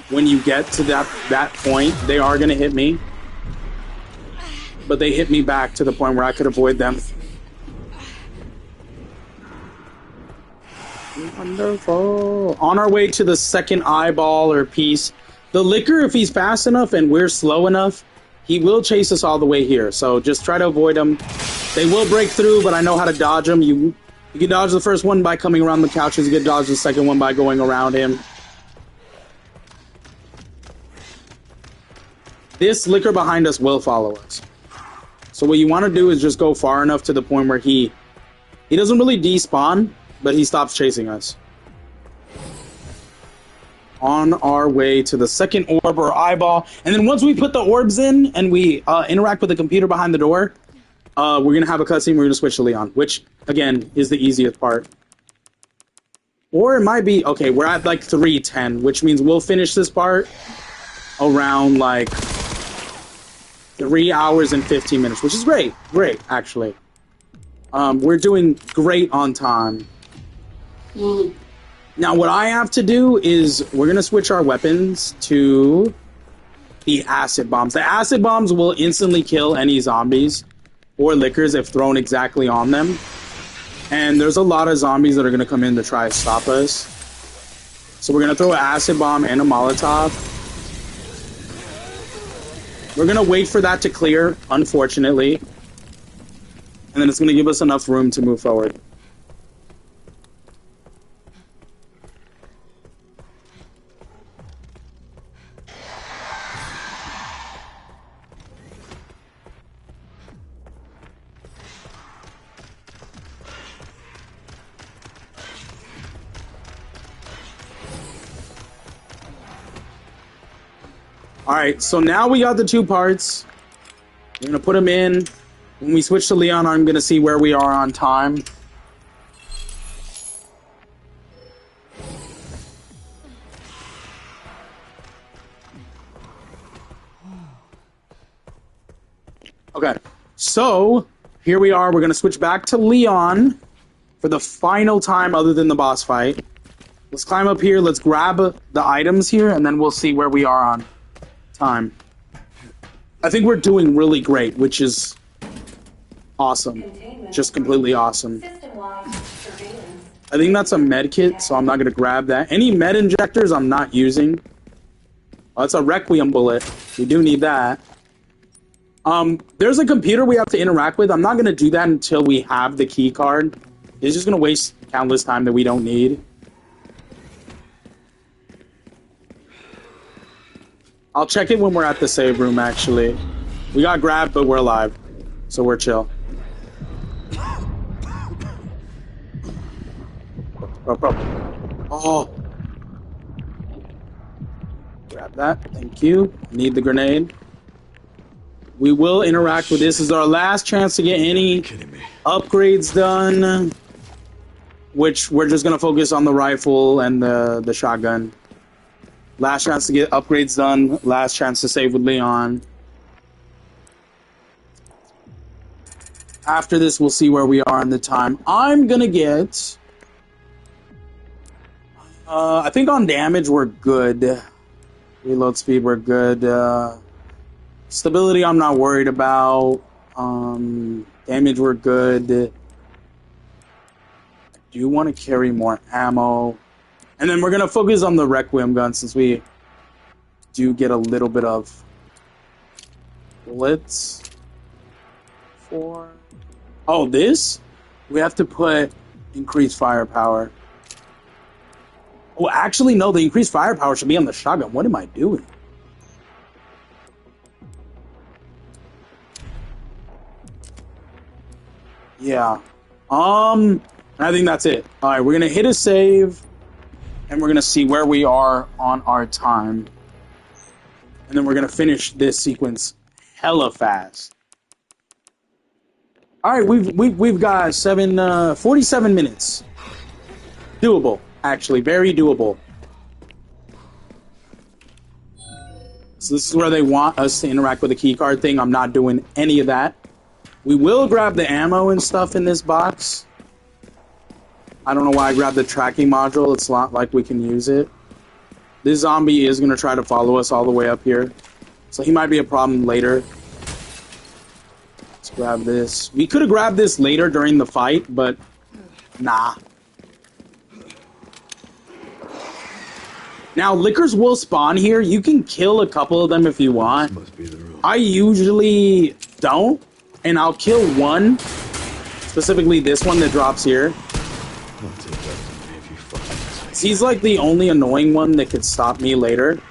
When you get to that point, they are going to hit me. But they hit me back to the point where I could avoid them. Wonderful. On our way to the second eyeball or piece. The licker, if he's fast enough and we're slow enough, he will chase us all the way here. So just try to avoid them. They will break through, but I know how to dodge them. You can dodge the first one by coming around the couches. You can dodge the second one by going around him. This licker behind us will follow us. So what you want to do is just go far enough to the point where he doesn't really despawn, but he stops chasing us. On our way to the second orb or eyeball. And then once we put the orbs in and we interact with the computer behind the door, we're going to have a cutscene. We're going to switch to Leon, which, again, is the easiest part. Or it might be... okay, we're at like 3:10, which means we'll finish this part around like 3 hours and 15 minutes, which is great. Great, actually. We're doing great on time. Now, what I have to do is we're going to switch our weapons to the acid bombs. The acid bombs will instantly kill any zombies or lickers if thrown exactly on them. And there's a lot of zombies that are going to come in to try to stop us. So we're going to throw an acid bomb and a Molotov. We're going to wait for that to clear, unfortunately. And then it's going to give us enough room to move forward. Alright, so now we got the 2 parts. We're gonna put them in. When we switch to Leon, I'm gonna see where we are on time. Okay, so here we are. We're gonna switch back to Leon for the final time other than the boss fight. Let's climb up here. Let's grab the items here, and then we'll see where we are on time. I think we're doing really great, which is awesome. Just completely awesome. System-wide surveillance. I think that's a med kit, so I'm not going to grab that. Any med injectors I'm not using. Oh, that's a Requiem bullet. We do need that. There's a computer we have to interact with. I'm not going to do that until we have the key card. It's just going to waste countless time that we don't need. I'll check it when we're at the save room, actually. We got grabbed, but we're alive. So we're chill. Oh. Grab that. Thank you. Need the grenade. We will interact with this. This is our last chance to get any upgrades done. Which we're just going to focus on the rifle and the shotgun. Last chance to get upgrades done. Last chance to save with Leon. After this, we'll see where we are in the time. I'm going to get... I think on damage, we're good. Reload speed, we're good. Stability, I'm not worried about. Damage, we're good. I do want to carry more ammo. And then we're going to focus on the Requiem gun since we do get a little bit of bullets. Oh, this? We have to put increased firepower. Oh, actually, no. The increased firepower should be on the shotgun. What am I doing? Yeah. I think that's it. All right, we're going to hit a save. And we're going to see where we are on our time. And then we're going to finish this sequence hella fast. All right, we've got 47 minutes. Doable, actually, very doable. So this is where they want us to interact with the keycard thing. I'm not doing any of that. We will grab the ammo and stuff in this box. I don't know why I grabbed the tracking module. It's not like we can use it. This zombie is going to try to follow us all the way up here. So he might be a problem later. Let's grab this. We could have grabbed this later during the fight, but nah. Now, lickers will spawn here. You can kill a couple of them if you want. Must be the room. I usually don't, and I'll kill one. Specifically this one that drops here. I'll take that from me if you fucking He's like the only annoying one that could stop me later.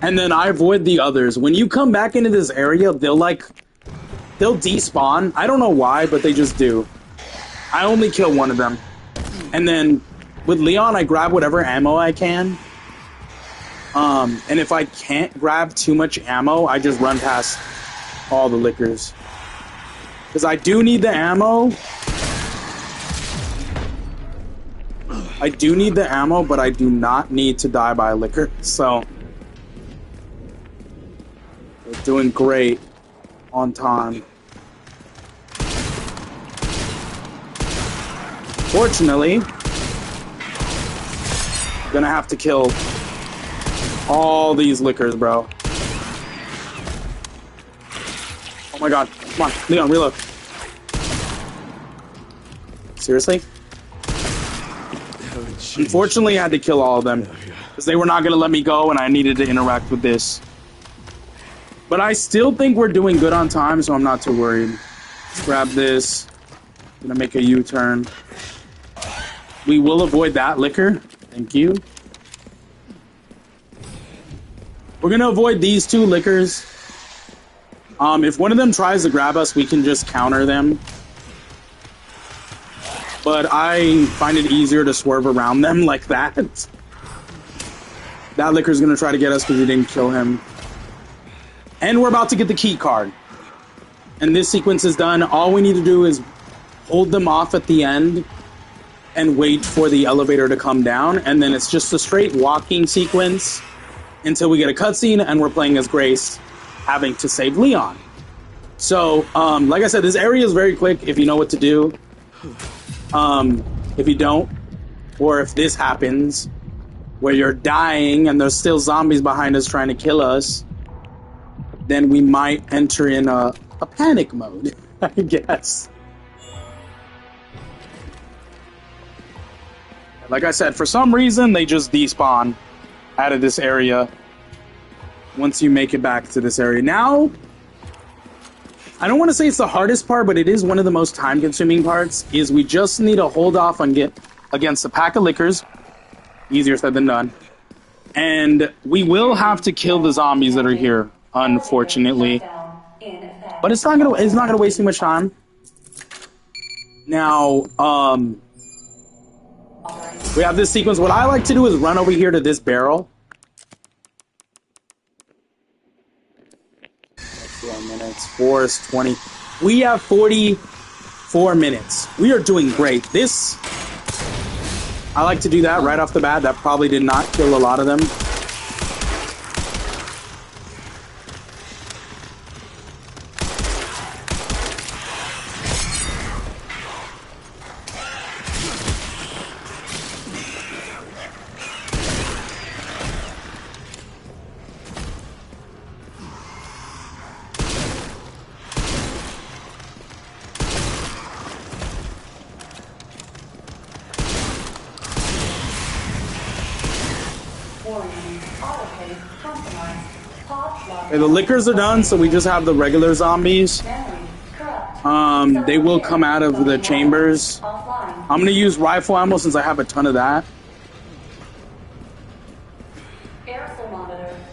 And then I avoid the others. When you come back into this area, they'll despawn. I don't know why, but they just do. I only kill one of them. And then with Leon, I grab whatever ammo I can. And if I can't grab too much ammo, I just run past all the lickers. Because I do need the ammo. I do need the ammo, but I do not need to die by a licker. So, we're doing great on time. Fortunately, I'm gonna have to kill all these lickers, bro. Oh my god. Come on, Leon, reload. Seriously? Unfortunately, I had to kill all of them. Because they were not going to let me go, and I needed to interact with this. But I still think we're doing good on time, so I'm not too worried. Let's grab this. I'm going to make a U-turn. We will avoid that licker. Thank you. We're going to avoid these two lickers. If one of them tries to grab us, we can just counter them. But I find it easier to swerve around them like that. That licker's going to try to get us because we didn't kill him. And we're about to get the key card. And this sequence is done. All we need to do is hold them off at the end and wait for the elevator to come down. And then it's just a straight walking sequence until we get a cutscene and we're playing as Grace, having to save Leon. So, like I said, this area is very quick if you know what to do. If you don't, or if this happens, where you're dying and there's still zombies behind us trying to kill us, then we might enter in a panic mode, I guess. Like I said, for some reason, they just despawn out of this area once you make it back to this area. Now, I don't want to say it's the hardest part, but it is one of the most time-consuming parts, is we just need to hold off on against a pack of lickers. Easier said than done. And we will have to kill the zombies that are here, unfortunately. But it's not gonna waste too much time. Now, we have this sequence. What I like to do is run over here to this barrel. 4 minutes. 4 is 20. We have 44 minutes. We are doing great. This, I like to do that right off the bat. That probably did not kill a lot of them. Okay, the lickers are done, so we just have the regular zombies. They will come out of the chambers. I'm gonna use rifle ammo since I have a ton of that.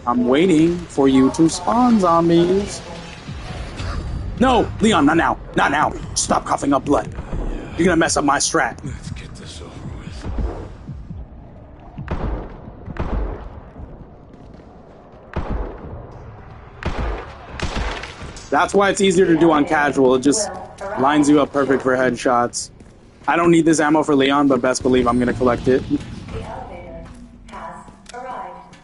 I'm waiting for you to spawn, zombies. No, Leon, not now. Not now. Stop coughing up blood. You're gonna mess up my strat. Let's get this over with. That's why it's easier to do on casual. It just lines you up perfect for headshots. I don't need this ammo for Leon, but best believe I'm going to collect it. The elevator has arrived.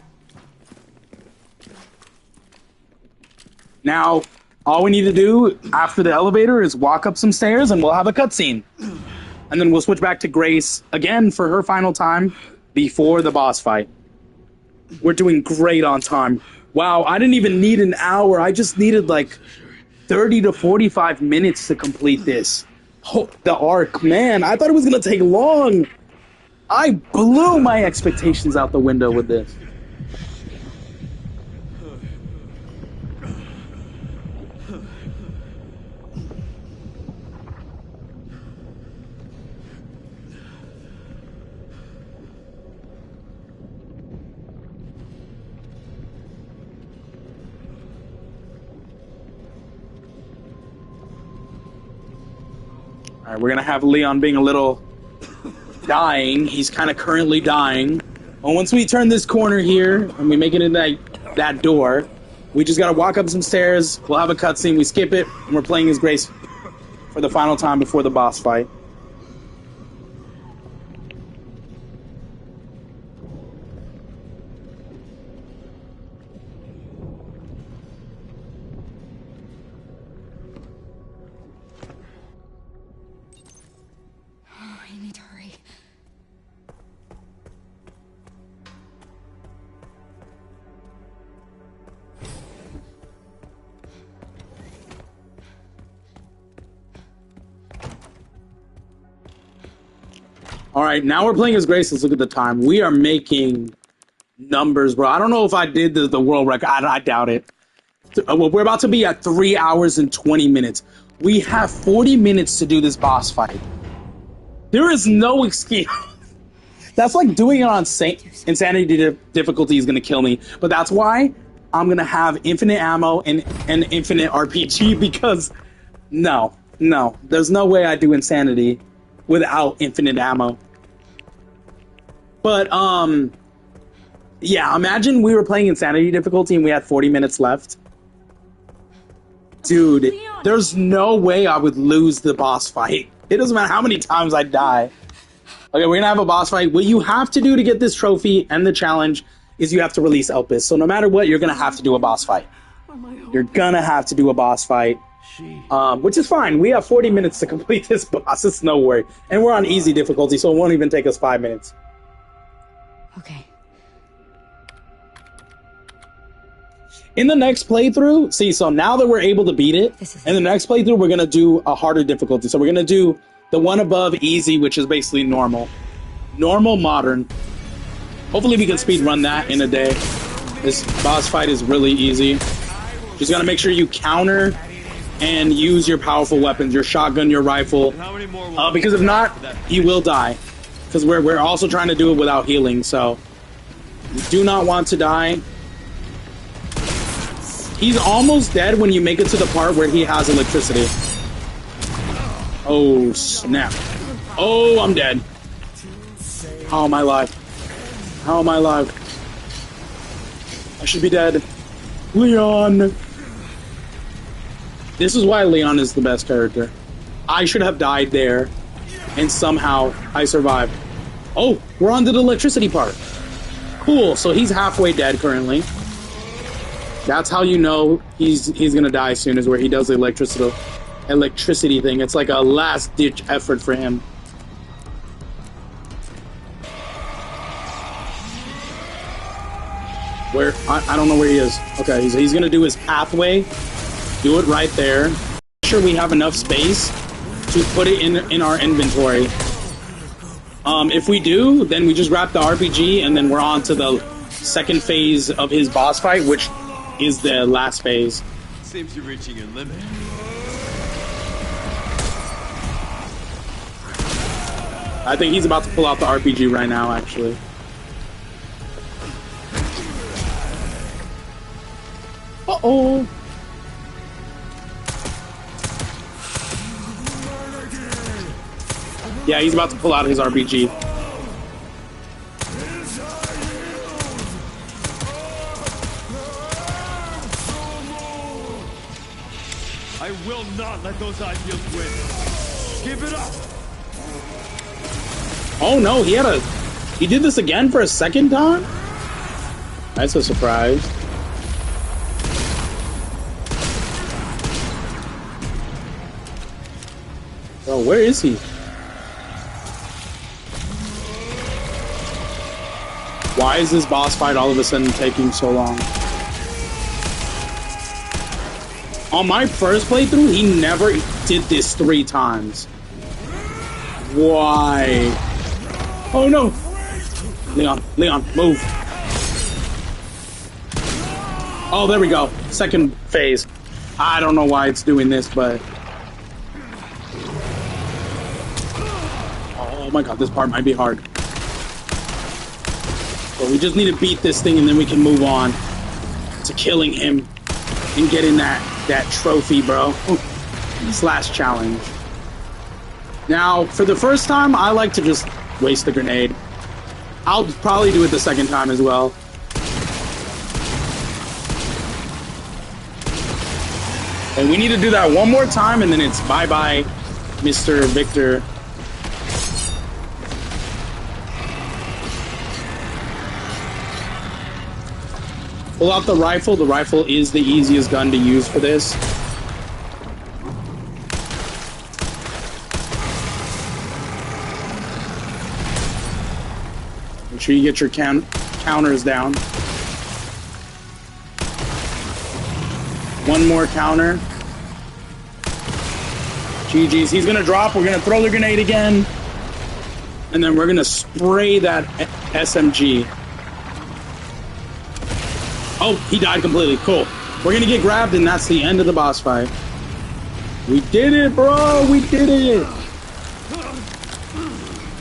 Now, all we need to do after the elevator is walk up some stairs and we'll have a cutscene. And then we'll switch back to Grace again for her final time before the boss fight. We're doing great on time. Wow, I didn't even need an hour. I just needed like 30 to 45 minutes to complete this. Oh, the arc, man, I thought it was going to take long. I blew my expectations out the window with this. Alright, we're gonna have Leon being a little dying. He's kind of currently dying. Well, once we turn this corner here and we make it in that door, we just gotta walk up some stairs. We'll have a cutscene. We skip it, and we're playing as Grace for the final time before the boss fight. Oh, I need to hurry. All right, now we're playing as Grace. Let's look at the time. We are making numbers, bro. I don't know if I did the world record. I doubt it. Well, we're about to be at 3 hours and 20 minutes. We have 40 minutes to do this boss fight. There is no excuse. That's like doing it on Insanity difficulty is going to kill me. But that's why I'm going to have infinite ammo and infinite RPG because no. There's no way I do Insanity without infinite ammo. But, yeah, imagine we were playing Insanity difficulty and we had 40 minutes left. Dude, there's no way I would lose the boss fight. It doesn't matter how many times I die. Okay, we're gonna have a boss fight. What you have to do to get this trophy and the challenge is you have to release Elpis. So no matter what, you're gonna have to do a boss fight. You're gonna have to do a boss fight. Which is fine. We have 40 minutes to complete this boss. It's no worry. And we're on easy difficulty, so it won't even take us 5 minutes. Okay. In the next playthrough, see, so now that we're able to beat it, in the next playthrough, we're going to do a harder difficulty. So we're going to do the one above easy, which is basically normal. Normal, modern. Hopefully we can speed run that in a day. This boss fight is really easy. Just got to make sure you counter and use your powerful weapons, your shotgun, your rifle. Because if not, he will die. Because we're also trying to do it without healing, so you do not want to die. He's almost dead when you make it to the part where he has electricity. Oh, snap. Oh, I'm dead. How am I alive? How am I alive? I should be dead. Leon! This is why Leon is the best character. I should have died there, and somehow I survived. Oh, we're on to the electricity part. Cool, so he's halfway dead currently. That's how you know he's gonna die soon, is where he does the electricity thing. It's like a last ditch effort for him. Where I don't know where he is. Okay, he's gonna do his pathway. Do it right there. Make sure we have enough space to put it in our inventory. If we do, then we just grab the RPG and then we're on to the second phase of his boss fight, which is the last phase. Seems you're reaching your limit. I think he's about to pull out the RPG right now, actually. Uh-oh. Yeah, he's about to pull out his RPG. I will not let those ideals win. Give it up. Oh no, he did this again for a second time? That's a surprise. Oh, where is he? Why is this boss fight all of a sudden taking so long? On my first playthrough, he never did this 3 times. Why? Oh no! Leon, move. Oh, there we go. Second phase. I don't know why it's doing this, but... Oh my god, this part might be hard. But we just need to beat this thing and then we can move on to killing him and getting that trophy, bro. Slash challenge. Now, for the first time, I like to just waste the grenade. I'll probably do it the second time as well. And we need to do that one more time and then it's bye-bye, Mr. Victor. Pull out the rifle. The rifle is the easiest gun to use for this. Make sure you get your counters down. One more counter. GG's. He's gonna drop. We're gonna throw the grenade again. And then we're gonna spray that SMG. Oh, he died completely. Cool. We're gonna get grabbed, and that's the end of the boss fight. We did it, bro! We did it!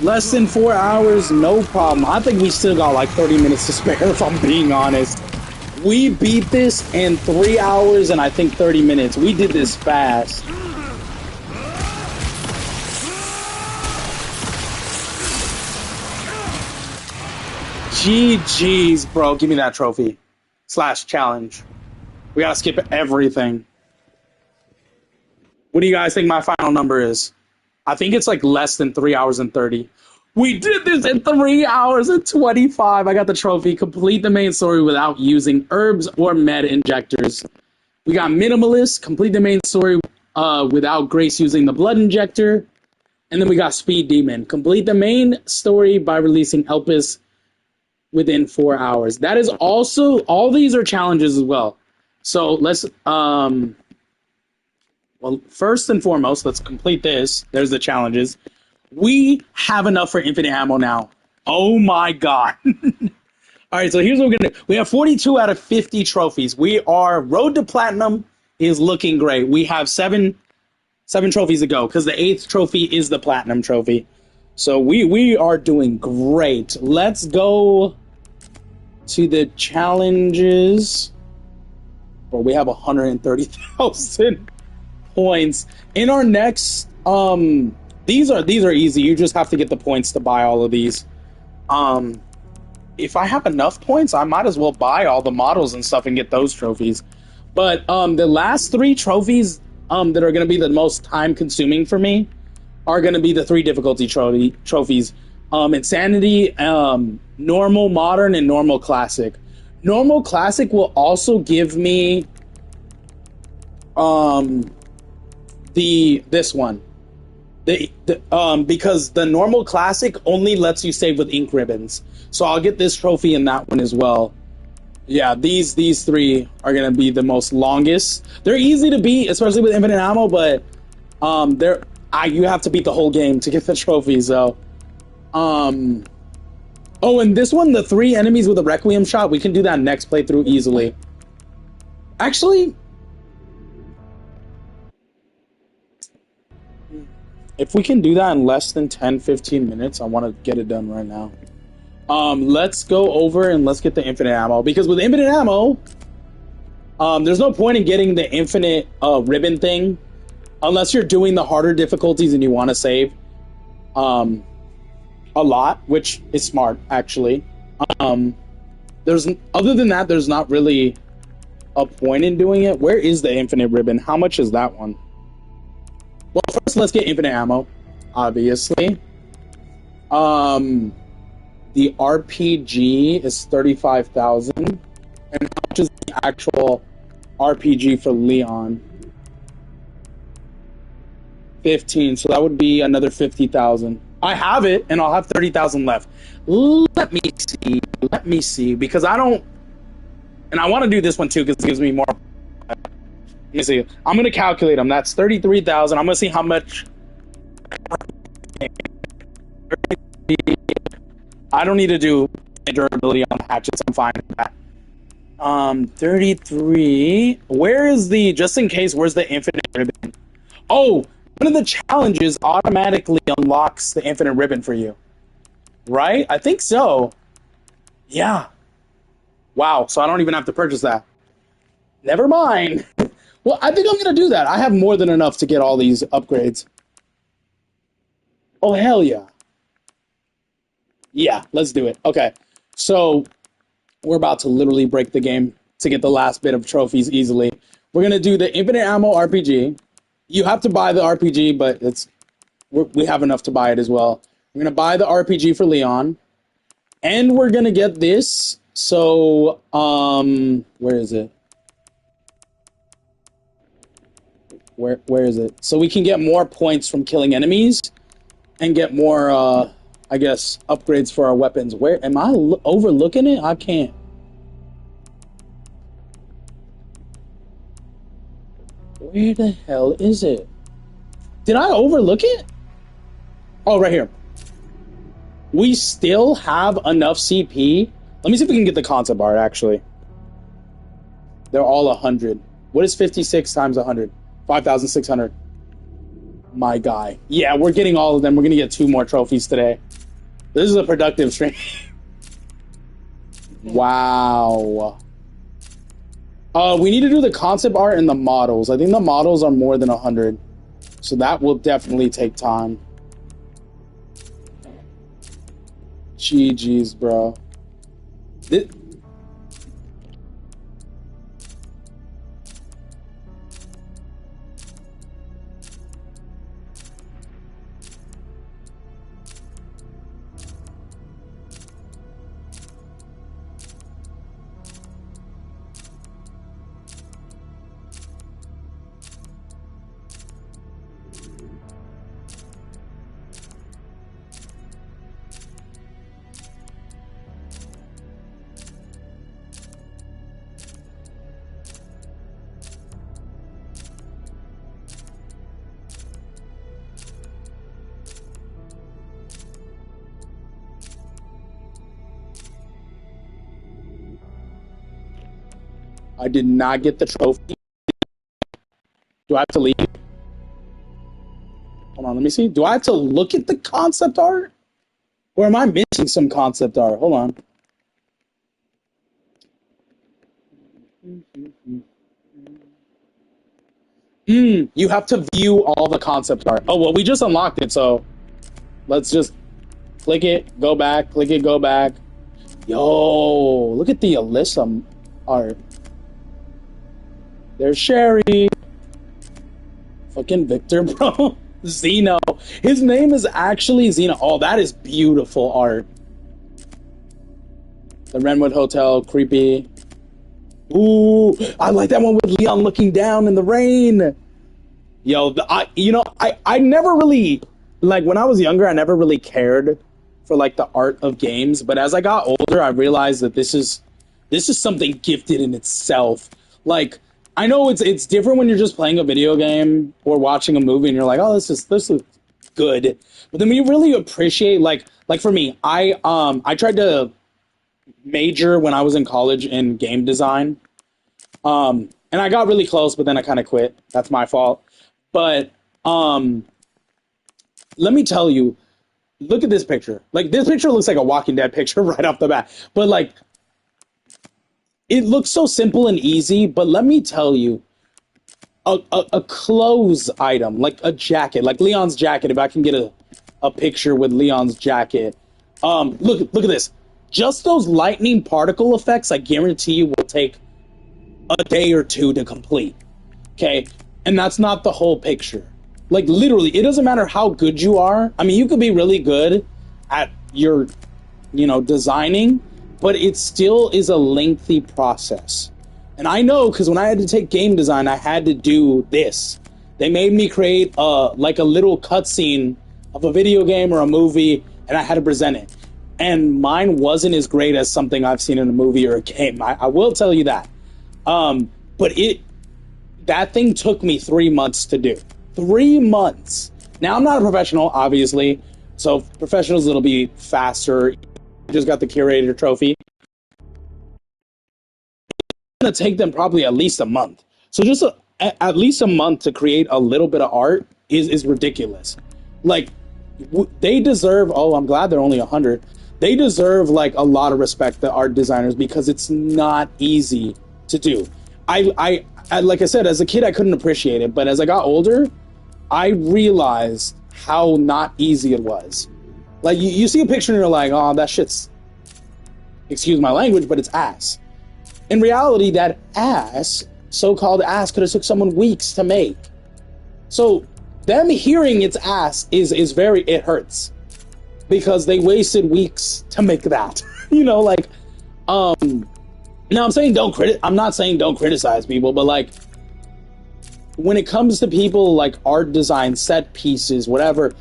Less than 4 hours, no problem. I think we still got like 30 minutes to spare, if I'm being honest. We beat this in 3 hours and I think 30 minutes. We did this fast. GG's, bro. Give me that trophy. Slash challenge. We gotta skip everything. What do you guys think my final number is? I think it's like less than 3 hours and 30. We did this in 3 hours and 25. I got the trophy. Complete the main story without using herbs or med injectors. We got minimalist. Complete the main story without Grace using the blood injector. And then we got speed demon. Complete the main story by releasing Elpis within 4 hours. That is also, all these are challenges as well. So let's, well, first and foremost, let's complete this. There's the challenges. We have enough for infinite ammo now. Oh my God. All right, so here's what we're going to do. We have 42 out of 50 trophies. We are, road to platinum is looking great. We have seven trophies to go because the 8th trophy is the platinum trophy. So we are doing great. Let's go to the challenges. Well, we have 130,000 points. In our next, these are easy. You just have to get the points to buy all of these. If I have enough points, I might as well buy all the models and stuff and get those trophies. But the last 3 trophies that are going to be the most time consuming for me are going to be the 3 difficulty trophies. Insanity, normal, modern, and normal classic. Normal classic will also give me this one. Because the normal classic only lets you save with ink ribbons. So I'll get this trophy in that one as well. Yeah, these 3 are gonna be the most longest. They're easy to beat, especially with infinite ammo, but you have to beat the whole game to get the trophy. So, oh, and this one, the 3 enemies with a Requiem shot, we can do that next playthrough easily. Actually, if we can do that in less than 10-15 minutes, I want to get it done right now. Let's go over and let's get the infinite ammo, because with infinite ammo, there's no point in getting the infinite ribbon thing unless you're doing the harder difficulties and you want to save a lot, which is smart actually. There's, other than that, there's not really a point in doing it. Where is the infinite ribbon? How much is that one? Well, first let's get infinite ammo, obviously. The RPG is 35,000. And how much is the actual RPG for Leon? 15, so that would be another 50,000. I have it, and I'll have 30,000 left. Let me see, because I don't... And I want to do this one, too, because it gives me more... Let me see. I'm going to calculate them. That's 33,000. I'm going to see how much... I don't need to do durability on the hatchets. I'm fine with that. 33. Where is the... Just in case, where's the infinite ribbon? Oh! One of the challenges automatically unlocks the infinite ribbon for you. Right? I think so. Yeah. Wow, so I don't even have to purchase that. Never mind. Well, I think I'm going to do that. I have more than enough to get all these upgrades. Oh, hell yeah. Yeah, let's do it. Okay, so we're about to literally break the game to get the last bit of trophies easily. We're going to do the infinite ammo RPG. You have to buy the RPG, but we have enough to buy it as well. We're going to buy the RPG for Leon. And we're going to get this. So, where is it? Where is it? So we can get more points from killing enemies and get more, I guess, upgrades for our weapons. Where am I overlooking it? I can't. Where the hell is it? Did I overlook it? Oh, right here. We still have enough CP. Let me see if we can get the concept art, actually. They're all 100. What is 56 times 100? 5,600. My guy. Yeah, we're getting all of them. We're going to get 2 more trophies today. This is a productive stream. Wow. We need to do the concept art and the models. I think the models are more than 100. So that will definitely take time. GG's, bro. I did not get the trophy. Do I have to leave? Hold on, let me see. Do I have to look at the concept art? Or am I missing some concept art? Hold on. You have to view all the concept art. Oh, well, we just unlocked it, so let's just click it, go back, click it, go back. Yo, look at the Alyssa art. There's Sherry. Fucking Victor, bro. Zeno. His name is actually Zeno. Oh, that is beautiful art. The Renwood Hotel, creepy. Ooh, I like that one with Leon looking down in the rain. Yo, I never really, like, when I was younger, I never really cared for, like, the art of games. But as I got older, I realized that this is something gifted in itself. Like, I know it's different when you're just playing a video game or watching a movie and you're like, oh, this is good. But then when you really appreciate, like for me, I tried to major when I was in college in game design. And I got really close, but then I kind of quit. That's my fault. But let me tell you, look at this picture. Like, this picture looks like a Walking Dead picture right off the bat. But, like, it looks so simple and easy, but let me tell you, a clothes item, like a jacket, like Leon's jacket, if I can get a picture with Leon's jacket. Look at this. Just those lightning particle effects, I guarantee you, will take a day or two to complete. Okay? And that's not the whole picture. Like, literally, it doesn't matter how good you are. I mean, you could be really good at your, designing, but it still is a lengthy process. And I know, because when I had to take game design, I had to do this. They made me create a little cutscene of a video game or a movie, and I had to present it. And mine wasn't as great as something I've seen in a movie or a game. I will tell you that. But that thing took me 3 months to do. 3 months. Now, I'm not a professional, obviously. So professionals, it'll be faster. Just got the curator trophy. It's gonna take them probably at least a month. So just at least a month to create a little bit of art is ridiculous. Like, they deserve. Oh, I'm glad they're only 100. They deserve, like, a lot of respect, the art designers, because it's not easy to do. I like I said, as a kid, I couldn't appreciate it, but as I got older, I realized how not easy it was. Like, you see a picture and you're like, oh, that shit's, excuse my language, but it's ass. In reality, that ass, so-called ass, could have took someone weeks to make. So them hearing it's ass is very, it hurts. Because they wasted weeks to make that. Now I'm not saying don't criticize people, but, like, when it comes to people like art design, set pieces, whatever,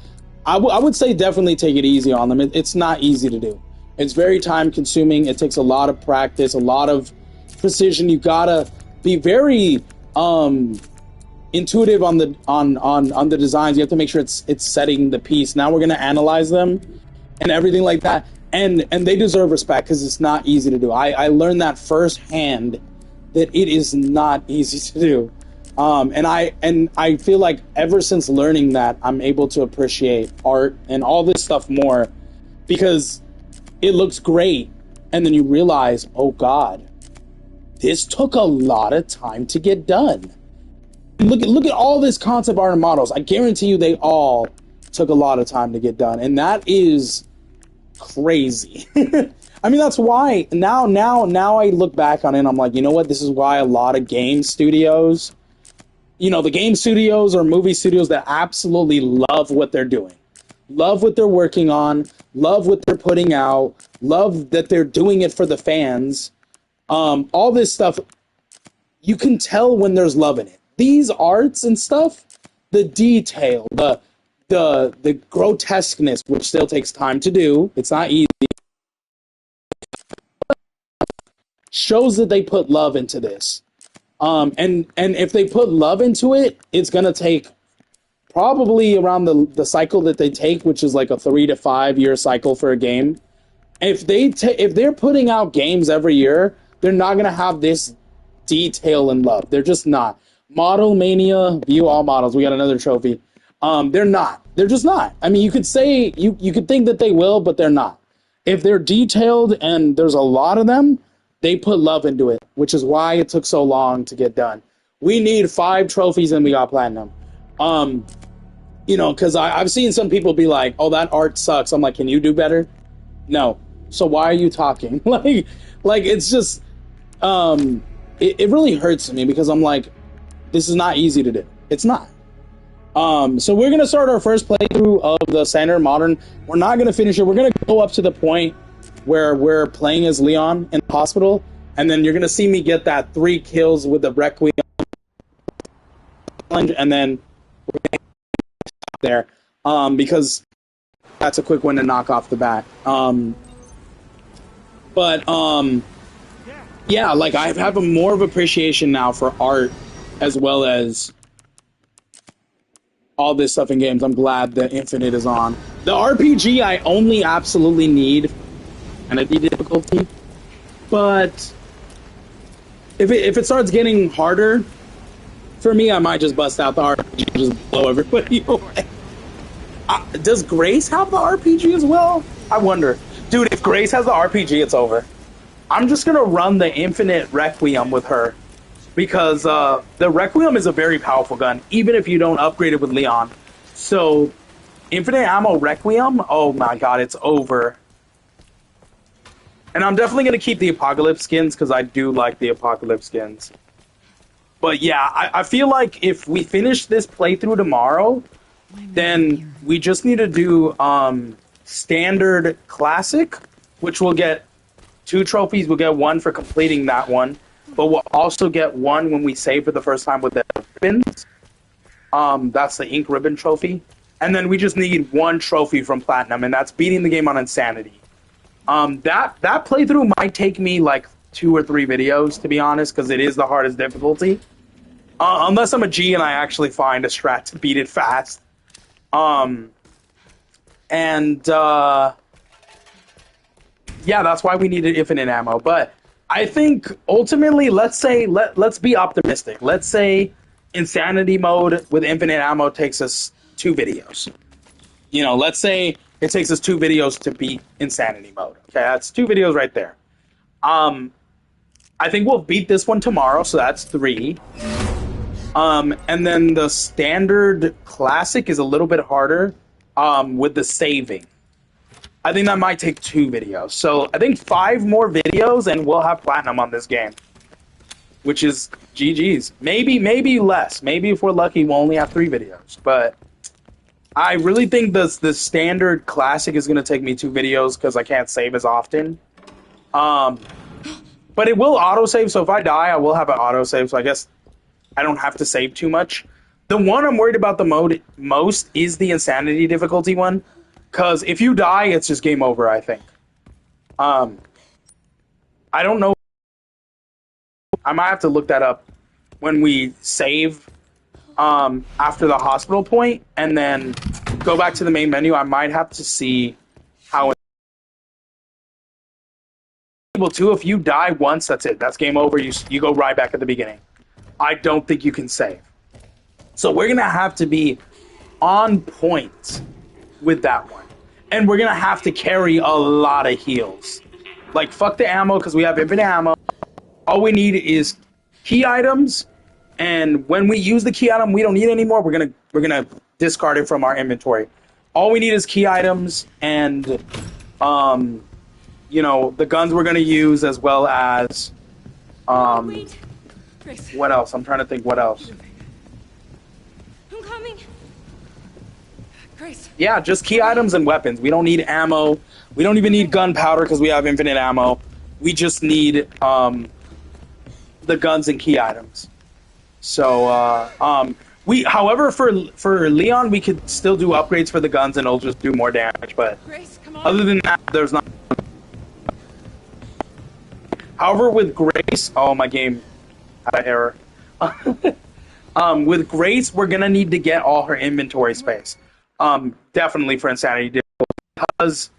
I would say definitely take it easy on them. It's not easy to do. It's very time consuming. It takes a lot of practice, a lot of precision. You gotta be very intuitive on the designs. You have to make sure it's setting the piece. Now we're gonna analyze them and everything like that. And they deserve respect because it's not easy to do. I learned that firsthand, that it is not easy to do. And I feel like ever since learning that, I'm able to appreciate art and all this stuff more, because it looks great. And then you realize, oh God, this took a lot of time to get done. Look at all this concept art and models. I guarantee you they all took a lot of time to get done. And that is crazy. I mean, that's why now I look back on it and I'm like, you know what? This is why a lot of game studios, the game studios or movie studios that absolutely love what they're doing, love what they're working on, love what they're putting out, love that they're doing it for the fans. All this stuff, you can tell when there's love in it. These arts and stuff, the detail, the grotesqueness, which still takes time to do. It's not easy. Shows that they put love into this. And if they put love into it, it's gonna take probably around the cycle that they take, which is like a 3 to 5 year cycle for a game. If they're putting out games every year, they're not gonna have this detail and love. They're just not. Model Mania, view all models. We got another trophy. They're not. They're just not. I mean, you could say, you could think that they will, but they're not. If they're detailed and there's a lot of them, they put love into it, which is why it took so long to get done. We need 5 trophies and we got platinum. You know, because I've seen some people be like, oh, that art sucks. I'm like, can you do better? No. So why are you talking? like it's just, it really hurts me because I'm like, this is not easy to do. It's not. So we're going to start our first playthrough of the Standard Modern. We're not going to finish it. We're going to go up to the point where we're playing as Leon in the hospital. And then you're going to see me get that 3 kills with the Requiem challenge. And then we're going to stop there. Because that's a quick one to knock off the bat. Yeah, like I have a more of appreciation now for art as well as all this stuff in games. I'm glad that Infinite is on. The RPG I only absolutely need and a difficulty, but if it starts getting harder for me, I might just bust out the RPG and just blow everybody away. Does Grace have the RPG as well? I wonder. Dude, if Grace has the RPG, it's over. I'm just gonna run the Infinite Requiem with her. Because the Requiem is a very powerful gun, even if you don't upgrade it with Leon. So, Infinite Ammo Requiem, oh my god, it's over. And I'm definitely going to keep the Apocalypse skins, because I do like the Apocalypse skins. But yeah, I feel like if we finish this playthrough tomorrow, then we just need to do Standard Classic, which will get 2 trophies. We'll get 1 for completing that one. But we'll also get 1 when we save for the first time with the ribbons. That's the Ink Ribbon trophy. And then we just need 1 trophy from Platinum, and that's beating the game on Insanity. That playthrough might take me like 2 or 3 videos, to be honest, because it is the hardest difficulty. Unless I'm a G and I actually find a strat to beat it fast. Yeah, that's why we needed infinite ammo. But I think ultimately, let's be optimistic. Let's say Insanity mode with infinite ammo takes us 2 videos. You know, let's say it takes us 2 videos to beat Insanity mode. Okay, that's 2 videos right there. I think we'll beat this one tomorrow, so that's 3. And then the Standard Classic is a little bit harder with the saving. I think that might take 2 videos. So I think 5 more videos and we'll have Platinum on this game. Which is GG's. Maybe less. Maybe if we're lucky we'll only have 3 videos. But I really think the Standard Classic is going to take me 2 videos because I can't save as often. But it will autosave, so if I die, I will have an autosave, so I guess I don't have to save too much. The one I'm worried about the most is the Insanity difficulty one. Because if you die, it's just game over, I think. I don't know. I might have to look that up when we save after the hospital point and then go back to the main menu. I might have to see how. Too, if you die once, that's it. That's game over. You go right back at the beginning. I don't think you can save. So we're going to have to be on point with that one. And we're going to have to carry a lot of heals. Like, fuck the ammo, because we have infinite ammo. All we need is key items. And when we use the key item we don't need anymore, we're gonna discard it from our inventory. All we need is key items and, you know, the guns we're going to use, as well as, what else? I'm trying to think what else. I'm coming. Grace. Yeah, just key items and weapons. We don't need ammo. We don't even need gunpowder because we have infinite ammo. We just need the guns and key items. So, however, for Leon, we could still do upgrades for the guns and it'll just do more damage. But Grace, come on. other than that, there's not. However, with Grace, oh, my game had an error. With Grace, we're gonna need to get all her inventory space. Definitely for Insanity difficulty, because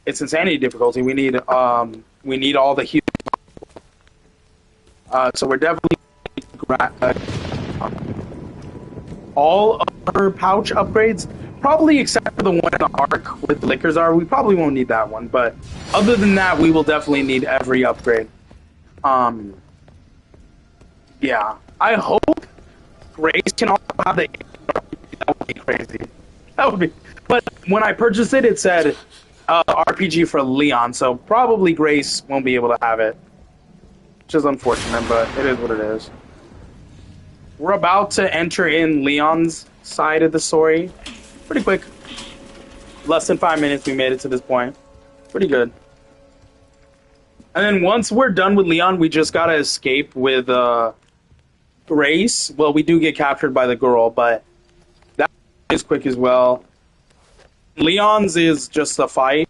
it's Insanity difficulty. We need all the huge. So we're definitely all of our pouch upgrades, probably except for the one in the Arc with the Liquors are. We probably won't need that one, but other than that, we will definitely need every upgrade. Yeah, I hope Grace can also have the. That would be crazy. That would be. But when I purchased it, it said RPG for Leon, so probably Grace won't be able to have it, which is unfortunate, but it is what it is. We're about to enter in Leon's side of the story. Pretty quick. Less than 5 minutes we made it to this point. Pretty good. And then once we're done with Leon, we just gotta escape with Grace. Well, we do get captured by the girl, but that is quick as well. Leon's is just a fight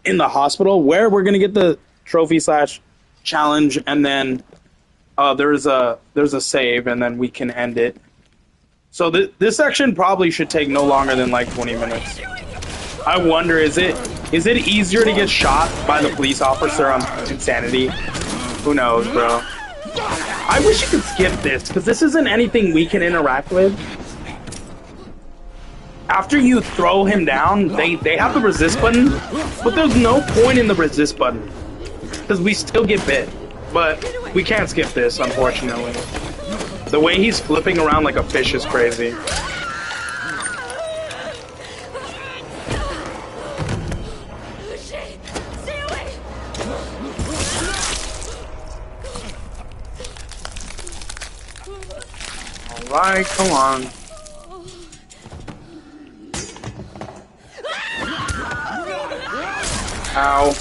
in the hospital where we're gonna get the trophy / challenge, and then there's a save, and then we can end it. So this section probably should take no longer than like 20 minutes. I wonder, is it easier to get shot by the police officer on Insanity? Who knows, bro? I wish you could skip this, because this isn't anything we can interact with. After you throw him down, they have the resist button, but there's no point in the resist button, because we still get bit. But we can't skip this, unfortunately. The way he's flipping around like a fish is crazy. Alright, come on. Ow.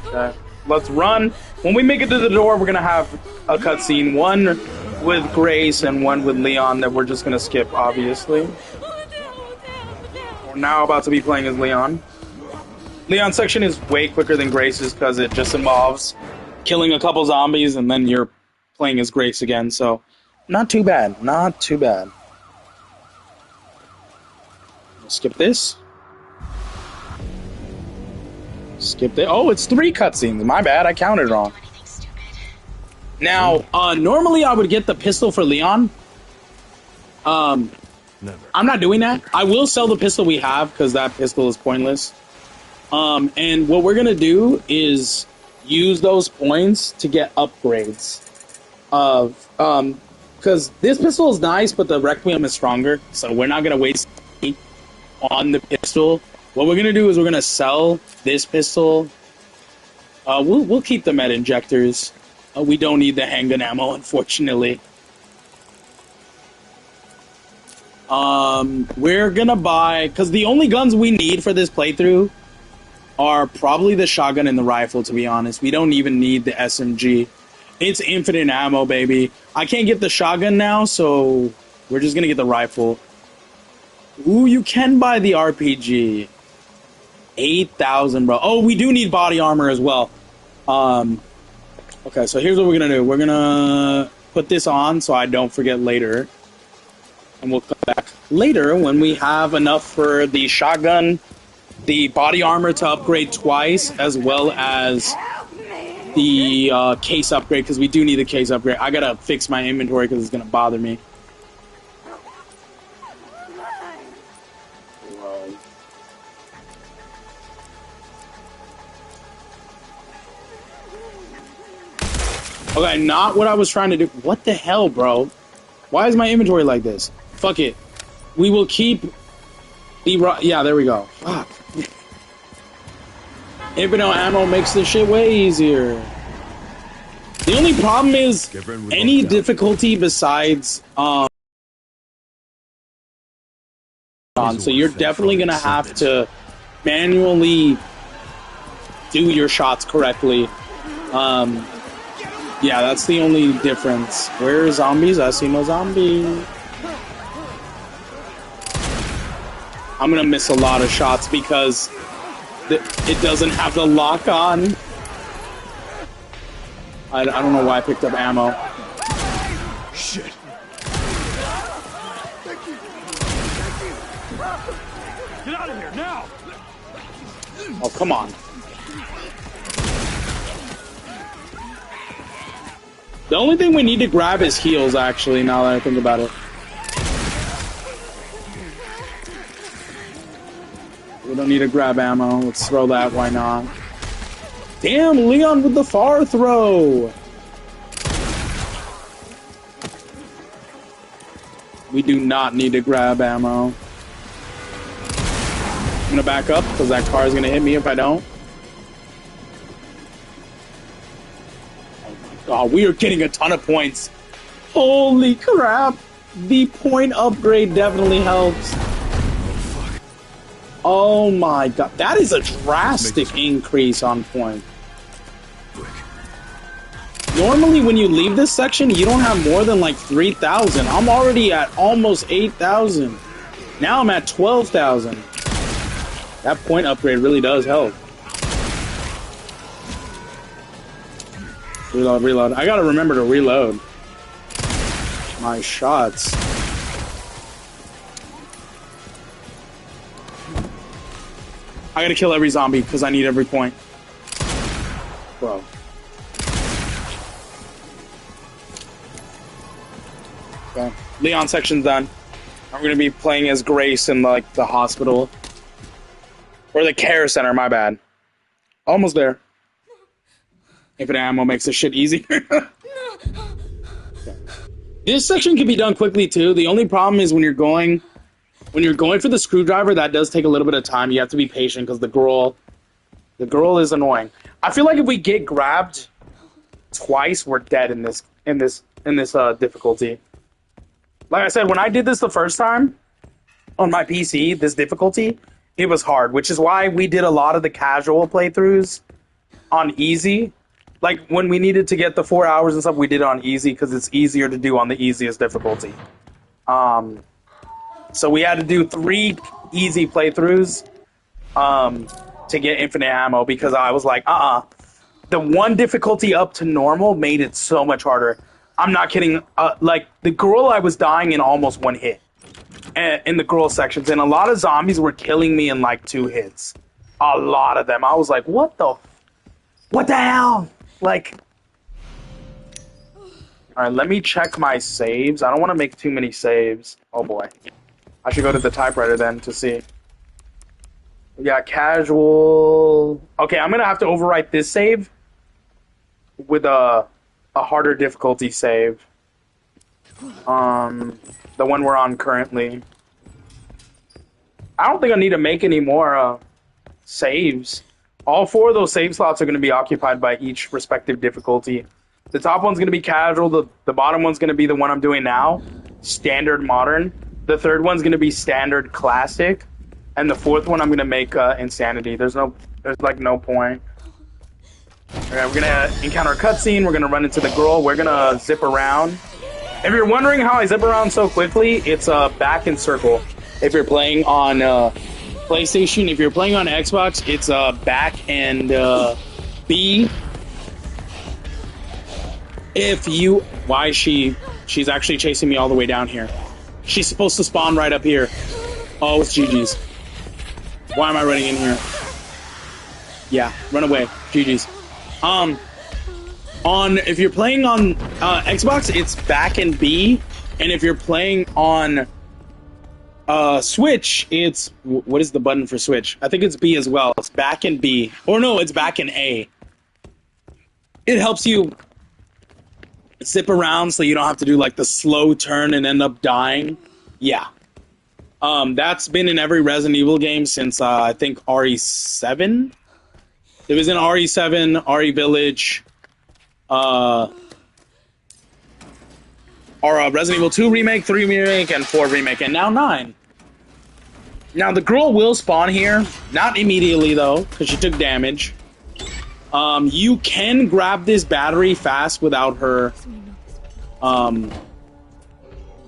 Okay. Let's run. When we make it to the door, we're gonna have a cutscene. One with Grace and one with Leon that we're just gonna skip, obviously. We're now about to be playing as Leon. Leon's section is way quicker than Grace's because it just involves killing a couple zombies and then you're playing as Grace again, so not too bad. Not too bad. Skip this. Skip it. Oh, it's 3 cutscenes. My bad. I counted wrong. Now, normally I would get the pistol for Leon. I'm not doing that. I will sell the pistol we have because that pistol is pointless. And what we're gonna do is use those points to get upgrades. Because this pistol is nice, but the Requiem is stronger, so we're not gonna waste on the pistol. What we're gonna do is we're gonna sell this pistol. We'll keep the med injectors. We don't need the handgun ammo, unfortunately. We're gonna buy, because the only guns we need for this playthrough are probably the shotgun and the rifle, to be honest. We don't even need the SMG. It's infinite ammo, baby. I can't get the shotgun now, so we're just gonna get the rifle. Ooh, you can buy the RPG. 8,000, bro. Oh, we do need body armor as well. Okay, so here's what we're gonna do. We're gonna put this on so I don't forget later. And we'll come back later when we have enough for the shotgun, the body armor to upgrade twice, as well as the case upgrade, because we do need the case upgrade. I gotta fix my inventory because it's gonna bother me. Okay, not what I was trying to do. What the hell, bro? Why is my inventory like this? Fuck it. We will keep the... Yeah, there we go. Fuck. Infinite ammo makes this shit way easier. The only problem is any difficulty besides... so you're definitely going to have to manually do your shots correctly. Yeah, that's the only difference. Where are zombies? I see no zombies. I'm gonna miss a lot of shots because it doesn't have the lock on. I don't know why I picked up ammo. Shit. Get out of here now! Oh, come on. The only thing we need to grab is heals, actually, now that I think about it. We don't need to grab ammo. Let's throw that, why not? Damn, Leon with the far throw! We do not need to grab ammo. I'm gonna back up, because that car is gonna hit me if I don't. Oh, we are getting a ton of points. Holy crap! The point upgrade definitely helps. Oh my god, that is a drastic increase on point. Normally when you leave this section, you don't have more than like 3,000. I'm already at almost 8,000. Now I'm at 12,000. That point upgrade really does help. Reload, reload. I gotta remember to reload my shots. I gotta kill every zombie because I need every point. Bro. Okay. Leon section's done. I'm gonna be playing as Grace in like the hospital. Or the care center, my bad. Almost there. Infinite ammo makes this shit easier. Okay. This section can be done quickly too. The only problem is when you're going for the screwdriver, that does take a little bit of time. You have to be patient because the girl is annoying. I feel like if we get grabbed twice, we're dead in this difficulty. Like I said, when I did this the first time on my PC, this difficulty, it was hard, which is why we did a lot of the casual playthroughs on easy. Like, when we needed to get the 4 hours and stuff, we did it on easy, because it's easier to do on the easiest difficulty. So we had to do 3 easy playthroughs to get infinite ammo, because I was like, the one difficulty up to normal made it so much harder. I'm not kidding. Like, the girl, I was dying in almost 1 hit in the girl sections, and a lot of zombies were killing me in, like, 2 hits. A lot of them. I was like, what the hell? Like, alright, let me check my saves. I don't want to make too many saves. Oh boy. I should go to the typewriter then to see. We got casual. Okay, I'm going to have to overwrite this save with a harder difficulty save. The one we're on currently. I don't think I need to make any more saves. All 4 of those save slots are going to be occupied by each respective difficulty. The top one's going to be casual. The bottom one's going to be the one I'm doing now, standard modern. The third one's going to be standard classic, and the fourth one I'm going to make insanity. There's like no point. Okay, we're going to encounter a cutscene. We're going to run into the girl. We're going to zip around. If you're wondering how I zip around so quickly, it's back and circle. If you're playing on PlayStation, if you're playing on Xbox, it's back and B. If you... Why is she's actually chasing me all the way down here. She's supposed to spawn right up here. Oh, it's GG's. Why am I running in here? Yeah, run away. GG's. If you're playing on Xbox, it's back and B. And if you're playing on Switch, it's... What is the button for Switch? I think it's B as well. It's back and B. Or no, it's back and A. It helps you zip around so you don't have to do like the slow turn and end up dying. Yeah. That's been in every Resident Evil game since I think RE7. It was in RE7, RE Village, or Resident Evil 2 Remake, 3 Remake, and 4 Remake, and now 9. Now the girl will spawn here, not immediately though, because she took damage. You can grab this battery fast without her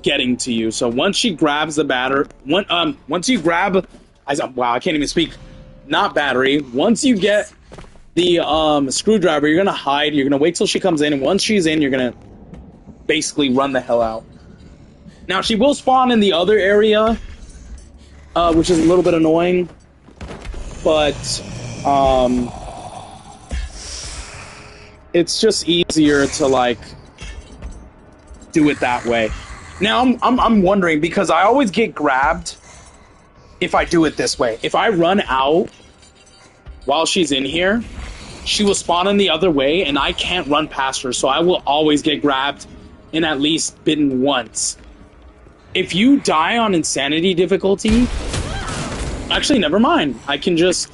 getting to you. So once she grabs the battery, once you grab, wow, I can't even speak. Not battery. Once you get the screwdriver, you're gonna hide. You're gonna wait till she comes in, and once she's in, you're gonna basically run the hell out. Now she will spawn in the other area, which is a little bit annoying, but it's just easier to like do it that way. Now I'm wondering, because I always get grabbed if I do it this way. If I run out while she's in here, she will spawn in the other way, and I can't run past her, so I will always get grabbed and at least bitten once. If you die on insanity difficulty, actually, never mind. I can just...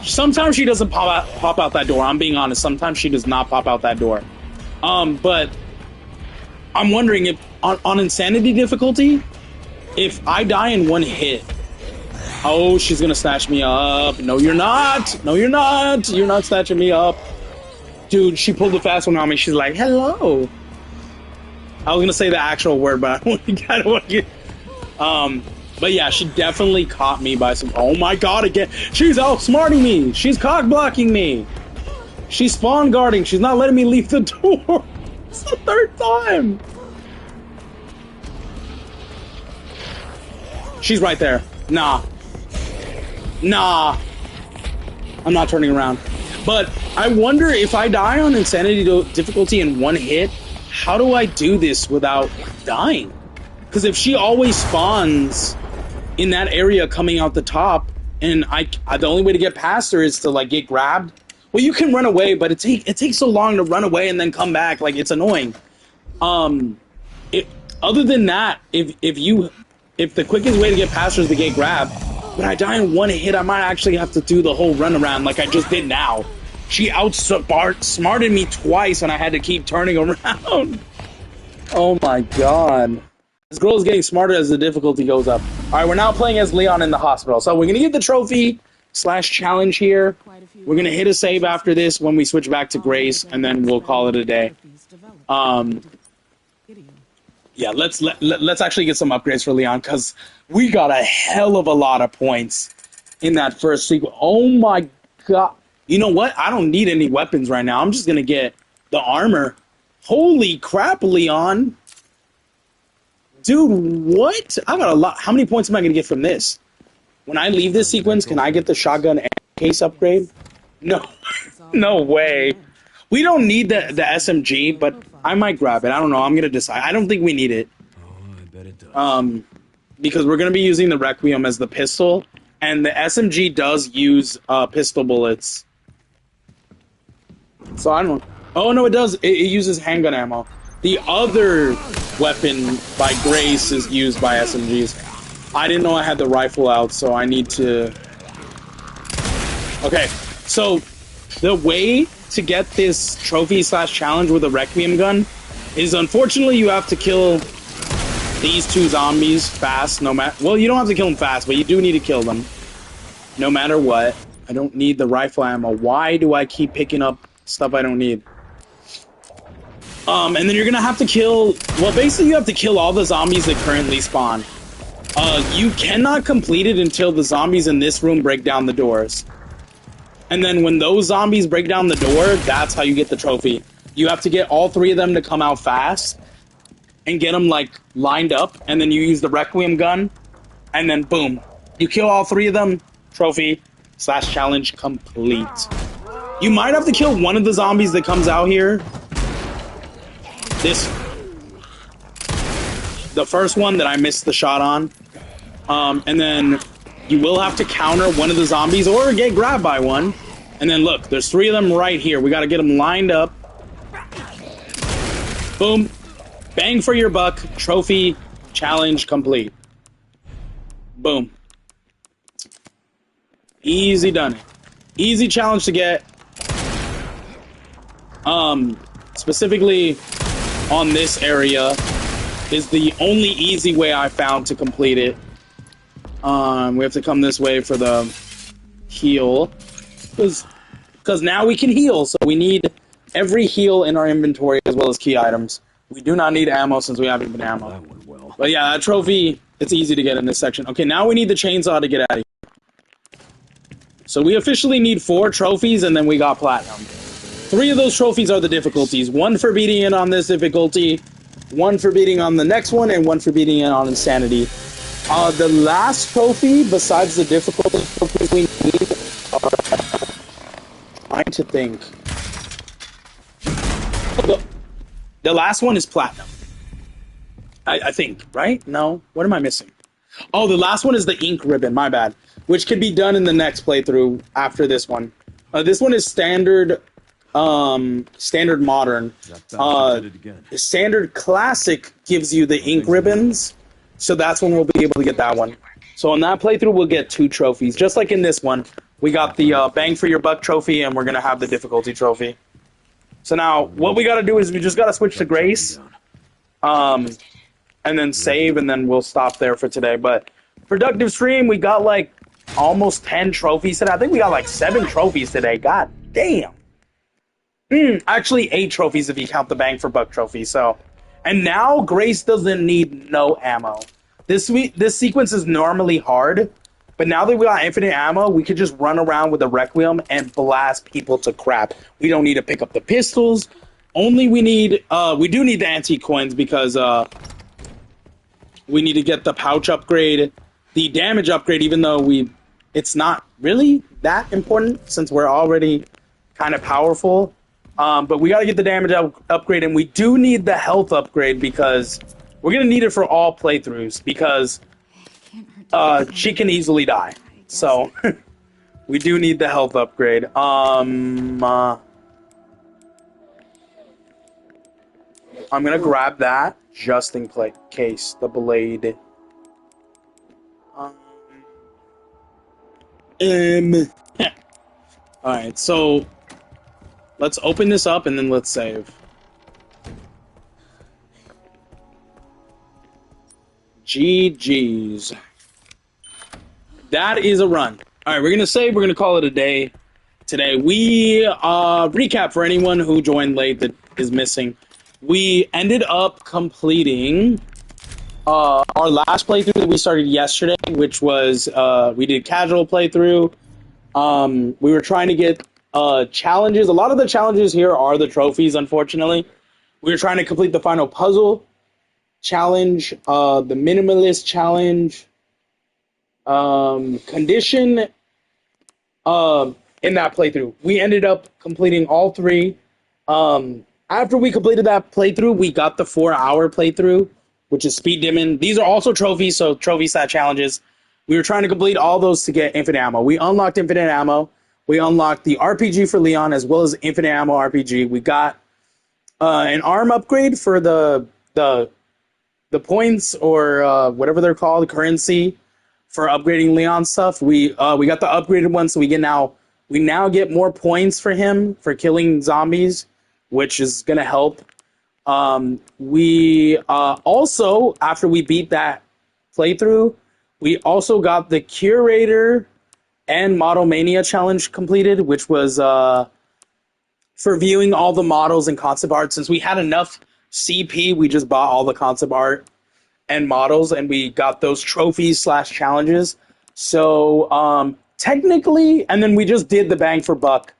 Sometimes she doesn't pop out that door. I'm being honest. Sometimes she does not pop out that door. But I'm wondering if on insanity difficulty, if I die in one hit, oh, she's gonna snatch me up. No, you're not. No, you're not. You're not snatching me up. Dude, she pulled the fast one on me. She's like, hello. I was gonna say the actual word, but I don't want to get... But yeah, she definitely caught me by some... Oh my god, again. She's outsmarting me. She's cock blocking me. She's spawn guarding. She's not letting me leave the door. It's the third time. She's right there. Nah. Nah. I'm not turning around. But I wonder if I die on insanity difficulty in one hit, how do I do this without dying? Because if she always spawns in that area coming out the top, and the only way to get past her is to like get grabbed. Well, you can run away, but it takes so long to run away and then come back. Like, it's annoying. Other than that, if the quickest way to get past her is to get grabbed, when I die in one hit, I might actually have to do the whole run around like I just did now. She outsmarted me twice, and I had to keep turning around. Oh my god. This girl is getting smarter as the difficulty goes up. Alright, we're now playing as Leon in the hospital. So we're going to get the trophy / challenge here. We're going to hit a save after this when we switch back to Grace, and then we'll call it a day. Yeah, let's actually get some upgrades for Leon, because we got a hell of a lot of points in that first sequence. Oh my god. You know what? I don't need any weapons right now. I'm just going to get the armor. Holy crap, Leon. Dude, what? I got a lot. How many points am I going to get from this? When I leave this sequence, can I get the shotgun and case upgrade? No. No way. We don't need the SMG, but I might grab it. I don't know. I'm going to decide. I don't think we need it. Oh, I bet it does. Because we're going to be using the Requiem as the pistol, and the SMG does use pistol bullets. So I don't know. Oh, no, it does. It uses handgun ammo. The other weapon by Grace is used by SMGs. I didn't know I had the rifle out, so I need to... Okay, so the way to get this trophy / challenge with a Requiem gun is, unfortunately, you have to kill these 2 zombies fast, no matter... Well, you don't have to kill them fast, but you do need to kill them. No matter what. I don't need the rifle ammo. Why do I keep picking up stuff I don't need? And then you're gonna have to kill... Well, basically, you have to kill all the zombies that currently spawn. You cannot complete it until the zombies in this room break down the doors. And then when those zombies break down the door, that's how you get the trophy. You have to get all 3 of them to come out fast and get them, like, lined up, and then you use the Requiem gun, and then boom. You kill all 3 of them, trophy / challenge complete. You might have to kill one of the zombies that comes out here. The first one that I missed the shot on. And then you will have to counter one of the zombies or get grabbed by one. And then look, there's 3 of them right here. We got to get them lined up. Boom. Bang for your buck. Trophy challenge complete. Boom. Easy done. Easy challenge to get. Specifically on this area is the only easy way I found to complete it. We have to come this way for the heal. Because now we can heal, so we need every heal in our inventory as well as key items. We do not need ammo since we haven't been ammo. That went well. But yeah, that trophy, it's easy to get in this section. Okay, now we need the chainsaw to get out of here. So we officially need 4 trophies, and then we got platinum. 3 of those trophies are the difficulties. 1 for beating it on this difficulty, 1 for beating on the next one, and 1 for beating it on insanity. The last trophy, besides the difficulty trophies we need, are trying to think. The last one is platinum. I think, right? No? What am I missing? Oh, the last one is the ink ribbon, my bad. Which could be done in the next playthrough after this one. This one is standard standard modern. Did it again. Standard classic gives you the ink ribbons, so that's when we'll be able to get that one. So on that playthrough, we'll get 2 trophies. Just like in this one, we got the bang for your buck trophy, and we're going to have the difficulty trophy. So now, what we got to do is we just got to switch to Grace, and then save, and then we'll stop there for today. But productive stream, we got like almost 10 trophies today. I think we got like 7 trophies today. God damn. Actually, 8 trophies if you count the bang for buck trophy. So, and now Grace doesn't need no ammo. This sequence is normally hard, but now that we got infinite ammo, we could just run around with the Requiem and blast people to crap. We don't need to pick up the pistols. Only we need, we do need the antique coins because we need to get the pouch upgrade, the damage upgrade, even though it's not really that important since we're already kind of powerful. But we got to get the damage upgrade, and we do need the health upgrade because we're going to need it for all playthroughs because she can easily die. So we do need the health upgrade. I'm going to grab that just in case. The blade. Alright, so let's open this up and then let's save. GG's. That is a run. Alright, we're going to save. We're going to call it a day today. We, recap for anyone who joined late that is missing. We ended up completing our last playthrough that we started yesterday, which was, we did casual playthrough. We were trying to get challenges. A lot of the challenges here are the trophies, unfortunately. We were trying to complete the final puzzle challenge, the minimalist challenge, condition, in that playthrough. We ended up completing all 3. After we completed that playthrough, we got the 4-hour playthrough, which is speed dimming. These are also trophies, so trophy stat challenges. We were trying to complete all those to get infinite ammo. We unlocked infinite ammo. We unlocked the RPG for Leon as well as infinite ammo RPG. We got an arm upgrade for the points or whatever they're called, currency for upgrading Leon stuff. We got the upgraded one, so we now get more points for him for killing zombies, which is gonna help. We also, after we beat that playthrough, we also got the Curator and Model Mania challenge completed, which was for viewing all the models and concept art. Since we had enough CP, we just bought all the concept art and models, and we got those trophies / challenges. So technically, and then we just did the Bang for Buck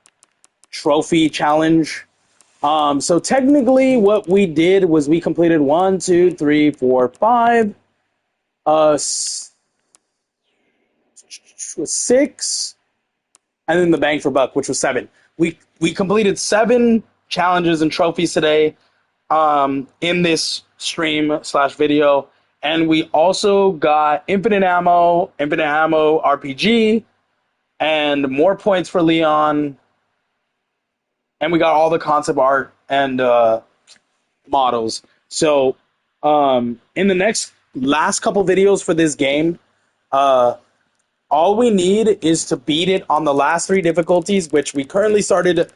trophy challenge. So technically what we did was we completed 1, 2, 3, 4, 5, 6, and then the Bang for Buck, which was 7. We completed 7 challenges and trophies today in this stream / video, and we also got infinite ammo RPG, and more points for Leon, and we got all the concept art and models. So in the last couple videos for this game, all we need is to beat it on the last 3 difficulties, which we currently started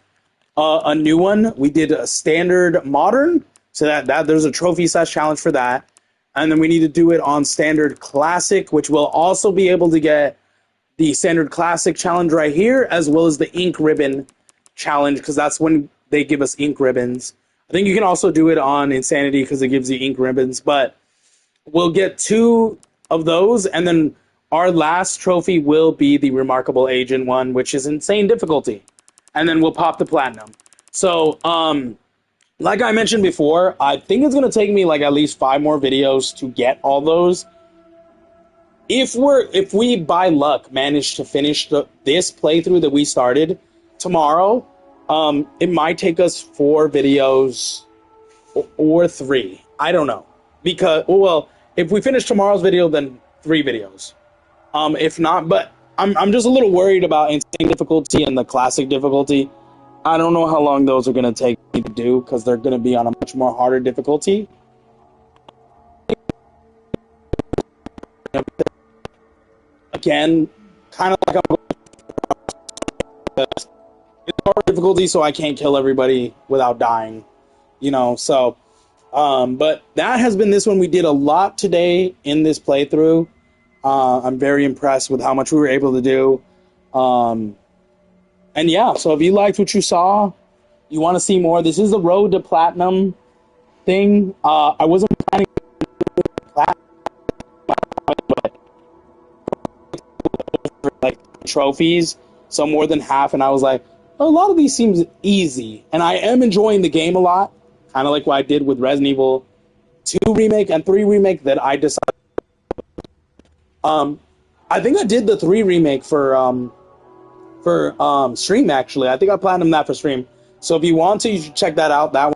a new one. We did a standard modern, so that there's a trophy / challenge for that. And then we need to do it on standard classic, which will also be able to get the standard classic challenge right here, as well as the ink ribbon challenge, because that's when they give us ink ribbons. I think you can also do it on Insanity because it gives you ink ribbons, but we'll get 2 of those, and then our last trophy will be the Remarkable Agent one, which is insane difficulty. And then we'll pop the platinum. So, like I mentioned before, I think it's going to take me like at least 5 more videos to get all those. If we by luck manage to finish this playthrough that we started tomorrow, it might take us 4 videos or 3. I don't know. because well, if we finish tomorrow's video, then 3 videos. If not, but I'm just a little worried about insane difficulty and the classic difficulty. I don't know how long those are gonna take me to do because they're gonna be on a much more harder difficulty. Again, kind of like I'm it's hard difficulty, so I can't kill everybody without dying, you know. So, but that has been this one. We did a lot today in this playthrough. I'm very impressed with how much we were able to do. And yeah, so if you liked what you saw, you want to see more, this is the road to platinum thing. I wasn't planning to do platinum, but like trophies, so more than half, and I was like, a lot of these seems easy, and I am enjoying the game a lot, kind of like what I did with Resident Evil 2 Remake and 3 Remake that I decided. I think I did the 3 Remake for stream, actually. I think I planned that for stream. So if you want to, you should check that out. That one.